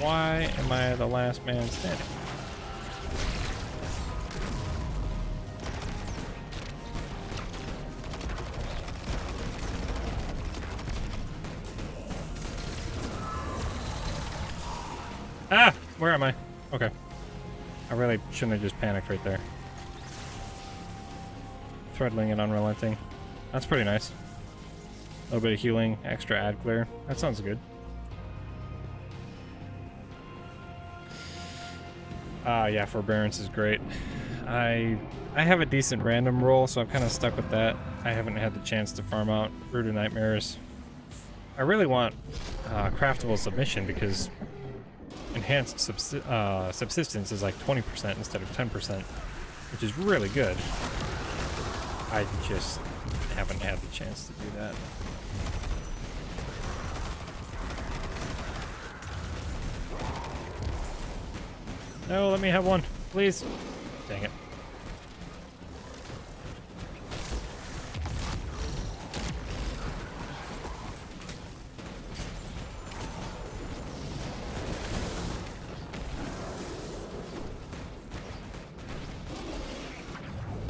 Why am I the last man standing? Ah! Where am I? Okay. I really shouldn't have just panicked right there. Threadling and Unrelenting. That's pretty nice. A little bit of healing, extra ad clear. That sounds good. Yeah, Forbearance is great. I have a decent random roll, so I'm kind of stuck with that. I haven't had the chance to farm out Root of Nightmares. I really want Craftable Submission because enhanced subsistence is like 20% instead of 10%, which is really good. I just haven't had the chance to do that. No, let me have one, please. Dang it.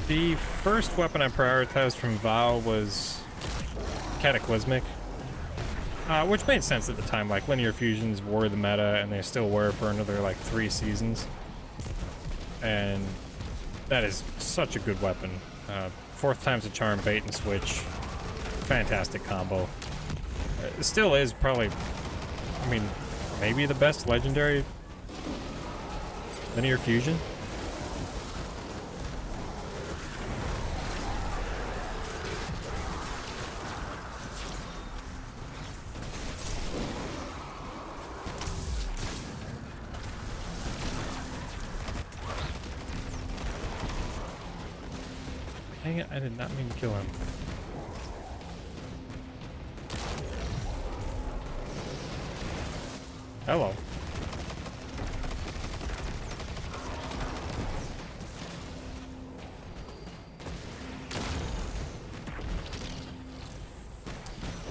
The first weapon I prioritized from Vow was Cataclysmic, which made sense at the time. Like, linear fusions were the meta, and they still were for another like 3 seasons. And that is such a good weapon. 4th time's a charm, bait and switch, fantastic combo. It still is probably, I mean, maybe the best legendary linear fusion. Dang it, I did not mean to kill him. Hello.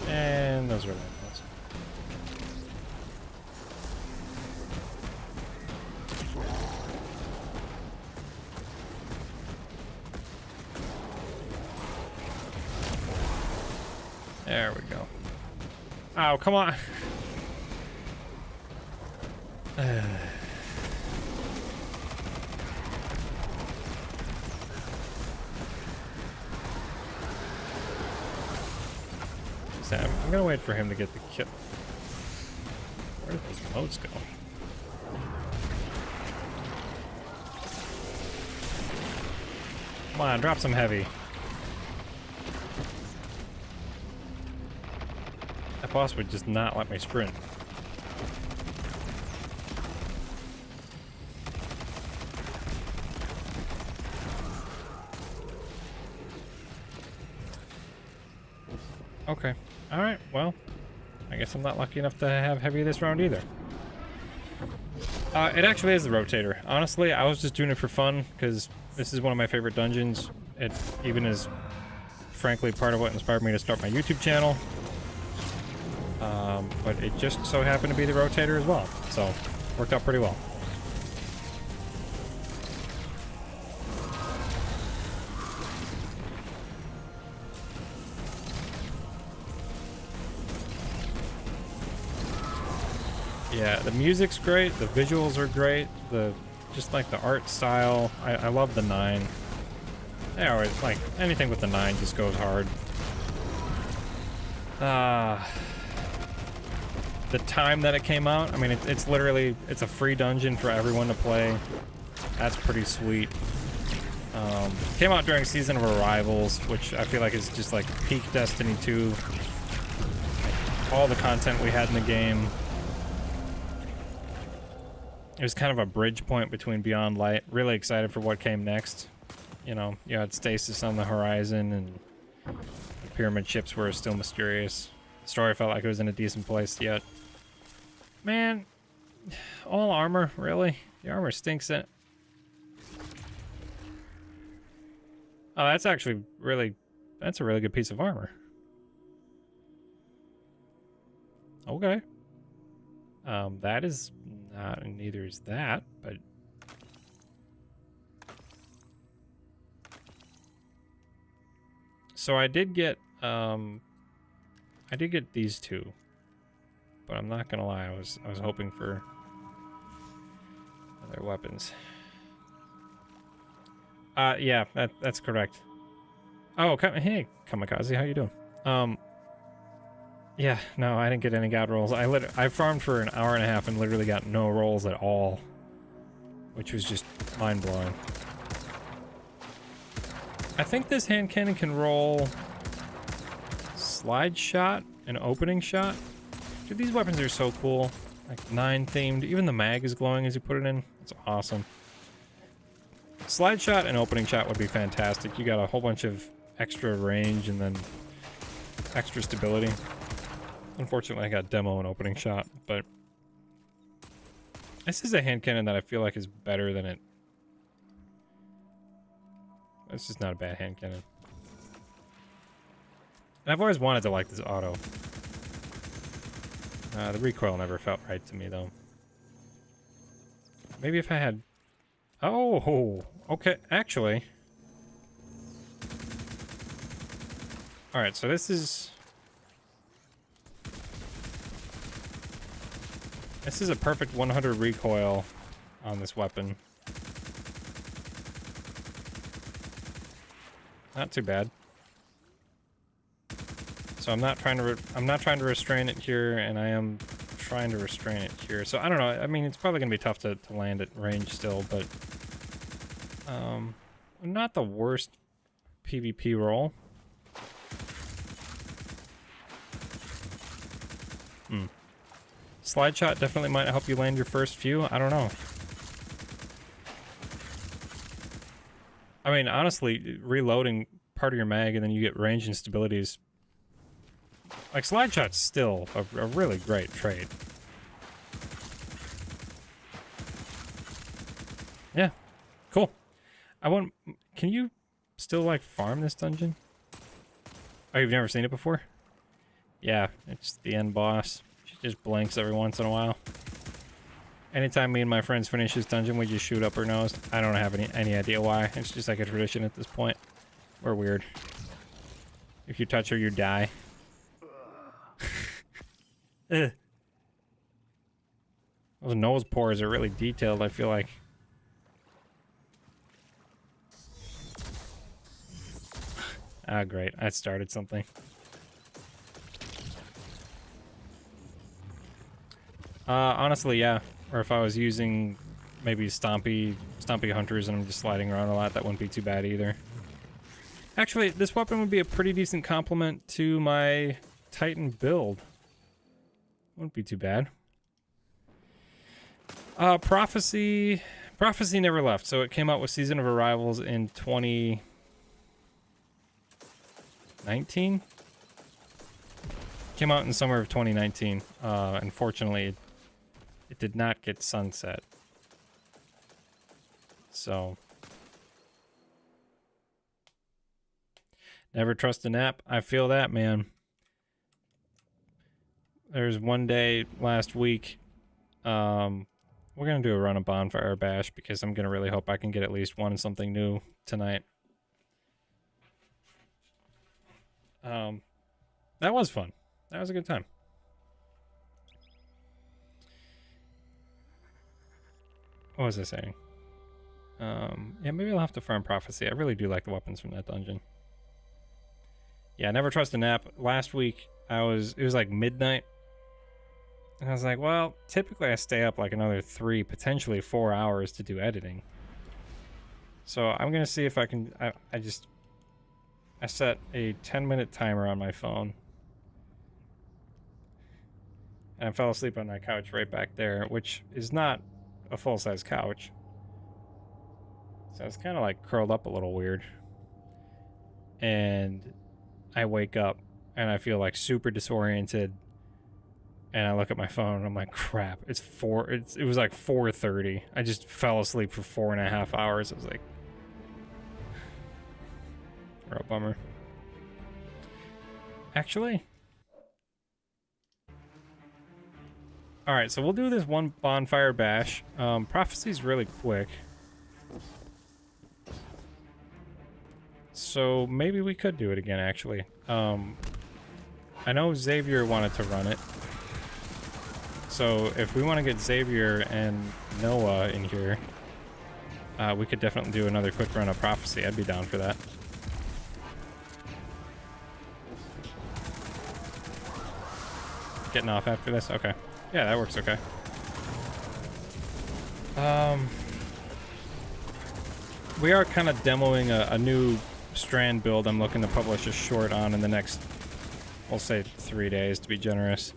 And those are landmines. There we go. Oh, come on. Sam, I'm gonna wait for him to get the kill. Where did those motes go? Come on, drop some heavy. That boss would just not let me sprint. Okay. Alright, well, I guess I'm not lucky enough to have heavy this round either. It actually is the rotator. Honestly, I was just doing it for fun, because this is one of my favorite dungeons. It even is, frankly, part of what inspired me to start my YouTube channel. But it just so happened to be the rotator as well, so worked out pretty well. Yeah, the music's great, the visuals are great, just like the art style. I love the 9. I always like anything with the 9 just goes hard. The time that it came out, I mean, it's literally, it's a free dungeon for everyone to play. That's pretty sweet. Came out during Season of Arrivals, which I feel like is just like peak Destiny 2. Like, all the content we had in the game. It was kind of a bridge point between Beyond Light. Really excited for what came next. You know, you had Stasis on the horizon, and the pyramid ships were still mysterious. The story felt like it was in a decent place yet. Man, all armor, really? The armor stinks in. Oh, that's actually really, that's a really good piece of armor. Okay. That is not, and neither is that, but so I did get these two, but I'm not gonna lie, I was hoping for other weapons. Yeah, that's correct. Oh, hey, Kamikaze, how you doing? Yeah, no, I didn't get any god rolls. I farmed for an hour and a half and literally got no rolls at all, which was just mind-blowing. I think this hand cannon can roll slide shot and opening shot. Dude, these weapons are so cool. Like 9 themed. Even the mag is glowing as you put it in. It's awesome. Slide shot and opening shot would be fantastic. You got a whole bunch of extra range and then extra stability. Unfortunately, I got demo and opening shot, but this is a hand cannon that I feel like is better than it. It's just not a bad hand cannon. And I've always wanted to like this auto. The recoil never felt right to me, though. Maybe if I had... Oh, okay, actually. Alright, so this is... This is a perfect 100 recoil on this weapon. Not too bad. So I'm not trying to restrain it here, and I am trying to restrain it here. So I don't know. I mean, it's probably gonna be tough to land at range still, but not the worst PvP roll. Slide shot definitely might help you land your first few. I don't know. I mean, honestly, reloading part of your mag and then you get range and stability is... Like, slide shot's still a really great trait. Yeah. Cool. Can you still, like, farm this dungeon? Oh, you've never seen it before? Yeah, it's the end boss. She just blinks every once in a while. Anytime me and my friends finish this dungeon, we just shoot up her nose. I don't have any idea why. It's just like a tradition at this point. We're weird. If you touch her, you die. Ugh. Those nose pores are really detailed, I feel like. Ah, great. I started something. Honestly, yeah. Or if I was using maybe Stompy Hunters and I'm just sliding around a lot, that wouldn't be too bad either. Actually, this weapon would be a pretty decent complement to my Titan build. Wouldn't be too bad. Prophecy never left, so it came out with Season of Arrivals in 2019? Came out in summer of 2019. Unfortunately, it did not get sunset. So... Never trust an app. I feel that, man. There's one day last week. We're gonna do a run of Bonfire Bash because I'm gonna really hope I can get at least one something new tonight. That was fun. That was a good time. What was I saying? Yeah, maybe I'll have to farm Prophecy. I really do like the weapons from that dungeon. Yeah, never trust a nap. Last week, it was like midnight. And I was like, well, typically I stay up like another 3, potentially 4 hours to do editing. So I'm going to see if I can, I set a 10-minute timer on my phone. And I fell asleep on my couch right back there, which is not a full-size couch. So it's kind of like curled up a little weird. And I wake up and I feel like super disoriented. And I look at my phone and I'm like, crap, it was like 4:30. I just fell asleep for 4.5 hours. I was like, real bummer. Actually, all right, so we'll do this one Bonfire Bash. Prophecy's really quick. So maybe we could do it again, actually. I know Xavier wanted to run it. So if we want to get Xavier and Noah in here, we could definitely do another quick run of Prophecy. I'd be down for that. Getting off after this? Okay. Yeah, that works okay. We are kind of demoing a new Strand build I'm looking to publish a short on in the next, we'll say 3 days to be generous.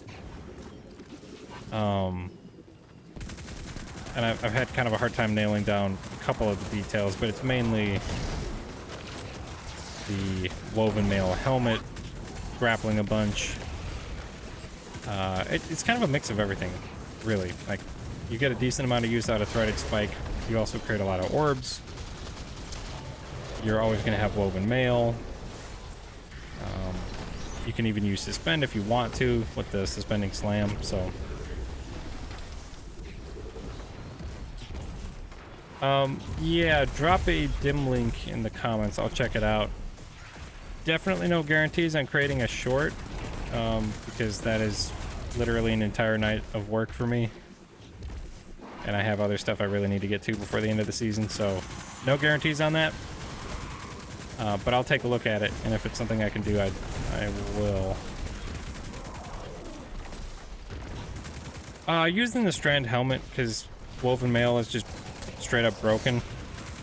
And I've had kind of a hard time nailing down a couple of the details, but it's mainly the woven mail helmet, grappling a bunch. It's kind of a mix of everything, really. Like, you get a decent amount of use out of Threaded Spike. You also create a lot of orbs. You're always going to have woven mail. You can even use Suspend if you want to with the Suspending Slam, so... yeah, drop a dim link in the comments. I'll check it out. Definitely no guarantees on creating a short, because that is literally an entire night of work for me. And I have other stuff I really need to get to before the end of the season, so no guarantees on that. But I'll take a look at it, and if it's something I can do, I will. Using the Strand helmet, because woven mail is just straight up broken.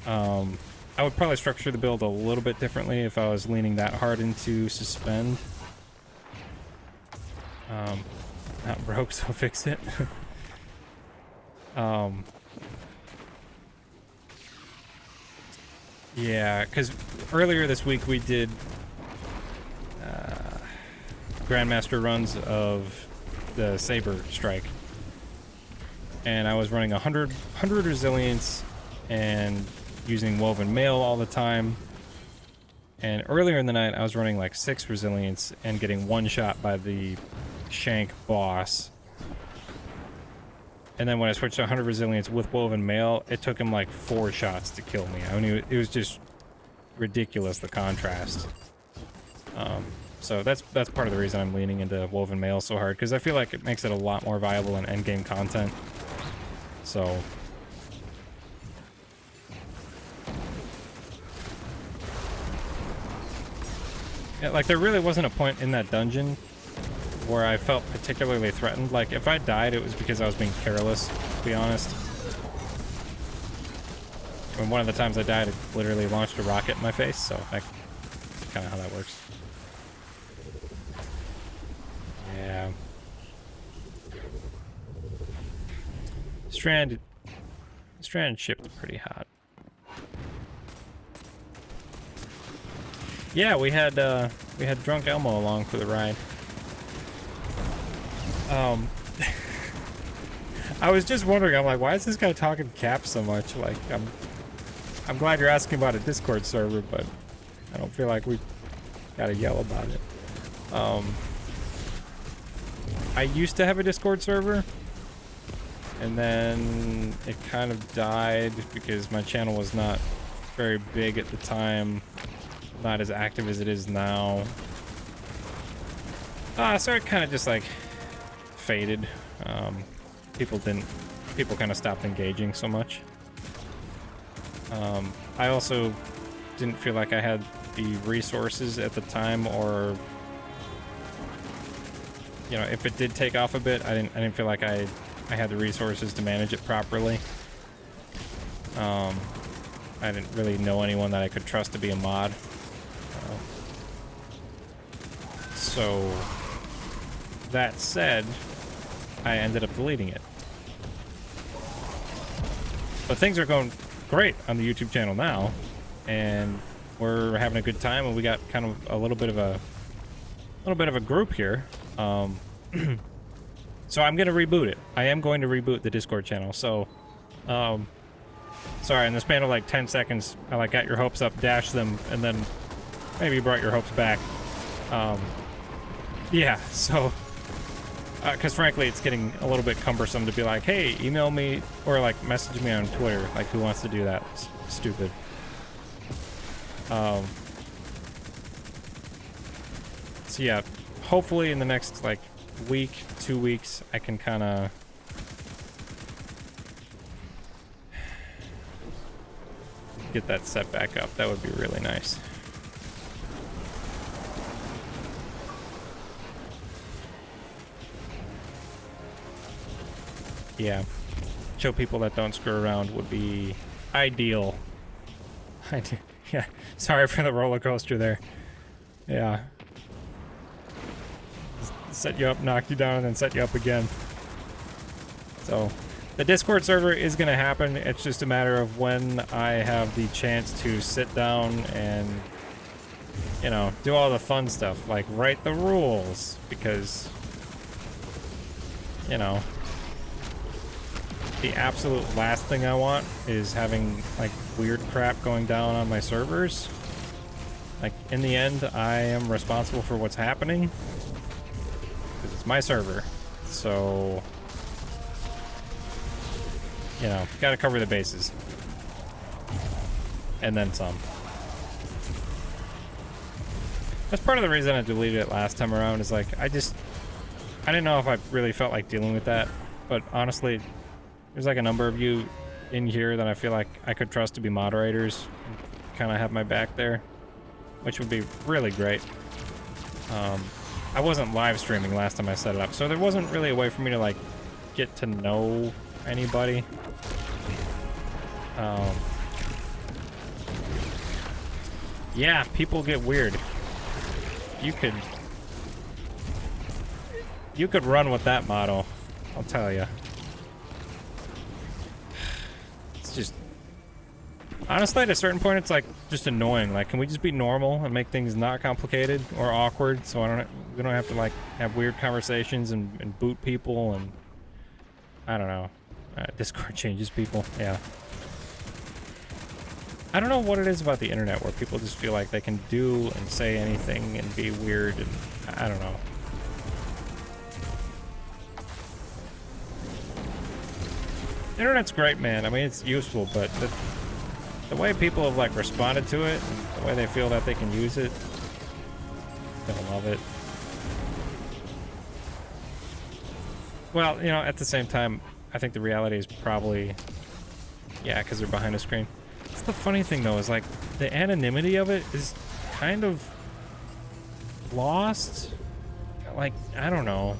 I would probably structure the build a little bit differently if I was leaning that hard into Suspend. Not broke, so fix it. Yeah, because earlier this week we did Grandmaster runs of the Saber Strike. And I was running 100 resilience and using woven mail all the time. And earlier in the night, I was running like 6 resilience and getting one shot by the Shank boss. And then when I switched to 100 resilience with woven mail, it took him like 4 shots to kill me. I mean, it was just ridiculous, the contrast. So that's part of the reason I'm leaning into woven mail so hard, because I feel like it makes it a lot more viable in endgame content. So yeah, like there really wasn't a point in that dungeon where I felt particularly threatened. Like if I died, it was because I was being careless, to be honest. And one of the times I died, it literally launched a rocket in my face, so that's kind of how that works. Yeah. Strand shipped pretty hot. Yeah, we had Drunk Elmo along for the ride. I was just wondering, I'm like, why is this guy talking cap so much? Like, I'm glad you're asking about a Discord server, but I don't feel like we gotta yell about it. I used to have a Discord server, and then it kind of died because my channel was not very big at the time, not as active as it is now. So it kind of just like faded. People kind of stopped engaging so much. I also didn't feel like I had the resources at the time, or you know, if it did take off a bit, I didn't feel like I had the resources to manage it properly. I didn't really know anyone that I could trust to be a mod. So that said, I ended up deleting it. But things are going great on the YouTube channel now, and we're having a good time, and we got kind of a little bit of a group here. So I'm gonna reboot it. I am going to reboot the Discord channel. So, sorry, in the span of like 10 seconds, I like got your hopes up, dashed them, and then maybe brought your hopes back. Yeah, so, because frankly, it's getting a little bit cumbersome to be like, hey, email me, or like message me on Twitter. Like, who wants to do that? It's stupid. So yeah, hopefully in the next like week, 2 weeks, I can kind of get that set back up. That would be really nice. Yeah, show people that don't screw around would be ideal. Yeah, sorry for the roller coaster there. Yeah. Set you up, knock you down, and then set you up again. So, the Discord server is going to happen. It's just a matter of when I have the chance to sit down and, you know, do all the fun stuff, like write the rules, because, you know, the absolute last thing I want is having, like, weird crap going down on my servers. Like, in the end, I am responsible for what's happening, because it's my server. So, you know, gotta cover the bases. And then some. That's part of the reason I deleted it last time around, is like, I didn't know if I really felt like dealing with that, but honestly, there's like a number of you in here that I feel like I could trust to be moderators and kind of have my back there, which would be really great. I wasn't live streaming last time I set it up, so there wasn't really a way for me to like get to know anybody. Yeah, people get weird. You could run with that motto, I'll tell you. It's just, honestly, at a certain point, it's like just annoying. Like, can we just be normal and make things not complicated or awkward, so we don't have to like have weird conversations and boot people, and I don't know. Discord changes people. Yeah. I don't know what it is about the internet where people just feel like they can do and say anything and be weird, and I don't know. The internet's great, man. I mean, it's useful, but the way people have like responded to it, and the way they feel that they can use it, I don't love it. Well, you know, at the same time, I think the reality is probably, yeah, because they're behind a screen. That's the funny thing, though, is like the anonymity of it is kind of lost. Like, I don't know.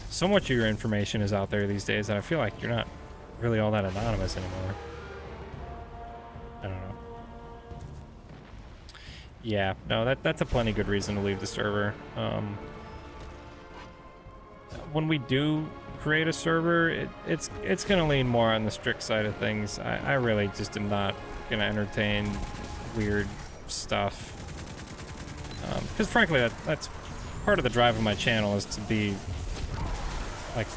So much of your information is out there these days that I feel like you're not really all that anonymous anymore. I don't know. Yeah, no, that's a plenty good reason to leave the server. When we do create a server, it's gonna lean more on the strict side of things. I really just am not gonna entertain weird stuff. Because frankly, that's part of the drive of my channel, is to be like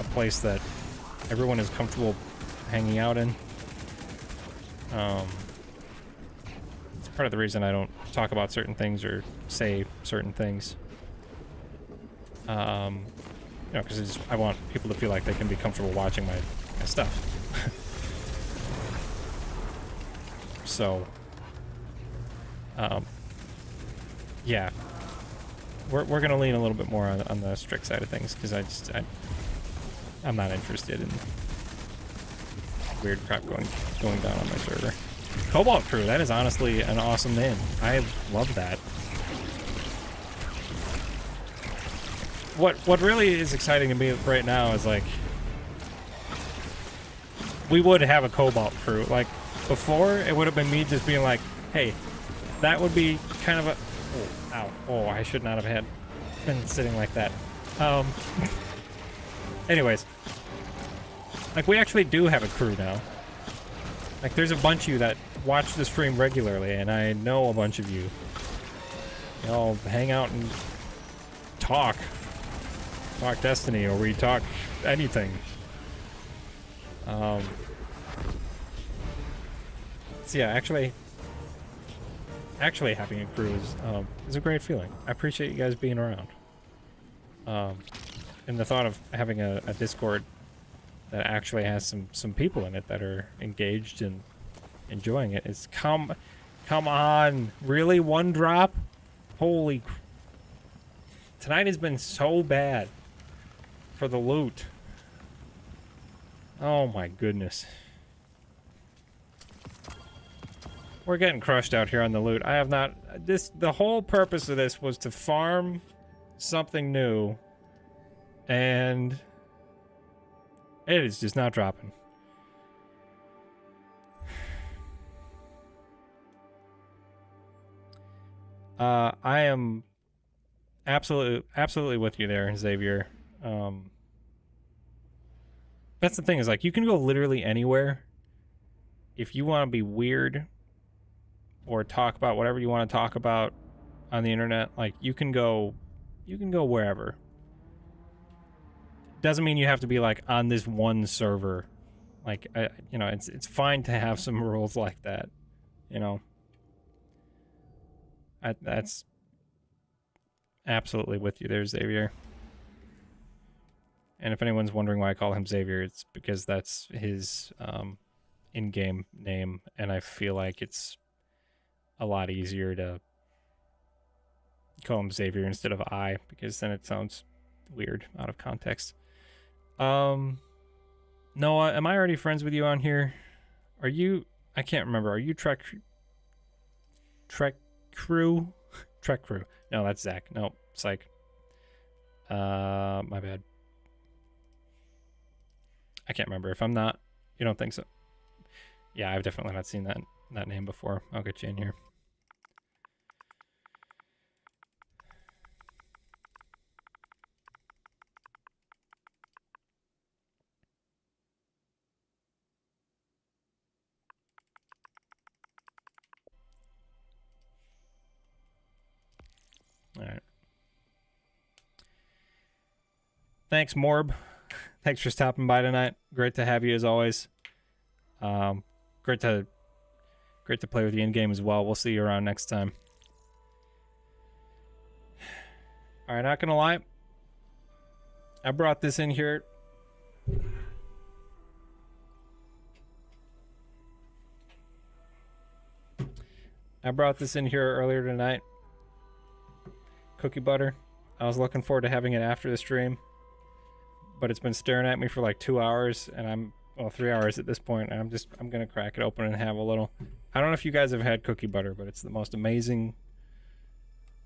a place that everyone is comfortable hanging out in. It's part of the reason I don't talk about certain things or say certain things. You know, because I want people to feel like they can be comfortable watching my stuff. So, yeah, we're gonna lean a little bit more on the strict side of things because I'm not interested in weird crap going down on my server. Cobalt Crew, that is honestly an awesome name. I love that. What really is exciting to me right now is like we would have a Cobalt Crew. Like before, it would have been me just being like, hey, that would be kind of a oh, I should not have been sitting like that. Anyways, like we actually do have a crew now. Like there's a bunch of you that watch the stream regularly, and I know a bunch of you. You all hang out and talk Destiny, or we talk anything. So yeah, actually having a crew is a great feeling. I appreciate you guys being around. And the thought of having a Discord that actually has some people in it that are engaged and enjoying it is come on, really? One drop? Holy tonight has been so bad for the loot. Oh my goodness. We're getting crushed out here on the loot. I have not... The whole purpose of this was to farm something new. And... it is just not dropping. I am absolutely with you there, Xavier. That's the thing, is like you can go literally anywhere if you want to be weird or talk about whatever you want to talk about on the internet. Like you can go wherever. Doesn't mean you have to be like on this one server. Like you know, it's fine to have some rules like that, you know. That's absolutely with you there, Xavier. And if anyone's wondering why I call him Xavier, it's because that's his in-game name, and I feel like it's a lot easier to call him Xavier instead of I, because then it sounds weird out of context. Noah, am I already friends with you on here? Are you... I can't remember. Are you Trek Crew? Trek Crew. No, that's Zach. No, Psych. My bad. I can't remember. If I'm not... You don't think so? Yeah, I've definitely not seen that name before. I'll get you in here. All right. Thanks, Morb. Thanks for stopping by tonight. Great to have you as always. Great to play with you in game as well. We'll see you around next time. All right, not gonna lie. I brought this in here. Earlier tonight. Cookie butter. I was looking forward to having it after the stream, but it's been staring at me for like 2 hours, and 3 hours at this point, and I'm gonna crack it open and have a little. I don't know if you guys have had cookie butter, but it's the most amazing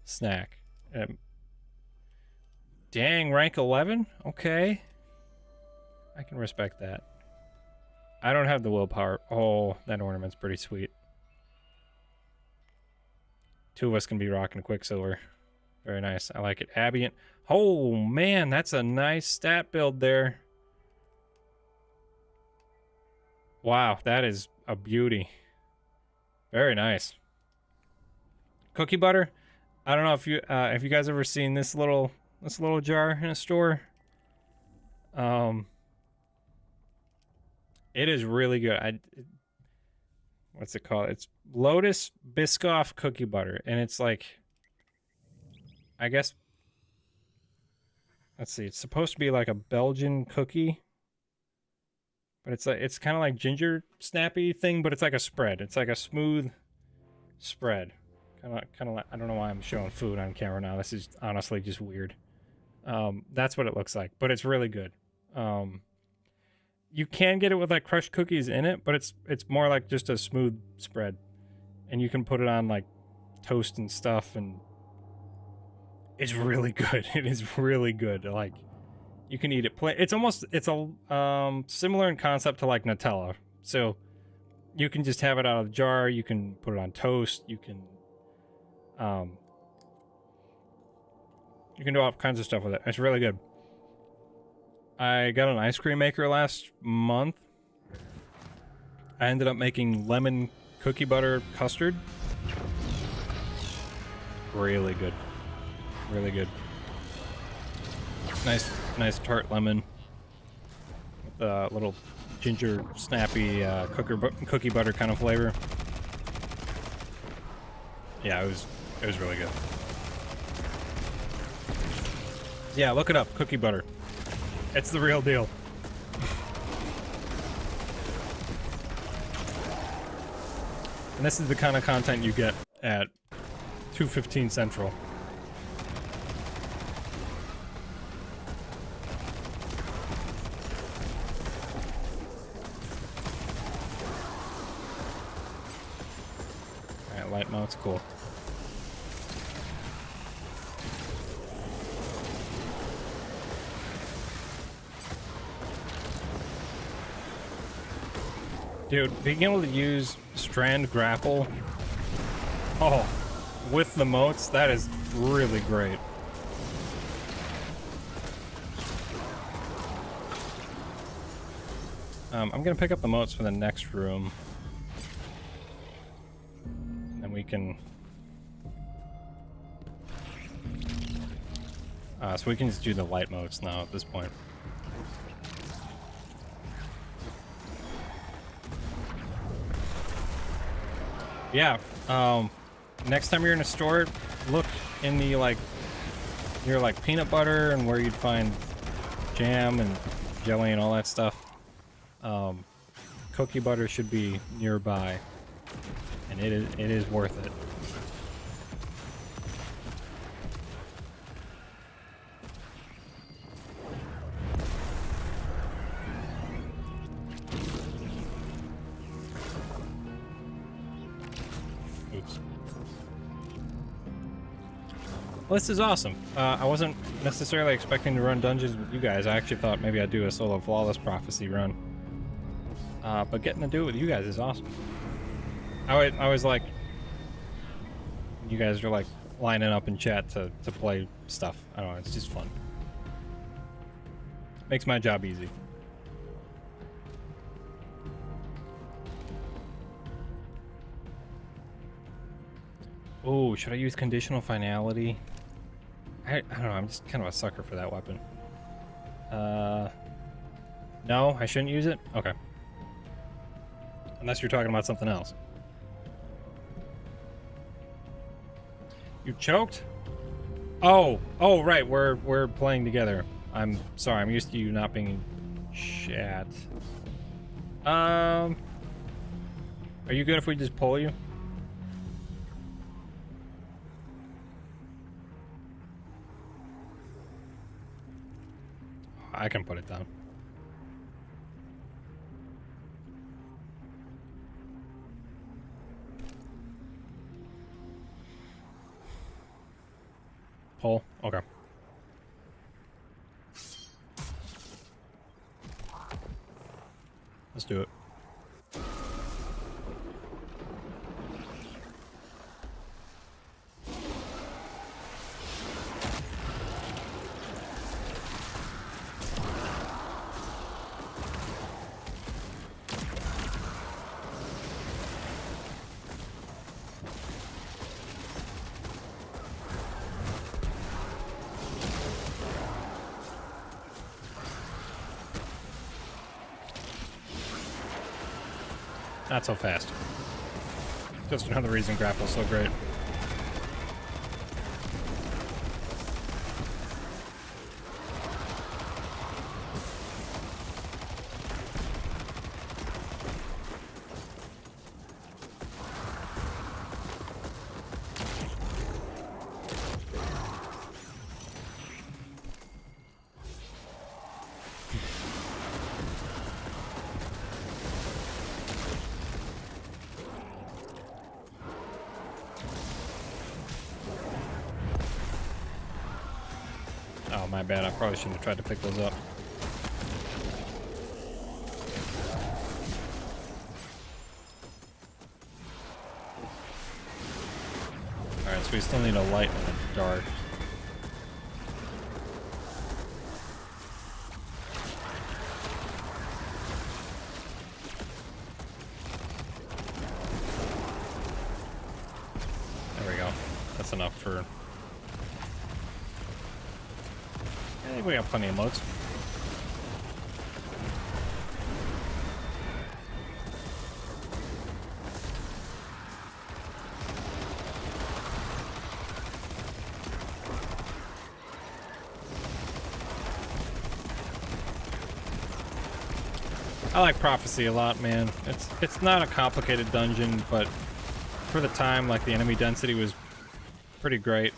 snack. Dang, rank 11? Okay. I can respect that. I don't have the willpower. Oh, that ornament's pretty sweet. 2 of us can be rocking Quicksilver. Very nice. I like it. Ambient. Oh, man, that's a nice stat build there. Wow, that is a beauty. Very nice. Cookie butter. I don't know if you guys ever seen this little jar in a store. It is really good. What's it called? It's Lotus Biscoff cookie butter, and it's like, I guess, let's see, it's supposed to be like a Belgian cookie, but it's kind of like ginger snappy thing, but it's like a spread. It's like a smooth spread. Kind of like, I don't know why I'm showing food on camera now. This is honestly just weird. That's what it looks like, but it's really good. You can get it with like crushed cookies in it, but it's more like just a smooth spread, and you can put it on like toast and stuff, and it's really good. It is really good. Like, you can eat it plain. It's a similar in concept to like Nutella. So you can just have it out of the jar. You can put it on toast. You can do all kinds of stuff with it. It's really good. I got an ice cream maker last month. I ended up making lemon cookie butter custard. Really good. Really good. Nice tart lemon. With a little ginger snappy cookie butter kind of flavor. Yeah, it was really good. Yeah, look it up, cookie butter. It's the real deal. And this is the kind of content you get at 2:15 Central. Alright, light mode's cool. Dude, being able to use strand grapple, oh, with the motes, that is really great. I'm gonna pick up the motes for the next room. And we can... so we can just do the light motes now at this point. Yeah, next time you're in a store, look in the, like, near, like, peanut butter and where you'd find jam and jelly and all that stuff. Cookie butter should be nearby, and it is worth it. Well, this is awesome. I wasn't necessarily expecting to run dungeons with you guys. I actually thought maybe I'd do a solo Flawless Prophecy run. But getting to do it with you guys is awesome. I was like... You guys are like lining up in chat to play stuff. I don't know, it's just fun. Makes my job easy. Oh, should I use conditional finality? I don't know, I'm just kind of a sucker for that weapon. No, I shouldn't use it? Okay. Unless you're talking about something else. You choked? Oh, right, we're playing together. I'm sorry, I'm used to you not being in chat. Are you good if we just pull you? I can put it down. Pull? Okay. Let's do it. Not so fast. Just another reason grapple's so great. my bad. I probably shouldn't have tried to pick those up. Alright, so we still need a light in the dark. There we go. That's enough for... I think we got plenty of motes. I like Prophecy a lot, man. It's not a complicated dungeon, but for the time, like, the enemy density was pretty great.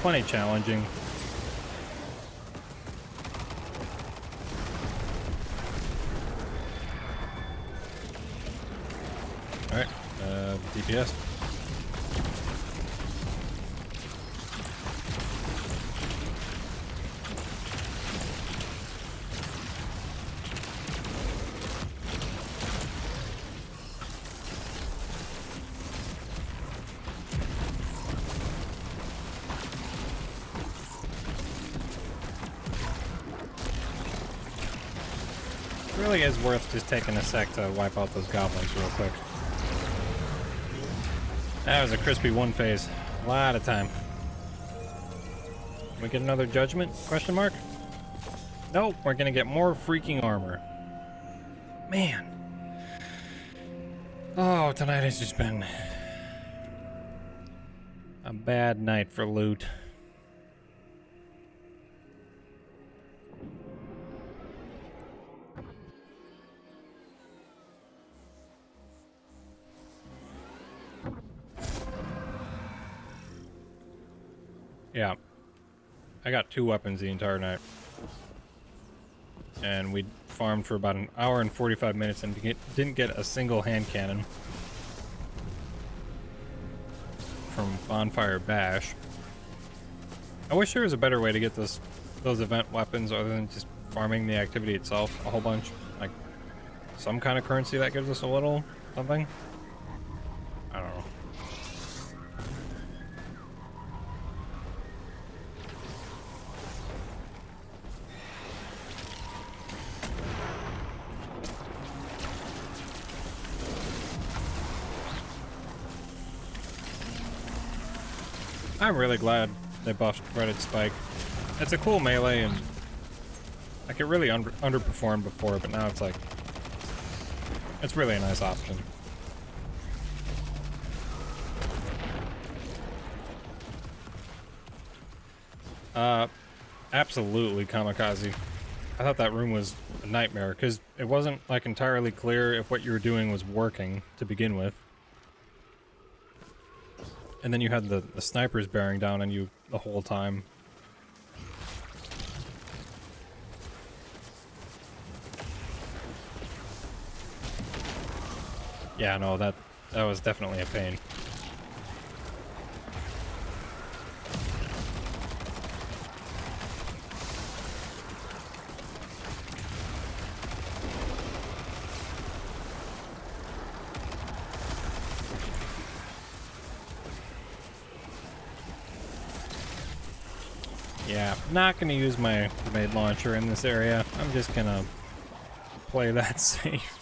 Plenty challenging. Alright, DPS. Really is worth just taking a sec to wipe out those goblins real quick. That was a crispy one phase. A lot of time. Can we get another judgment? Question mark? Nope, we're gonna get more freaking armor. Man. Oh, tonight has just been a bad night for loot. Yeah, I got 2 weapons the entire night, and we farmed for about an hour and 45 minutes and didn't get a single hand cannon from Bonfire Bash. I wish there was a better way to get those event weapons other than just farming the activity itself a whole bunch, like some kind of currency that gives us a little something. I don't know. I'm really glad they buffed Threaded Spike. It's a cool melee, and like it really underperformed before, but now it's like it's really a nice option. Absolutely kamikaze. I thought that room was a nightmare because it wasn't like entirely clear if what you were doing was working to begin with. And then you had the snipers bearing down on you the whole time. Yeah, no, that was definitely a pain. Yeah, not gonna use my grenade launcher in this area. I'm just gonna play that safe.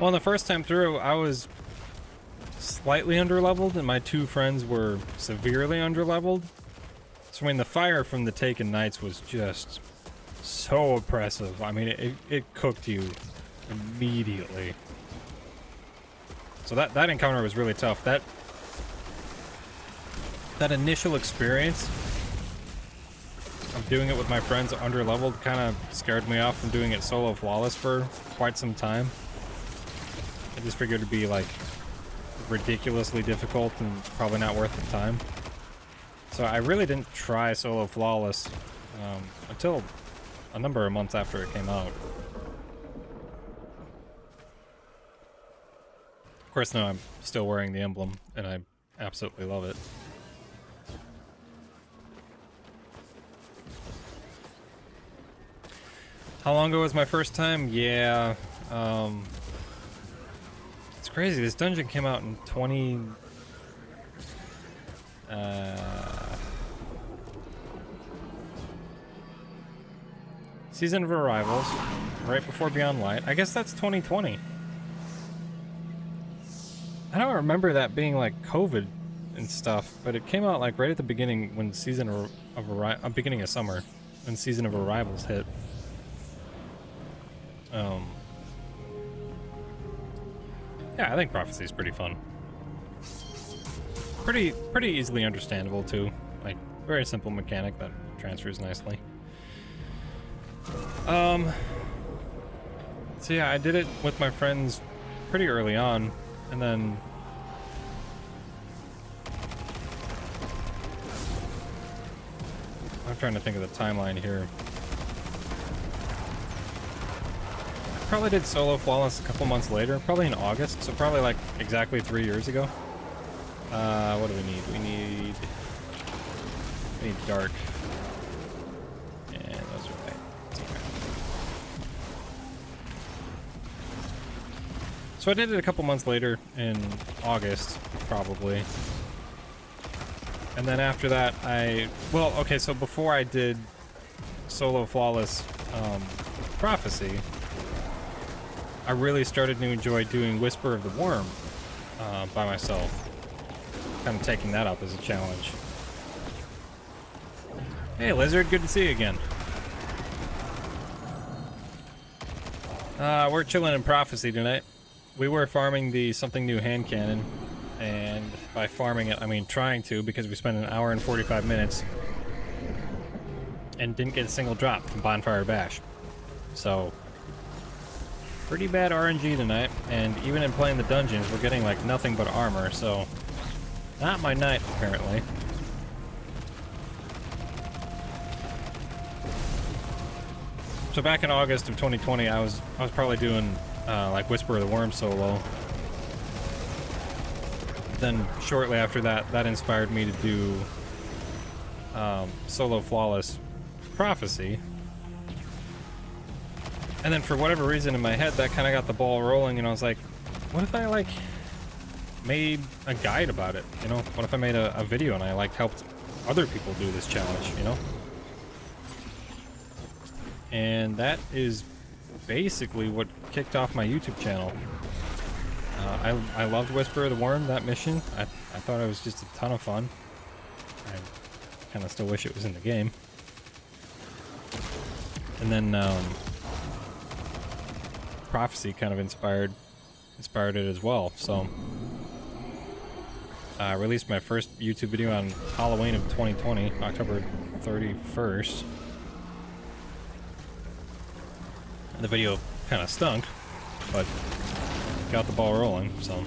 Well, the first time through, I was slightly underleveled, and my 2 friends were severely underleveled. So, I mean, the fire from the Taken Knights was just so oppressive. I mean, it cooked you immediately. So that encounter was really tough. That initial experience of doing it with my friends underleveled kind of scared me off from doing it solo flawless for quite some time. I just figured it'd be like ridiculously difficult and probably not worth the time. So I really didn't try solo flawless until a number of months after it came out. Of course, now I'm still wearing the emblem, and I absolutely love it. How long ago was my first time? Yeah, it's crazy. This dungeon came out in 20... Season of Arrivals, right before Beyond Light. I guess that's 2020. I don't remember that being like COVID and stuff, but it came out like right at the beginning when Season of beginning of summer, when Season of Arrivals hit. Yeah, I think Prophecy is pretty fun. Pretty easily understandable too. Like, very simple mechanic that transfers nicely. So yeah, I did it with my friends pretty early on, and then I'm trying to think of the timeline here. I probably did solo Flawless a couple months later, probably in August, so probably like exactly 3 years ago. What do we need? We need dark. And those are white. Okay. So I did it a couple months later in August, probably. And then after that, well, okay, so before I did solo Flawless Prophecy, I really started to enjoy doing Whisper of the Worm by myself. Kind of taking that up as a challenge. Hey, Lizard, good to see you again. We're chilling in Prophecy tonight. We were farming the Something New hand cannon, and by farming it, I mean trying to, because we spent an hour and 45 minutes and didn't get a single drop from Bonfire Bash. So, pretty bad RNG tonight, and even in playing the dungeons, we're getting like nothing but armor, so not my night, apparently. So back in August of 2020, I was probably doing like Whisper of the Worm solo. Then shortly after that, that inspired me to do solo Flawless Prophecy. And then for whatever reason in my head, that kind of got the ball rolling, and I was like, what if I like made a guide about it, you know? What if I made a video and I like helped other people do this challenge, you know? And that is basically what kicked off my YouTube channel. I loved Whisper of the Worm, that mission. I thought it was just a ton of fun. I kind of still wish it was in the game. And then Prophecy kind of inspired it as well, so I released my first YouTube video on Halloween of 2020, October 31st. The video kind of stunk, but got the ball rolling, so.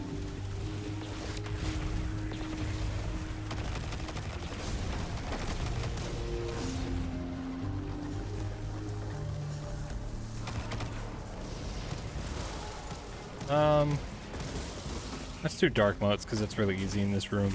Let's do dark modes because it's really easy in this room.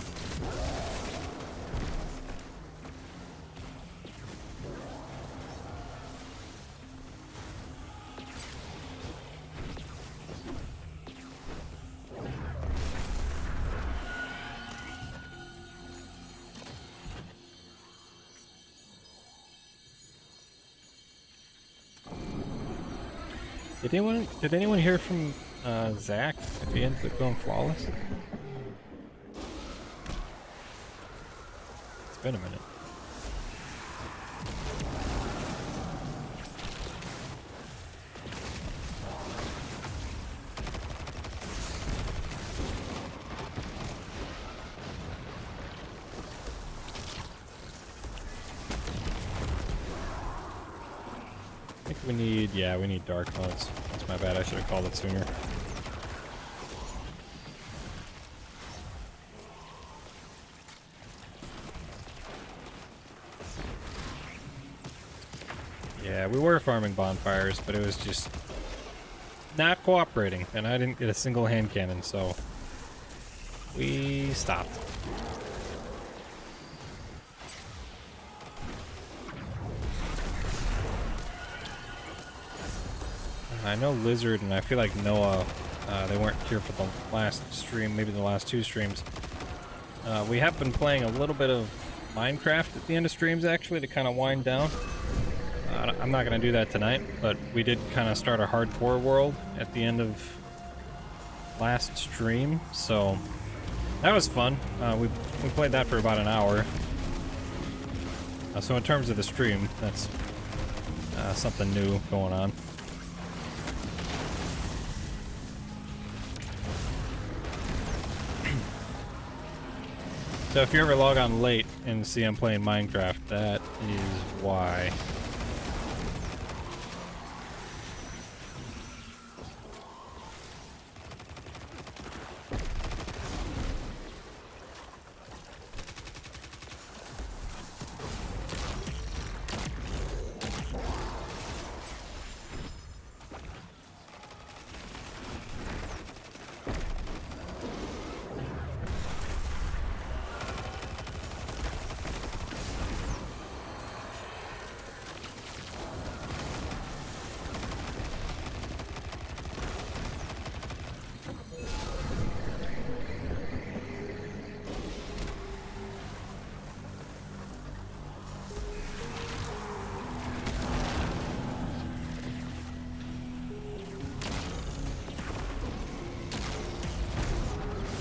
Did anyone hear from Zach if he ended up going Flawless? It's been a minute. I think we need dark modes. That's my bad, I should have called it sooner. Yeah, we were farming bonfires, but it was just not cooperating, and I didn't get a single hand cannon, so We stopped. I know Lizard and I feel like Noah, they weren't here for the last stream, maybe the last two streams. We have been playing a little bit of Minecraft at the end of streams, actually, to kind of wind down. I'm not going to do that tonight, but we did kind of start a hardcore world at the end of last stream, so that was fun. We played that for about an hour. So in terms of the stream, that's something new going on. So if you ever log on late and see I'm playing Minecraft, that is why.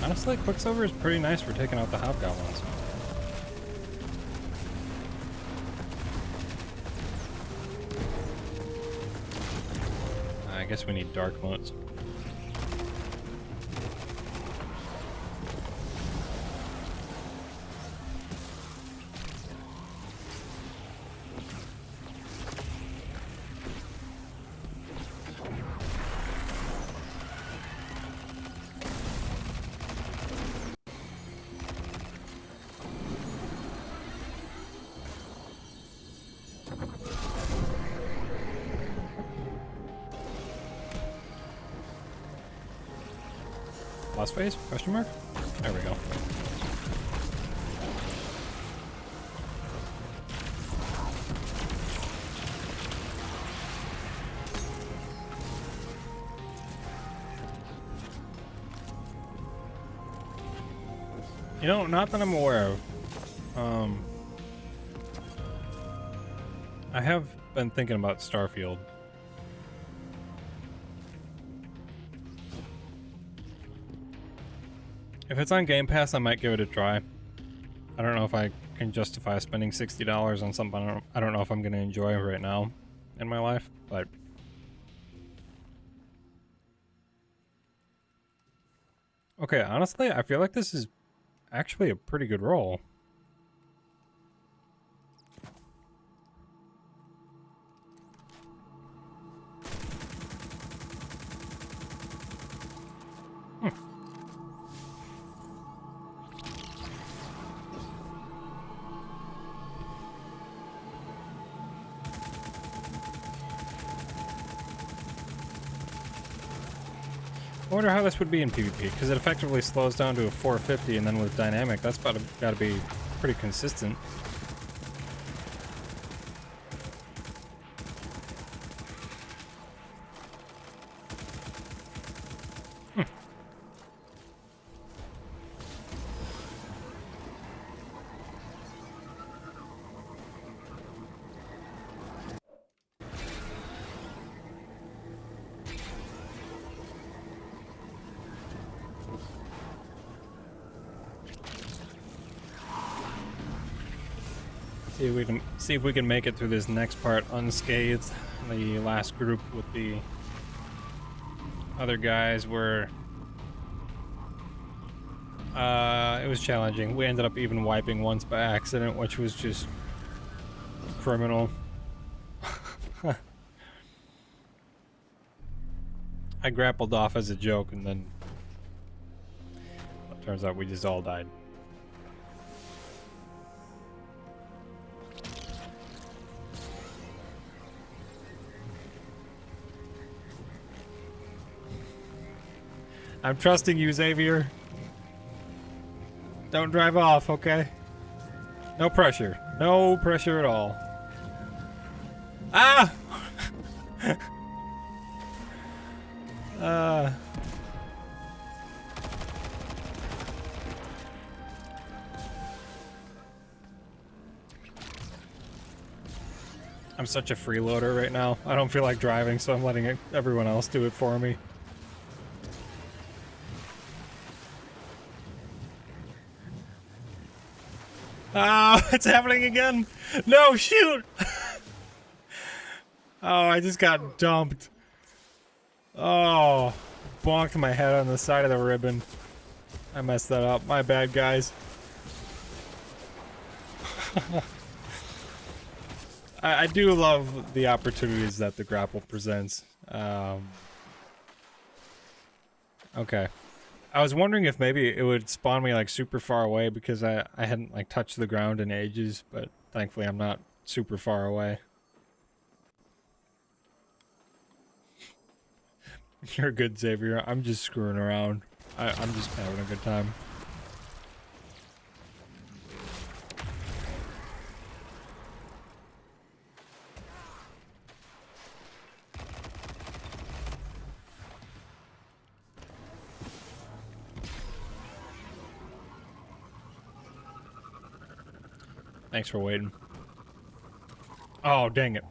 Honestly, Quicksilver is pretty nice for taking out the hobgoblins. I guess we need dark motes. Lost phase? Question mark? There we go. You know, not that I'm aware of. I have been thinking about Starfield. If it's on Game Pass, I might give it a try. I don't know if I can justify spending $60 on something I don't know if I'm going to enjoy right now in my life, but... Okay, honestly, I feel like this is actually a pretty good roll. I wonder how this would be in PvP, because it effectively slows down to a 450, and then with dynamic, that's got to be pretty consistent. See if we can make it through this next part unscathed. The last group with the other guys were it was challenging. We ended up even wiping once by accident, which was just criminal. I grappled off as a joke, and then it turns out we just all died. I'm trusting you, Xavier. Don't drive off, okay? No pressure. No pressure at all. Ah! I'm such a freeloader right now. I don't feel like driving, so I'm letting everyone else do it for me. Ah, it's happening again! No, shoot! Oh, I just got dumped. Oh, bonked my head on the side of the ribbon. I messed that up. My bad, guys. I do love the opportunities that the grapple presents. Okay. I was wondering if maybe it would spawn me like super far away because I hadn't like touched the ground in ages, but thankfully I'm not super far away. You're good, Xavier. I'm just screwing around. I'm just having a good time. Thanks for waiting. Oh, dang it.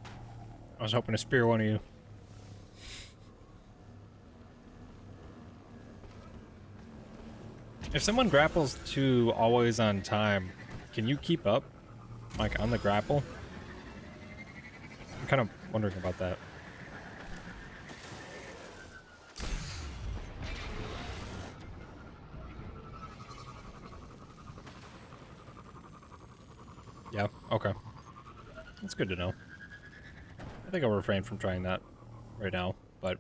I was hoping to spear one of you. If someone grapples to always on time, can you keep up? Like, on the grapple? I'm kind of wondering about that. Yeah, okay. That's good to know. I think I'll refrain from trying that right now, but...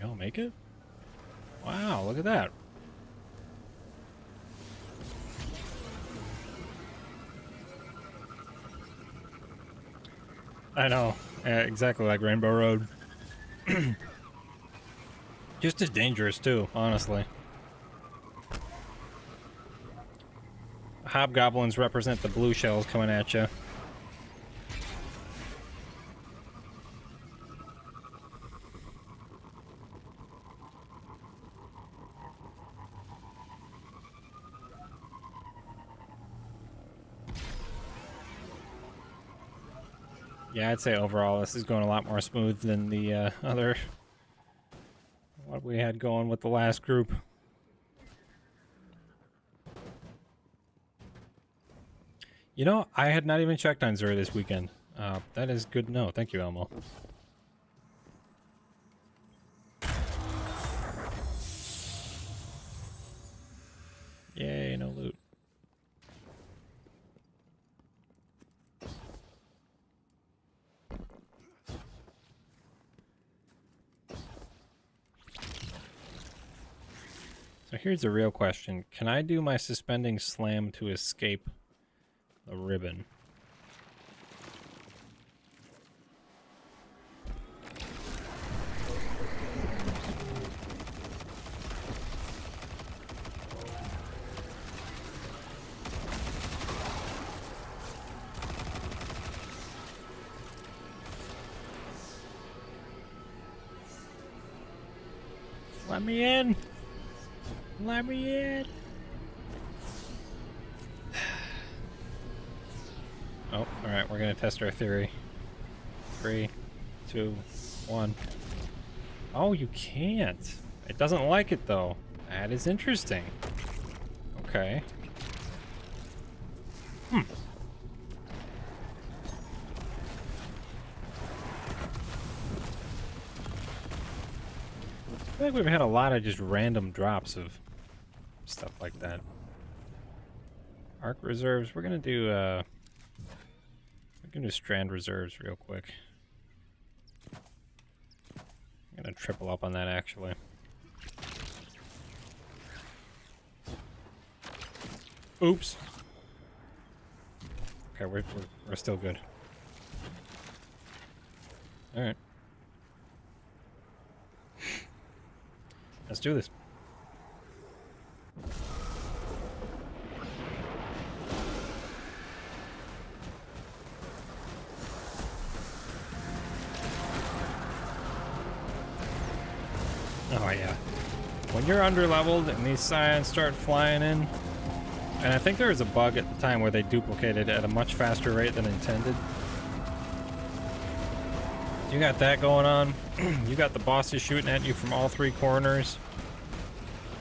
Y'all make it? Wow, look at that. I know. Exactly like Rainbow Road. Just as dangerous, too, honestly. Hobgoblins represent the blue shells coming at you. Yeah, I'd say overall this is going a lot more smooth than the other... what we had going with the last group. You know, I had not even checked on Zuri this weekend. That is good to know. Thank you, Elmo. Yay, no loot. So here's the real question. Can I do my suspending slam to escape the ribbon? Let me in! Let me in! Oh, alright, we're gonna test our theory. 3, 2, 1. Oh, you can't. It doesn't like it, though. That is interesting. Okay. feel like we've had a lot of just random drops of stuff like that. Arc reserves. We're gonna do strand reserves real quick. I'm gonna triple up on that actually. Oops. Okay, we're still good. All right. Let's do this. Oh yeah. When you're underleveled and these scions start flying in, and I think there was a bug at the time where they duplicated at a much faster rate than intended. You got that going on. You got the bosses shooting at you from all three corners.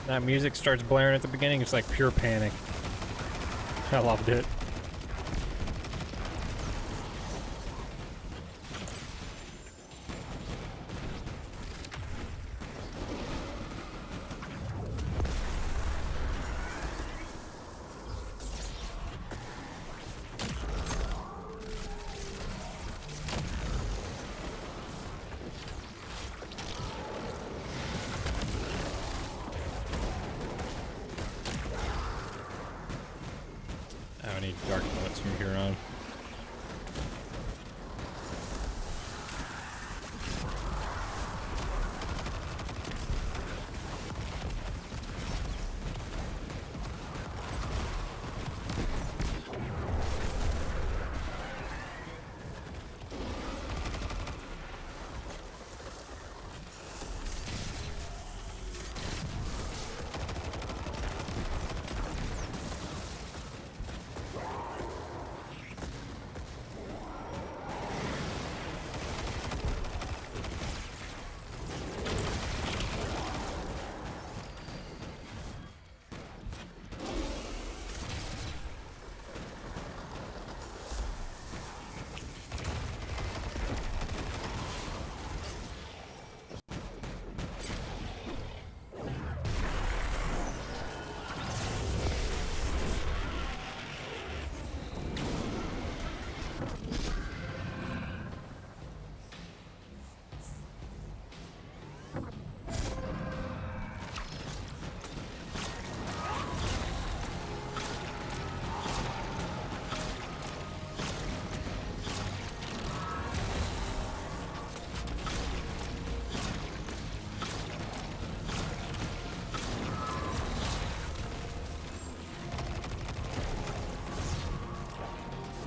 That music starts blaring at the beginning. It's like pure panic. I loved it. I need dark bullets from here on.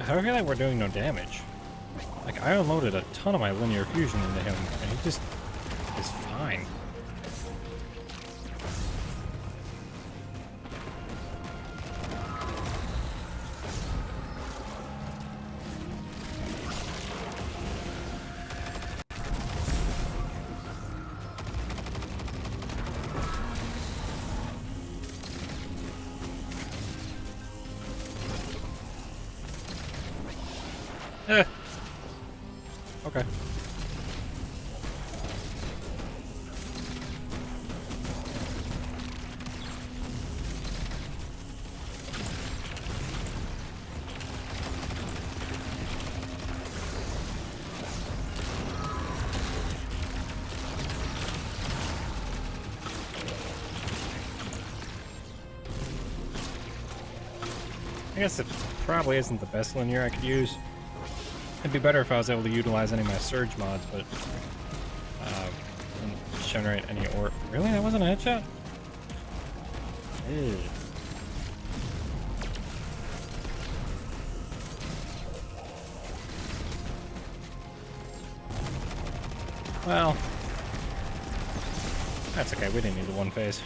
I feel like we're doing no damage. Like, I unloaded a ton of my linear fusion into him, and he just is fine. Eh. Okay. I guess it probably isn't the best linear I could use. It'd be better if I was able to utilize any of my surge mods, but didn't generate any ore. Really? That wasn't a headshot? Ew. Well, that's okay. We didn't need the one phase.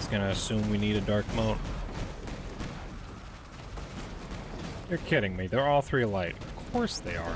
just gonna assume we need a dark moat. You're kidding me. They're all 3 light. Of course they are.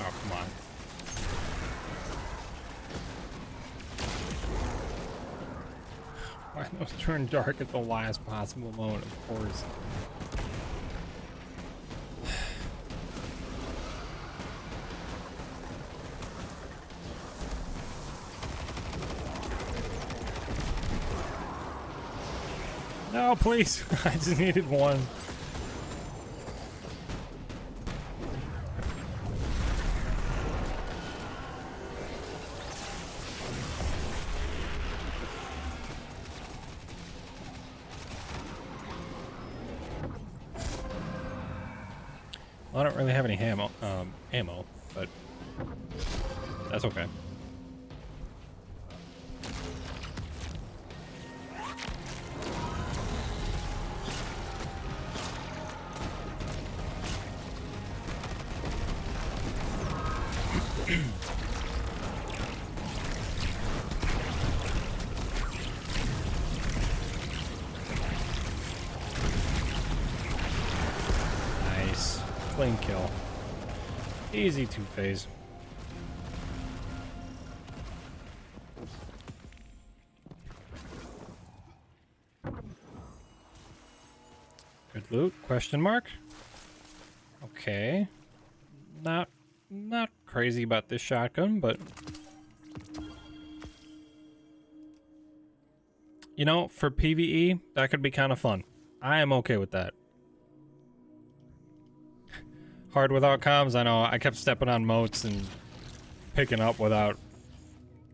Oh, come on. Why those turn dark at the last possible moment, of course. No, please. I just needed one. Well, I don't really have any ammo, but that's okay. Nice. Clean kill. Easy 2-phase. Good loot? Question mark? Okay. Not crazy about this shotgun, but you know, for PvE, that could be kind of fun. I am okay with that. Hard without comms, I know. I kept stepping on moats and picking up without...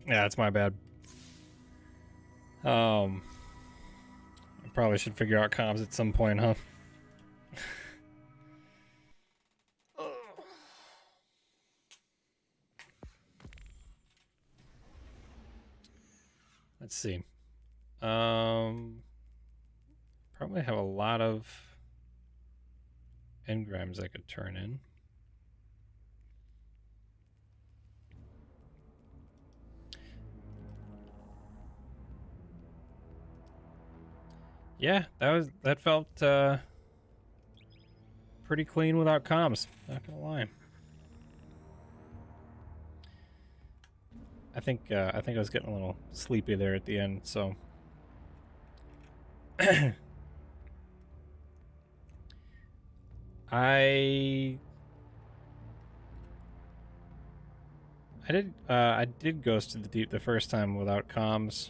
Yeah, it's my bad. I probably should figure out comms at some point, huh? Let's see. Probably have a lot of engrams I could turn in. Yeah, that felt pretty clean without comms, not gonna lie. I think I was getting a little sleepy there at the end, so I did Ghost to the Deep the first time without comms.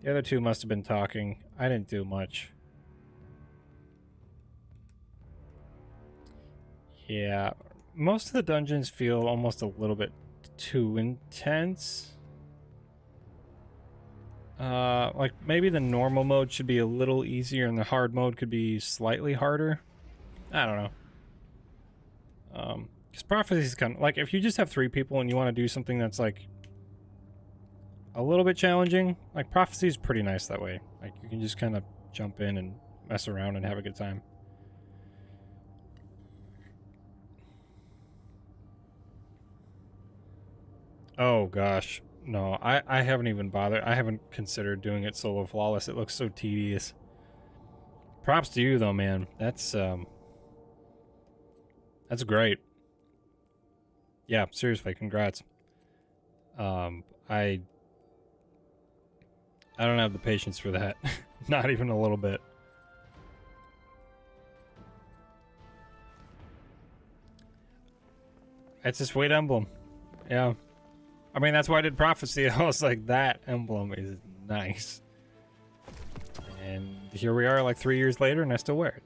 The other two must have been talking. I didn't do much. Yeah, most of the dungeons feel almost a little bit too intense. Like maybe the normal mode should be a little easier and the hard mode could be slightly harder. I don't know. Because Prophecy is kind of like, if you just have 3 people and you want to do something that's like a little bit challenging, like Prophecy is pretty nice that way. Like you can just kind of jump in and mess around and have a good time. Oh gosh, no, I haven't even bothered. I haven't considered doing it solo flawless. It looks so tedious. Props to you though, man. That's great. Yeah, seriously, congrats. I I don't have the patience for that. Not even a little bit. It's a sweet emblem. Yeah. I mean, that's why I did Prophecy. I was like, that emblem is nice. And here we are like 3 years later and I still wear it.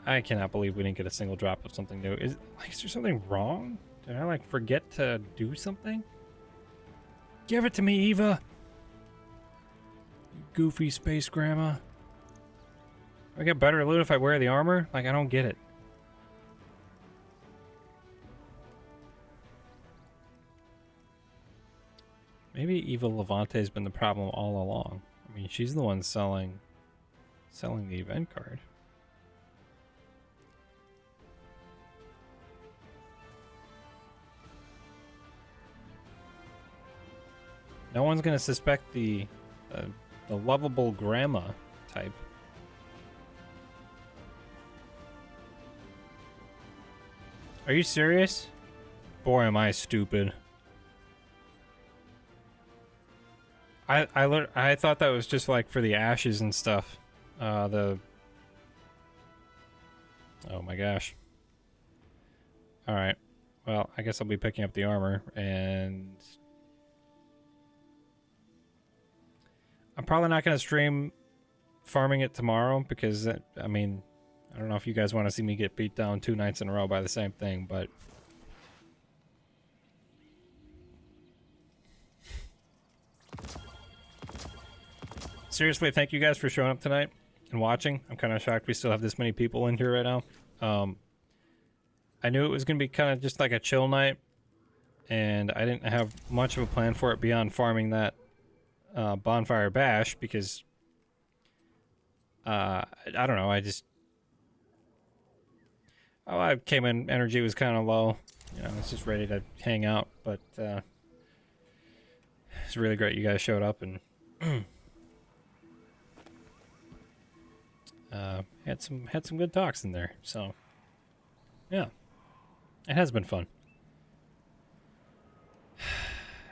I cannot believe we didn't get a single drop of something new. Is there something wrong? Did I like forget to do something? Give it to me, Eva. You goofy space grandma. I get better loot if I wear the armor? Like, I don't get it. Maybe Eva Levante has been the problem all along. I mean, she's the one selling the event card. No one's gonna suspect the lovable grandma type. Are you serious? Boy, am I stupid. I thought that was just like for the ashes and stuff. Oh my gosh. All right. Well, I guess I'll be picking up the armor, and I'm probably not going to stream farming it tomorrow because, I mean, I don't know if you guys want to see me get beat down 2 nights in a row by the same thing, but... Seriously, thank you guys for showing up tonight and watching. I'm kind of shocked we still have this many people in here right now. I knew it was going to be kind of just like a chill night, and I didn't have much of a plan for it beyond farming that bonfire bash because I don't know, I came in, energy was kind of low, you know, I was just ready to hang out, but it's really great you guys showed up and had some good talks in there, so yeah, it has been fun.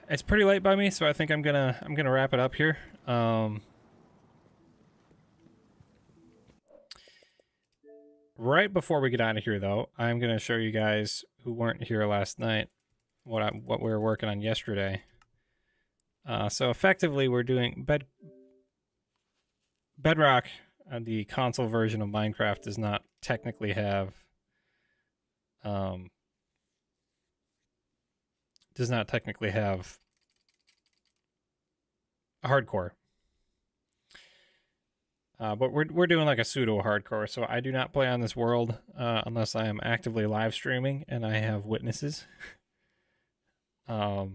It's pretty late by me, so I think I'm gonna wrap it up here. Right before we get out of here, though, I'm gonna show you guys who weren't here last night what we were working on yesterday. So effectively, we're doing Bedrock. The console version of Minecraft does not technically have hardcore. But we're doing like a pseudo hardcore, so I do not play on this world unless I am actively live streaming and I have witnesses. So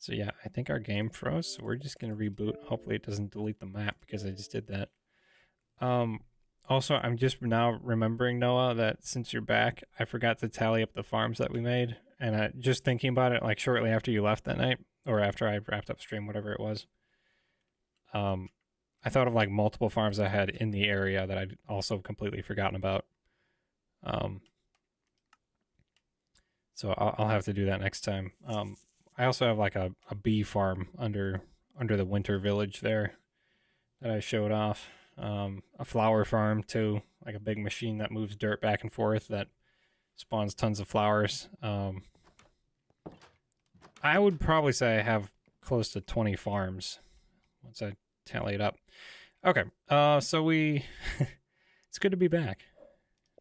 yeah, I think our game froze, so we're just gonna reboot. Hopefully it doesn't delete the map because I just did that. Also, I'm just now remembering, Noah, that since you're back, I forgot to tally up the farms that we made, and just thinking about it, like shortly after you left that night, or after I wrapped up stream, whatever it was. I thought of like multiple farms I had in the area that I'd also completely forgotten about. So I'll have to do that next time. I also have like a bee farm under the winter village there that I showed off. A flower farm too, like a big machine that moves dirt back and forth that spawns tons of flowers. I would probably say I have close to 20 farms once I tally it up. Okay, so we... it's good to be back.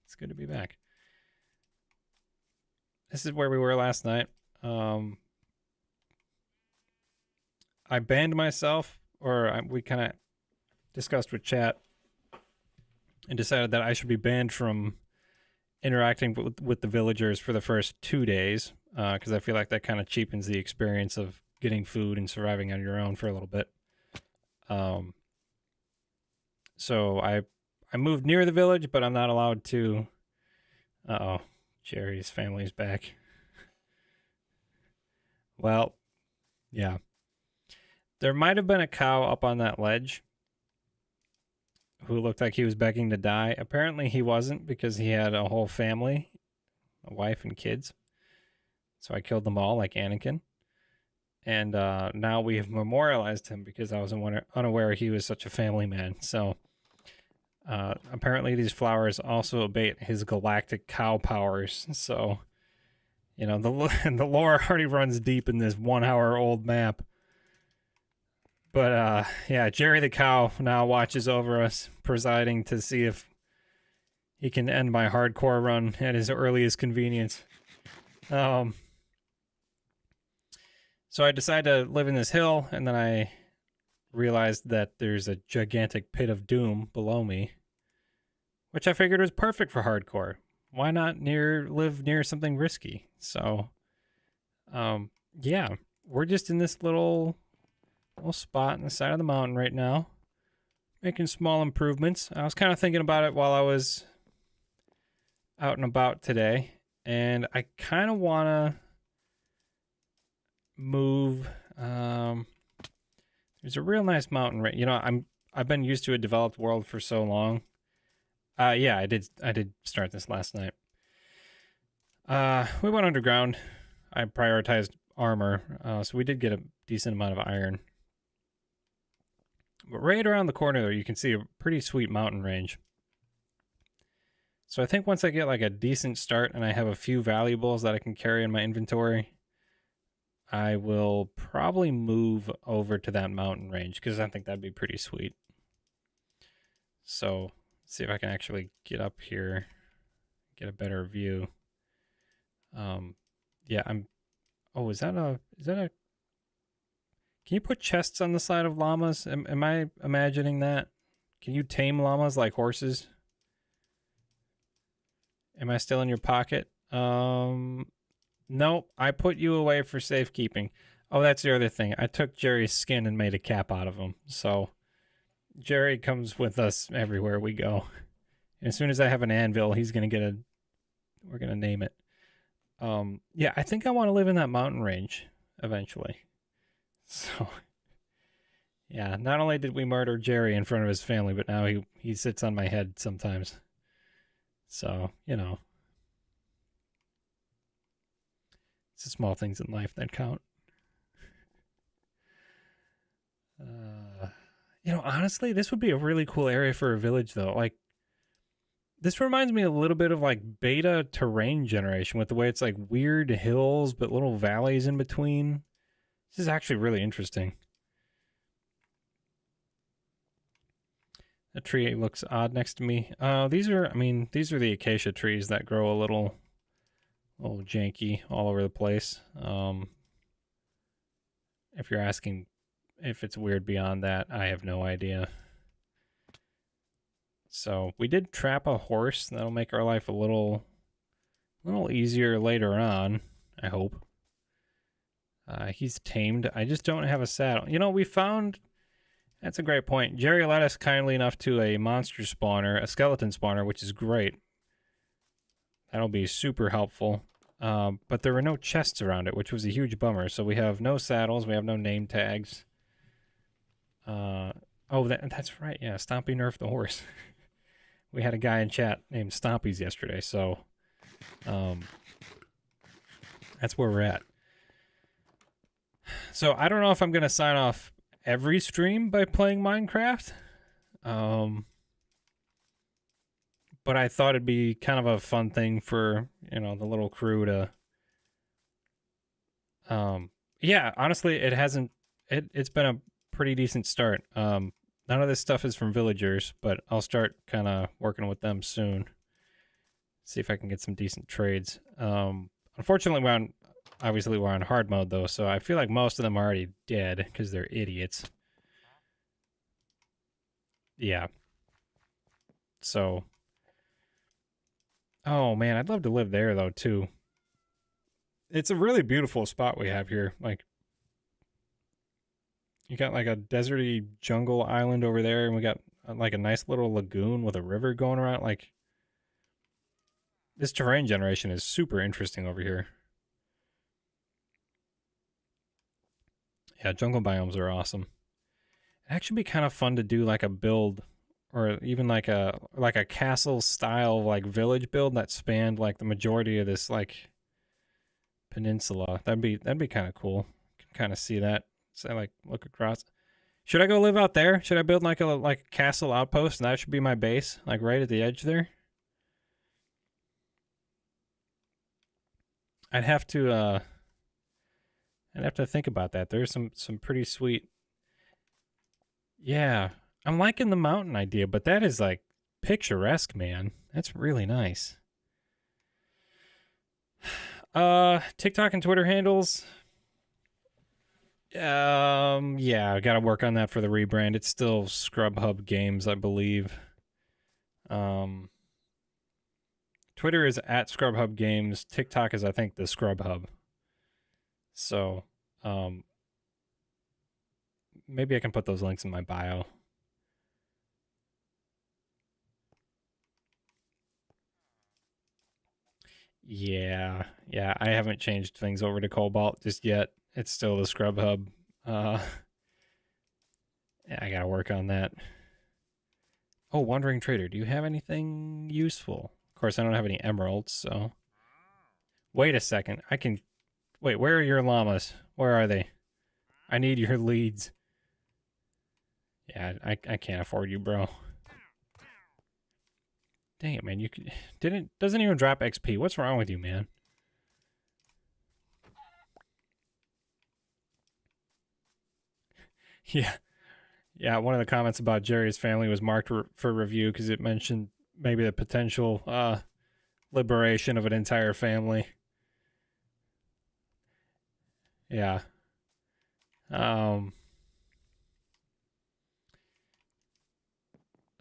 It's good to be back. This is where we were last night. I banned myself, we kind of discussed with chat and decided that I should be banned from interacting with the villagers for the first 2 days, because I feel like that kind of cheapens the experience of getting food and surviving on your own for a little bit. So I moved near the village, but I'm not allowed to... Uh-oh, Jerry's family's back. Well, yeah. There might have been a cow up on that ledge who looked like he was begging to die. Apparently he wasn't, because he had a whole family, a wife and kids. So I killed them all like Anakin. And now we have memorialized him because I was unaware he was such a family man. So apparently these flowers also abate his galactic cow powers. So, you know, the lore already runs deep in this 1 hour old map. But yeah, Jerry the cow now watches over us, presiding to see if he can end my hardcore run at his earliest convenience. So I decided to live in this hill, and then I realized that there's a gigantic pit of doom below me, which I figured was perfect for hardcore. Why not live near something risky? So, yeah, we're just in this little spot on the side of the mountain right now, making small improvements. I was kind of thinking about it while I was out and about today, and I kind of want to move. There's a real nice mountain, right? You know, I've been used to a developed world for so long. Yeah, I did start this last night. We went underground. I prioritized armor, so we did get a decent amount of iron. But right around the corner there, you can see a pretty sweet mountain range. So I think once I get like a decent start and I have a few valuables that I can carry in my inventory, I will probably move over to that mountain range because I think that'd be pretty sweet. So let's see if I can actually get up here, get a better view. Yeah, oh, is that a, can you put chests on the side of llamas? Am I imagining that? Can you tame llamas like horses? Am I still in your pocket? Nope, I put you away for safekeeping. Oh, that's the other thing. I took Jerry's skin and made a cap out of him. So Jerry comes with us everywhere we go. And as soon as I have an anvil, he's going to we're going to name it. Yeah, I think I want to live in that mountain range eventually. So, yeah, not only did we murder Jerry in front of his family, but now he sits on my head sometimes. So, you know. It's the small things in life that count. You know, honestly, this would be a really cool area for a village, though. Like, this reminds me a little bit of, like, beta terrain generation with the way it's, like, weird hills but little valleys in between. This is actually really interesting. The tree looks odd next to me. These are the acacia trees that grow a little janky all over the place. If you're asking if it's weird beyond that, I have no idea. So we did trap a horse. That'll make our life a little easier later on, I hope. He's tamed. I just don't have a saddle. You know, we found... That's a great point. Jerry led us kindly enough to a monster spawner, a skeleton spawner, which is great. That'll be super helpful. But there were no chests around it, which was a huge bummer. So we have no saddles. We have no name tags. Oh, that's right. Yeah, Stompy nerfed the horse. We had a guy in chat named Stompies yesterday. So that's where we're at. So I don't know if I'm going to sign off every stream by playing Minecraft. But I thought it'd be kind of a fun thing for, you know, the little crew to... yeah, honestly, it's been a pretty decent start. None of this stuff is from villagers, but I'll start kind of working with them soon. See if I can get some decent trades. Unfortunately, we're on hard mode, though, so I feel like most of them are already dead because they're idiots. Yeah. So... Oh, man, I'd love to live there, though, too. It's a really beautiful spot we have here. Like, you got, like, a deserty jungle island over there, and we got, like, a nice little lagoon with a river going around. Like, this terrain generation is super interesting over here. Yeah, jungle biomes are awesome. It'd actually be kind of fun to do, like, a build... or even like a castle style like village build that spanned like the majority of this like Peninsula. That'd be kind of cool. Kind of see that. So I like look across. Should I go live out there? Should I build like a castle outpost and that should be my base, like right at the edge there? I'd have to think about that. There's some pretty sweet. Yeah, I'm liking the mountain idea, but that is like picturesque, man. That's really nice. TikTok and Twitter handles. Yeah, I gotta work on that for the rebrand. It's still Scrub Hub Games, I believe. Twitter is at Scrub Hub Games. TikTok is, I think, the Scrub Hub. So, maybe I can put those links in my bio. Yeah, I haven't changed things over to Cobalt just yet. It's still the Scrub Hub. Yeah, I gotta work on that. Oh, Wandering Trader, do you have anything useful? Of course, I don't have any emeralds, so... Wait a second, I can... Wait, where are your llamas? Where are they? I need your leads. Yeah, I can't afford you, bro. Dang it, man, you could... Doesn't even drop XP. What's wrong with you, man? Yeah. Yeah, one of the comments about Jerry's family was marked for review because it mentioned maybe the potential liberation of an entire family. Yeah. Not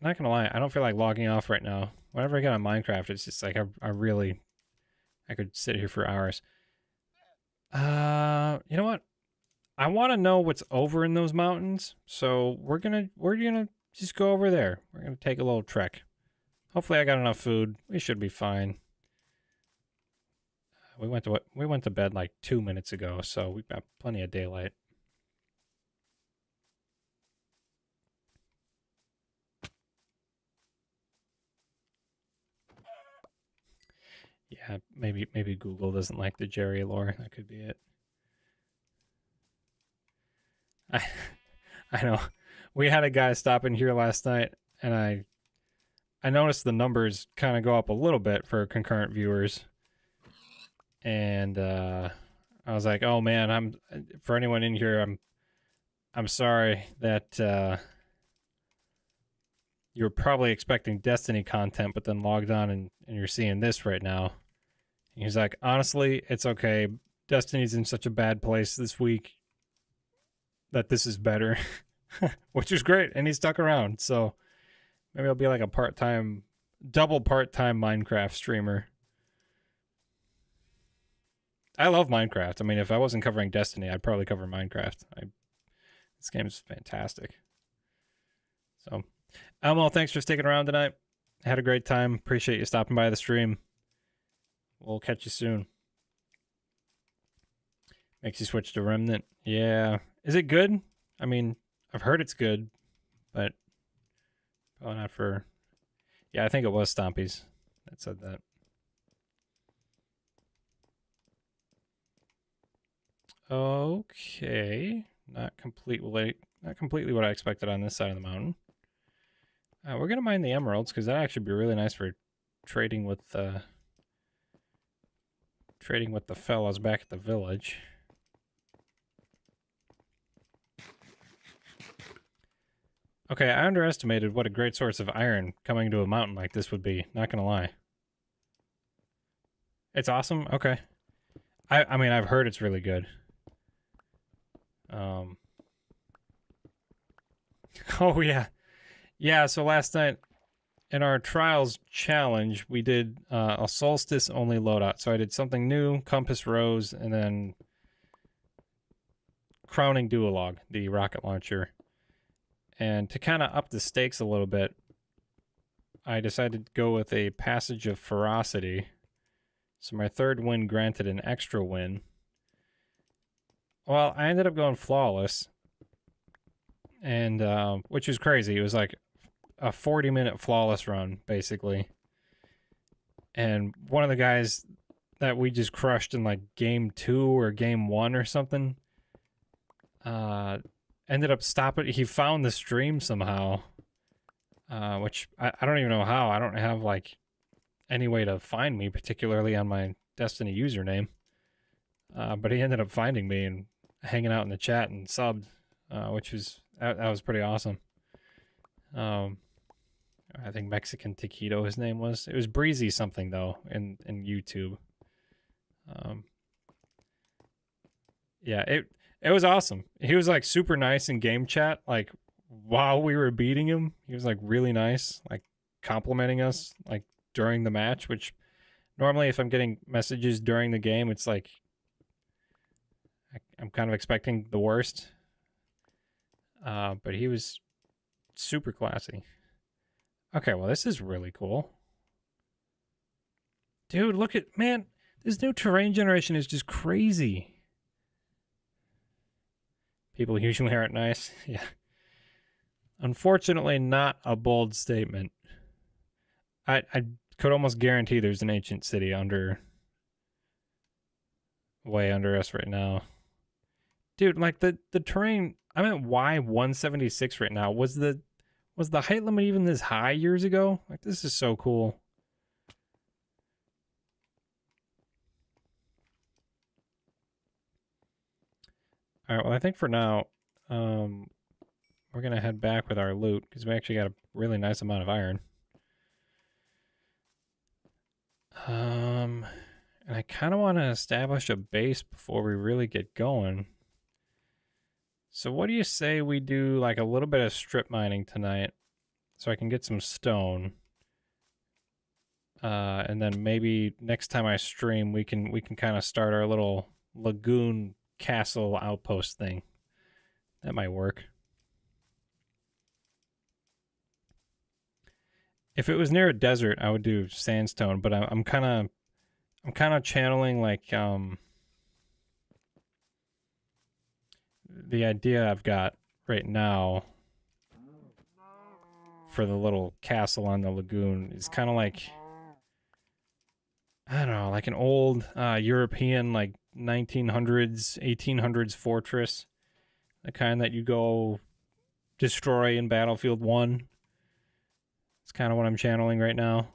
gonna lie, I don't feel like logging off right now. Whenever I get on Minecraft, it's just like I could sit here for hours. You know what? I want to know what's over in those mountains, so we're gonna just go over there. We're gonna take a little trek. Hopefully, I got enough food. We should be fine. We went to bed like 2 minutes ago, so we've got plenty of daylight. Yeah, maybe Google doesn't like the Jerry lore. That could be it. I know. We had a guy stop in here last night, and I noticed the numbers kind of go up a little bit for concurrent viewers. And I was like, "Oh man, for anyone in here, I'm sorry that you're probably expecting Destiny content, but then logged on and you're seeing this right now." And he's like, "Honestly, it's okay. Destiny's in such a bad place this week that this is better," which is great. And he stuck around, so maybe I'll be like a double part-time Minecraft streamer. I love Minecraft. I mean, if I wasn't covering Destiny, I'd probably cover Minecraft. This game is fantastic. So, Elmo, thanks for sticking around tonight. Had a great time. Appreciate you stopping by the stream. We'll catch you soon. Makes you switch to Remnant. Yeah. Is it good? I mean, I've heard it's good, but probably not for... Yeah, I think it was Stompy's that said that. Okay. Not completely what I expected on this side of the mountain. We're going to mine the emeralds because that actually be really nice for trading with the fellas back at the village. Okay, I underestimated what a great source of iron coming to a mountain like this would be, not gonna lie. It's awesome? Okay. I mean, I've heard it's really good. Oh, yeah. Yeah, so last night, in our Trials challenge, we did a solstice-only loadout. So I did something new, Compass Rose, and then Crowning Duolog, the rocket launcher. And to kind of up the stakes a little bit, I decided to go with a Passage of Ferocity. So my third win granted an extra win. Well, I ended up going flawless. And, which was crazy. It was like a 40-minute flawless run, basically. And one of the guys that we just crushed in like game 2 or game 1 or something. Ended up stopping. He found the stream somehow, which I don't even know how. I don't have like any way to find me, particularly on my Destiny username. But he ended up finding me and hanging out in the chat and subbed, which was that was pretty awesome. I think Mexican Taquito his name was. It was Breezy something though in YouTube. Yeah, it was awesome. He was like super nice in game chat. Like while we were beating him, he was like really nice, like complimenting us like during the match. Which normally, if I'm getting messages during the game, it's like I'm kind of expecting the worst. But he was super classy. Okay, well this is really cool. Dude, look at, man, this new terrain generation is just crazy. People usually aren't nice. Yeah. Unfortunately, not a bold statement. I could almost guarantee there's an ancient city way under us right now. Dude, like the terrain, I'm at Y176 right now. Was the height limit even this high years ago? Like this is so cool. All right, well I think for now we're going to head back with our loot because we actually got a really nice amount of iron. And I kind of want to establish a base before we really get going. So what do you say we do like a little bit of strip mining tonight so I can get some stone? And then maybe next time I stream we can kind of start our little lagoon castle outpost thing. That might work. If it was near a desert, I would do sandstone, but I'm kind of channeling like the idea I've got right now for the little castle on the lagoon is kind of like, I don't know, like an old European like 1900s, 1800s fortress, the kind that you go destroy in Battlefield 1. It's kind of what I'm channeling right now.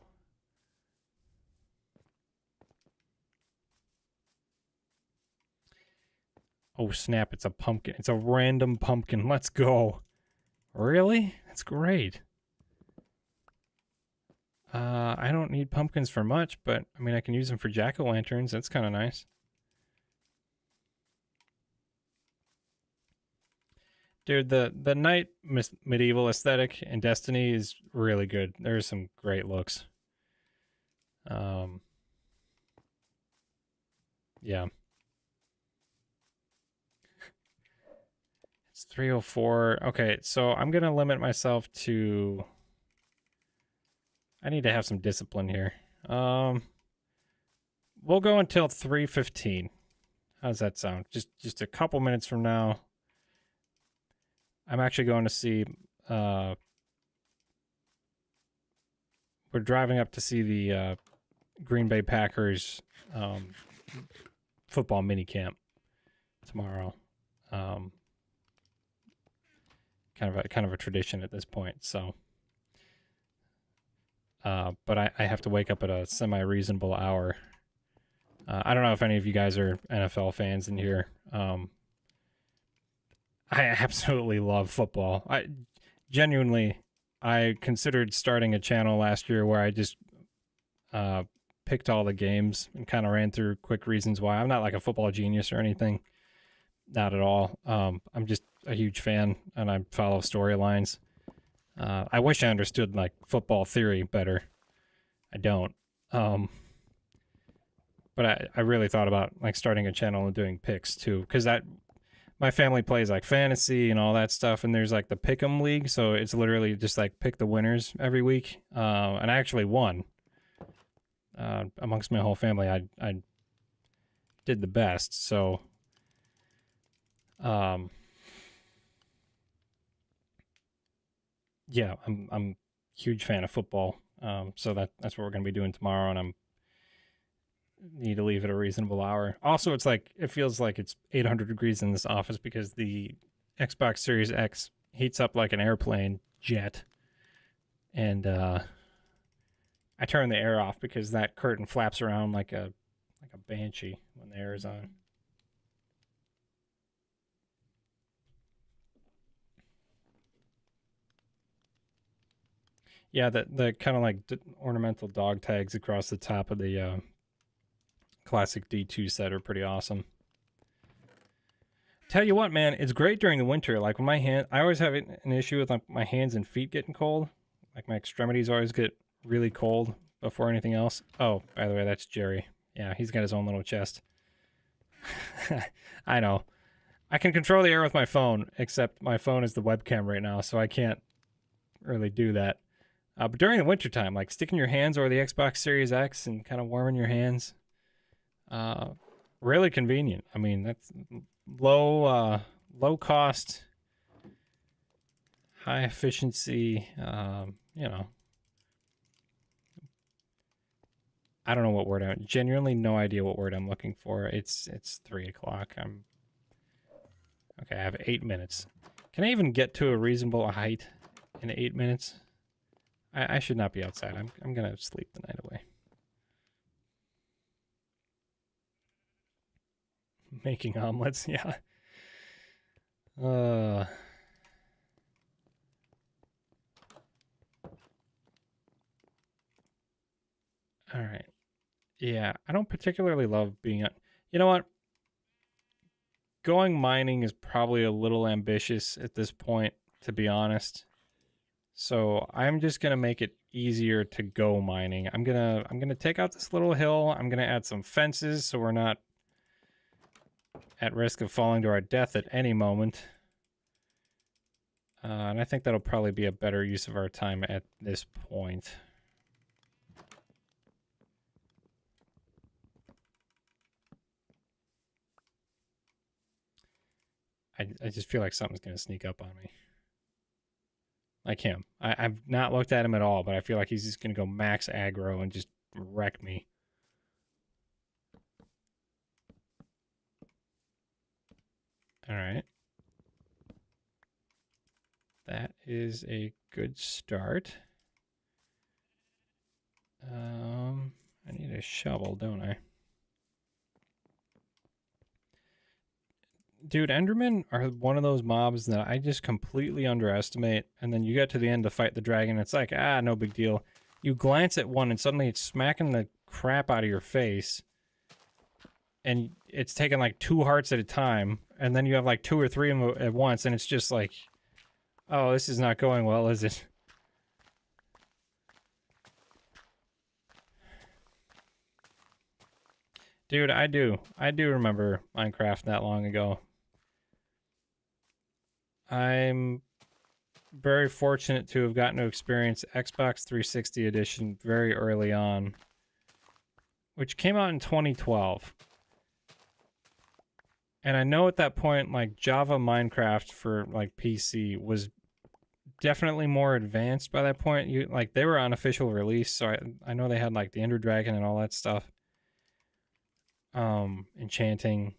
Oh snap, it's a pumpkin. It's a random pumpkin. Let's go. Really? That's great. I don't need pumpkins for much, but I mean I can use them for jack-o'-lanterns. That's kind of nice. Dude, the night medieval aesthetic in Destiny is really good. There's some great looks. Yeah. It's 304. Okay, so I'm gonna limit myself to. I need to have some discipline here. We'll go until 3:15. How's that sound? Just a couple minutes from now. I'm actually going to see. We're driving up to see the Green Bay Packers football mini camp tomorrow. Kind of a tradition at this point. So, but I have to wake up at a semi-reasonable hour. I don't know if any of you guys are NFL fans in here. I absolutely love football. I genuinely, I considered starting a channel last year where I just picked all the games and kind of ran through quick reasons why. I'm not like a football genius or anything. Not at all. I'm just a huge fan and I follow storylines. I wish I understood like football theory better. I don't. But I really thought about like starting a channel and doing picks too, because that my family plays like fantasy and all that stuff, and there's like the pick'em league, so it's literally just like pick the winners every week. And I actually won. Amongst my whole family, I did the best. So, yeah, I'm a huge fan of football. So that's what we're gonna be doing tomorrow, and need to leave at a reasonable hour. Also, it's like it feels like it's 800 degrees in this office because the Xbox Series X heats up like an airplane jet, and I turn the air off because that curtain flaps around like a banshee when the air is on. Yeah, the kind of like ornamental dog tags across the top of the classic D2 set are pretty awesome. Tell you what, man, it's great during the winter. Like when my hand, I always have an issue with like my hands and feet getting cold. Like my extremities always get really cold before anything else. Oh, by the way, that's Jerry. Yeah, he's got his own little chest. I know. I can control the air with my phone, except my phone is the webcam right now, so I can't really do that. But during the wintertime, like sticking your hands over the Xbox Series X and kind of warming your hands, really convenient. I mean, that's low cost, high efficiency. You know, I don't know what word I'm. Genuinely, no idea what word I'm looking for. It's 3 o'clock. I'm okay. I have 8 minutes. Can I even get to a reasonable height in 8 minutes? I should not be outside. I'm gonna sleep the night away. Making omelets, yeah. All right. Yeah, I don't particularly love being. You know what? Going mining is probably a little ambitious at this point, to be honest. So I'm just gonna make it easier to go mining. I'm gonna take out this little hill. I'm gonna add some fences so we're not at risk of falling to our death at any moment. And I think that'll probably be a better use of our time at this point. I just feel like something's gonna sneak up on me. Like him. I've not looked at him at all, but I feel like he's just gonna go max aggro and just wreck me. Alright. That is a good start. I need a shovel, don't I? Dude, Endermen are one of those mobs that I just completely underestimate, and then you get to the end to fight the dragon, it's like, no big deal. You glance at one and suddenly it's smacking the crap out of your face, and it's taking like 2 hearts at a time, and then you have like 2 or 3 of them at once, and it's just like, oh, this is not going well, is it? Dude, I do remember Minecraft that long ago. I'm very fortunate to have gotten to experience Xbox 360 edition very early on, which came out in 2012. And I know at that point, like, Java Minecraft for, like, PC was definitely more advanced by that point. Like, they were on official release, so I know they had, like, the Ender Dragon and all that stuff. Enchanting.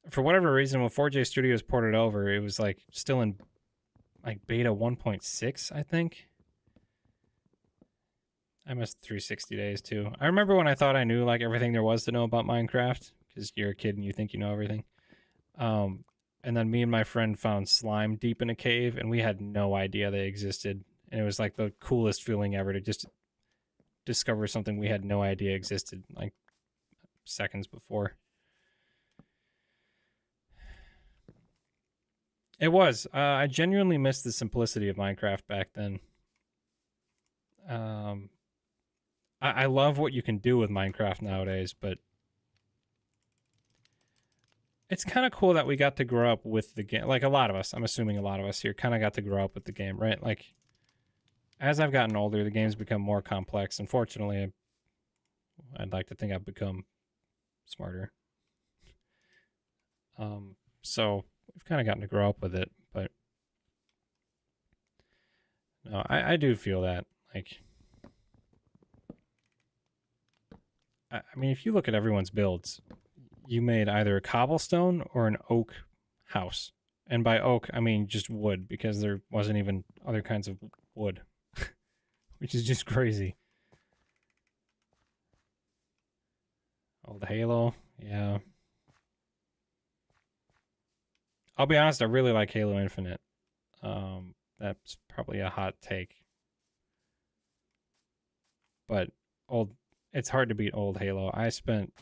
For whatever reason, when 4J Studios ported over, it was, like, still in, like, beta 1.6, I think. I missed 360 days, too. I remember when I thought I knew, like, everything there was to know about Minecraft, because you're a kid and you think you know everything. And then me and my friend found slime deep in a cave, and we had no idea they existed. And it was, like, the coolest feeling ever to just discover something we had no idea existed, like, seconds before. It was. I genuinely missed the simplicity of Minecraft back then. I love what you can do with Minecraft nowadays, but it's kind of cool that we got to grow up with the game. Like a lot of us, I'm assuming a lot of us here kind of got to grow up with the game, right? Like, as I've gotten older, the game's become more complex. Unfortunately, I'd like to think I've become smarter. So we've kind of gotten to grow up with it, but no, I do feel that. Like, I mean, if you look at everyone's builds, you made either a cobblestone or an oak house. And by oak, I mean just wood, because there wasn't even other kinds of wood, which is just crazy. Oh, the Halo, yeah. I'll be honest, I really like Halo Infinite. That's probably a hot take, but old, it's hard to beat old Halo. I spent,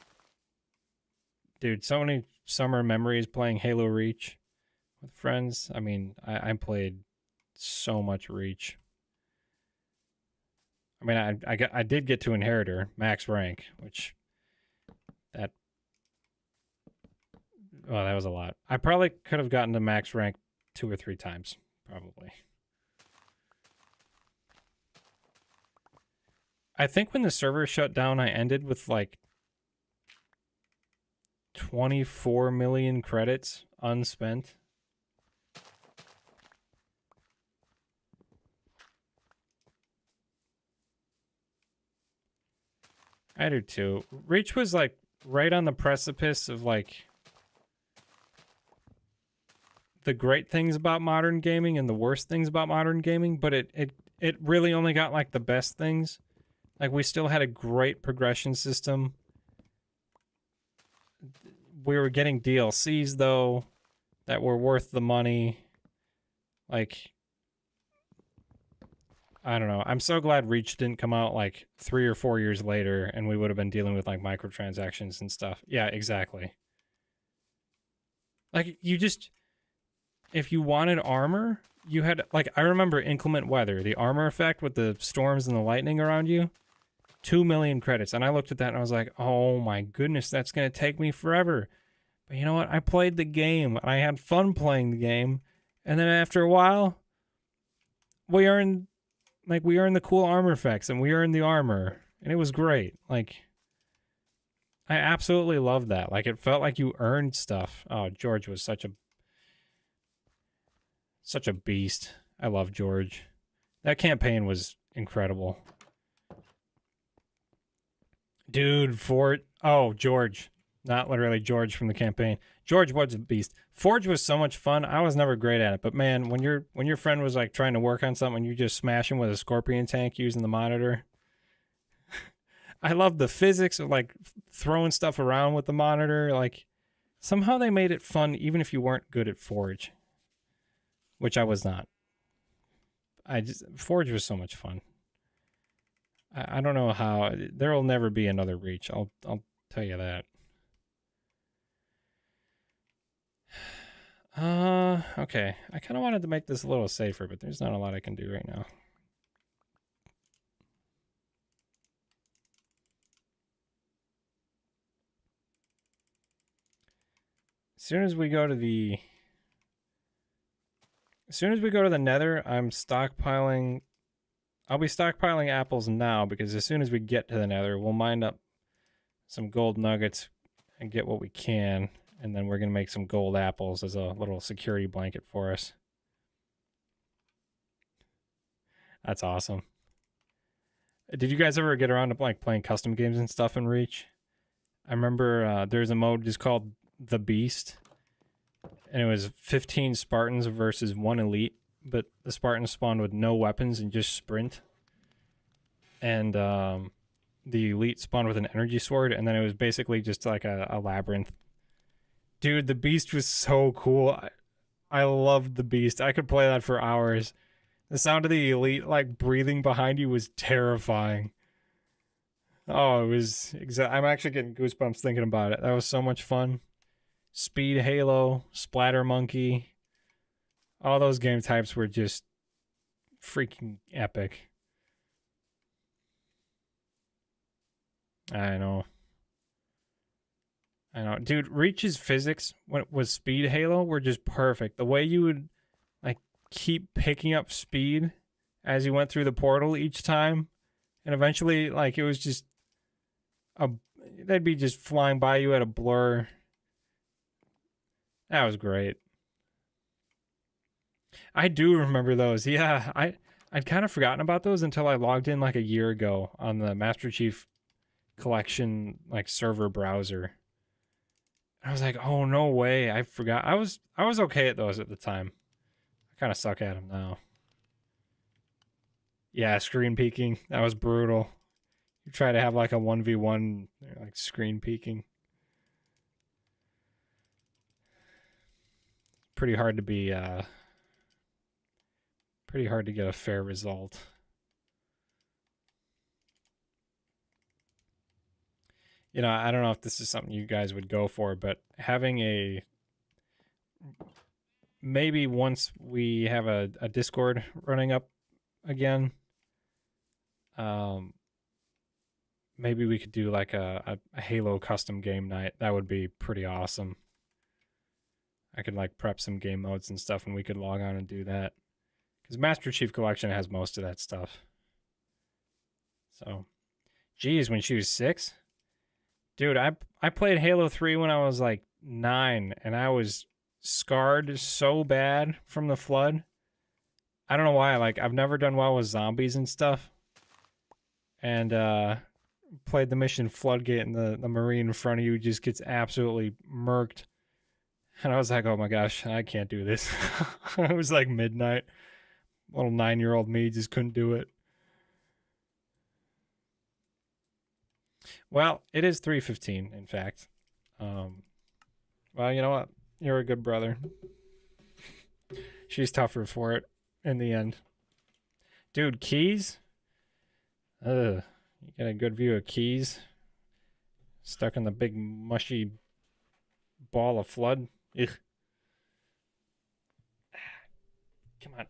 dude, so many summer memories playing Halo Reach with friends. I mean, I played so much Reach. I mean, I did get to Inheritor max rank, which that well, that was a lot. I probably could have gotten to max rank 2 or 3 times, probably. I think when the server shut down, I ended with like 24 million credits unspent. I do too. Reach was like right on the precipice of like the great things about modern gaming and the worst things about modern gaming, but it really only got like the best things. Like we still had a great progression system. We were getting DLCs though that were worth the money. Like I don't know. I'm so glad Reach didn't come out like 3 or 4 years later and we would have been dealing with like microtransactions and stuff. Yeah, exactly. Like you just if you wanted armor, you had like I remember inclement weather, the armor effect with the storms and the lightning around you. 2 million credits. And I looked at that and I was like, "Oh my goodness, that's going to take me forever." But you know what? I played the game. I had fun playing the game. And then after a while, we earned the cool armor effects and we earned the armor. And it was great. Like I absolutely loved that. Like it felt like you earned stuff. Oh, George was such a beast. I love George. That campaign was incredible. Dude, Fort. Oh, George. Not literally George from the campaign. George was a beast. Forge was so much fun. I was never great at it, but man, when your friend was like trying to work on something, you just smash him with a scorpion tank using the monitor. I love the physics of like throwing stuff around with the monitor. Like somehow they made it fun, even if you weren't good at Forge, which I was not. Forge was so much fun. I don't know how there will never be another Reach. I'll tell you that. Okay. I kind of wanted to make this a little safer, but there's not a lot I can do right now. As soon as we go to the Nether, I'm stockpiling. I'll be stockpiling apples now because as soon as we get to the Nether, we'll mine up some gold nuggets and get what we can, and then we're gonna make some gold apples as a little security blanket for us. That's awesome. Did you guys ever get around to like playing custom games and stuff in Reach? I remember there's a mode just called The Beast, and it was 15 Spartans versus 1 elite, but the Spartans spawned with no weapons and just sprint. And the elite spawned with an energy sword, and then it was basically just like a labyrinth. Dude, the Beast was so cool. I loved the Beast. I could play that for hours. The sound of the elite like breathing behind you was terrifying. Oh, it was I'm actually getting goosebumps thinking about it. That was so much fun. Speed Halo, Splatter Monkey. All those game types were just freaking epic. I know. Dude, Reach's physics when it was Speed Halo were just perfect. The way you would like keep picking up speed as you went through the portal each time, and eventually like it was just they'd be just flying by you at a blur. That was great. I do remember those. Yeah, I'd kind of forgotten about those until I logged in like a year ago on the Master Chief Collection like server browser. And I was like, oh no way, I forgot. I was okay at those at the time. I kind of suck at them now. Yeah, screen peeking. That was brutal. You try to have like a 1v1 like screen peeking. Pretty hard to be pretty hard to get a fair result. You know, I don't know if this is something you guys would go for, but having a maybe once we have a Discord running up again, maybe we could do like a Halo custom game night. That would be pretty awesome. I could like prep some game modes and stuff, and we could log on and do that. Because Master Chief Collection has most of that stuff. So, geez, when she was 6, dude, I played Halo 3 when I was like 9, and I was scarred so bad from the flood. I don't know why. Like, I've never done well with zombies and stuff. And played the mission Floodgate, and the Marine in front of you just gets absolutely murked. And I was like, oh my gosh, I can't do this. It was like midnight. Little 9-year-old me just couldn't do it. Well, it is 3:15, in fact. Well, you know what? You're a good brother. She's tougher for it in the end. Dude, keys? You get a good view of keys. Stuck in the big mushy ball of flood. Ugh. Come on.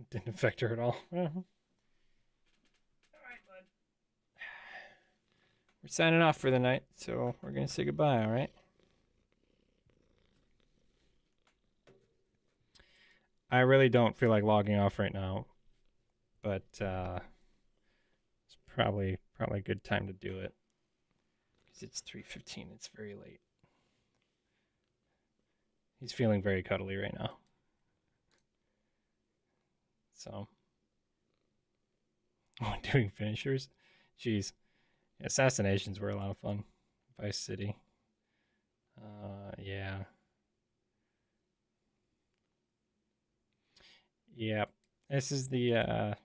Didn't affect her at all. All right, bud. We're signing off for the night, so we're going to say goodbye, all right? I really don't feel like logging off right now, but it's probably a good time to do it. Because it's 3:15, it's very late. He's feeling very cuddly right now. So, doing finishers? Jeez. Assassinations were a lot of fun. Vice City. Yeah. Yep. This is the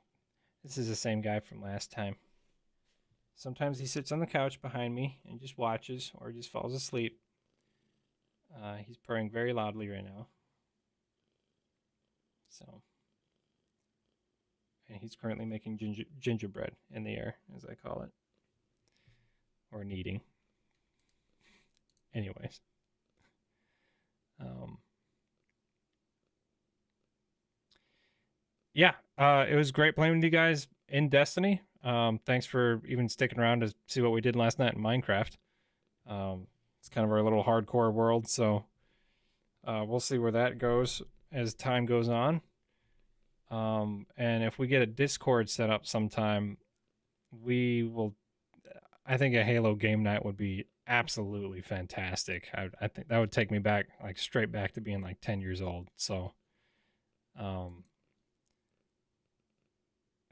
same guy from last time. Sometimes he sits on the couch behind me and just watches or just falls asleep. He's purring very loudly right now. So, and he's currently making gingerbread in the air, as I call it, or kneading. Anyways, yeah, it was great playing with you guys in Destiny. Thanks for even sticking around to see what we did last night in Minecraft. It's kind of our little hardcore world, so we'll see where that goes as time goes on. And if we get a Discord set up sometime, we will. I think a Halo game night would be absolutely fantastic. I think that would take me back, like straight back to being like 10 years old. So, and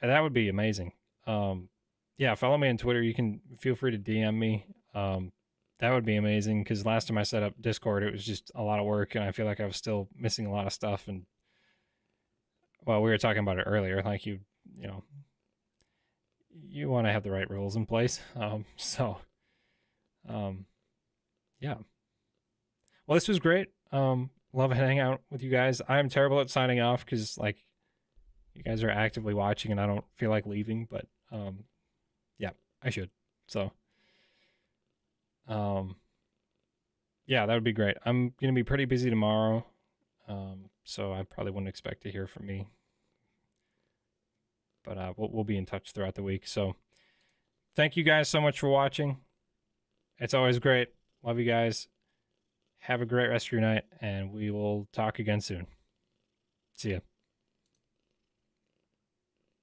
that would be amazing. Yeah, follow me on Twitter. You can feel free to DM me. That would be amazing because last time I set up Discord, it was just a lot of work, and I feel like I was still missing a lot of stuff. And well, we were talking about it earlier. Like you know, you want to have the right rules in place. Yeah. Well, this was great. Love hanging out with you guys. I'm terrible at signing off because like you guys are actively watching and I don't feel like leaving, but yeah, I should. So yeah, that would be great. I'm gonna be pretty busy tomorrow. So I probably wouldn't expect to hear from me. But we'll be in touch throughout the week. So thank you guys so much for watching. It's always great. Love you guys. Have a great rest of your night, and we will talk again soon. See ya.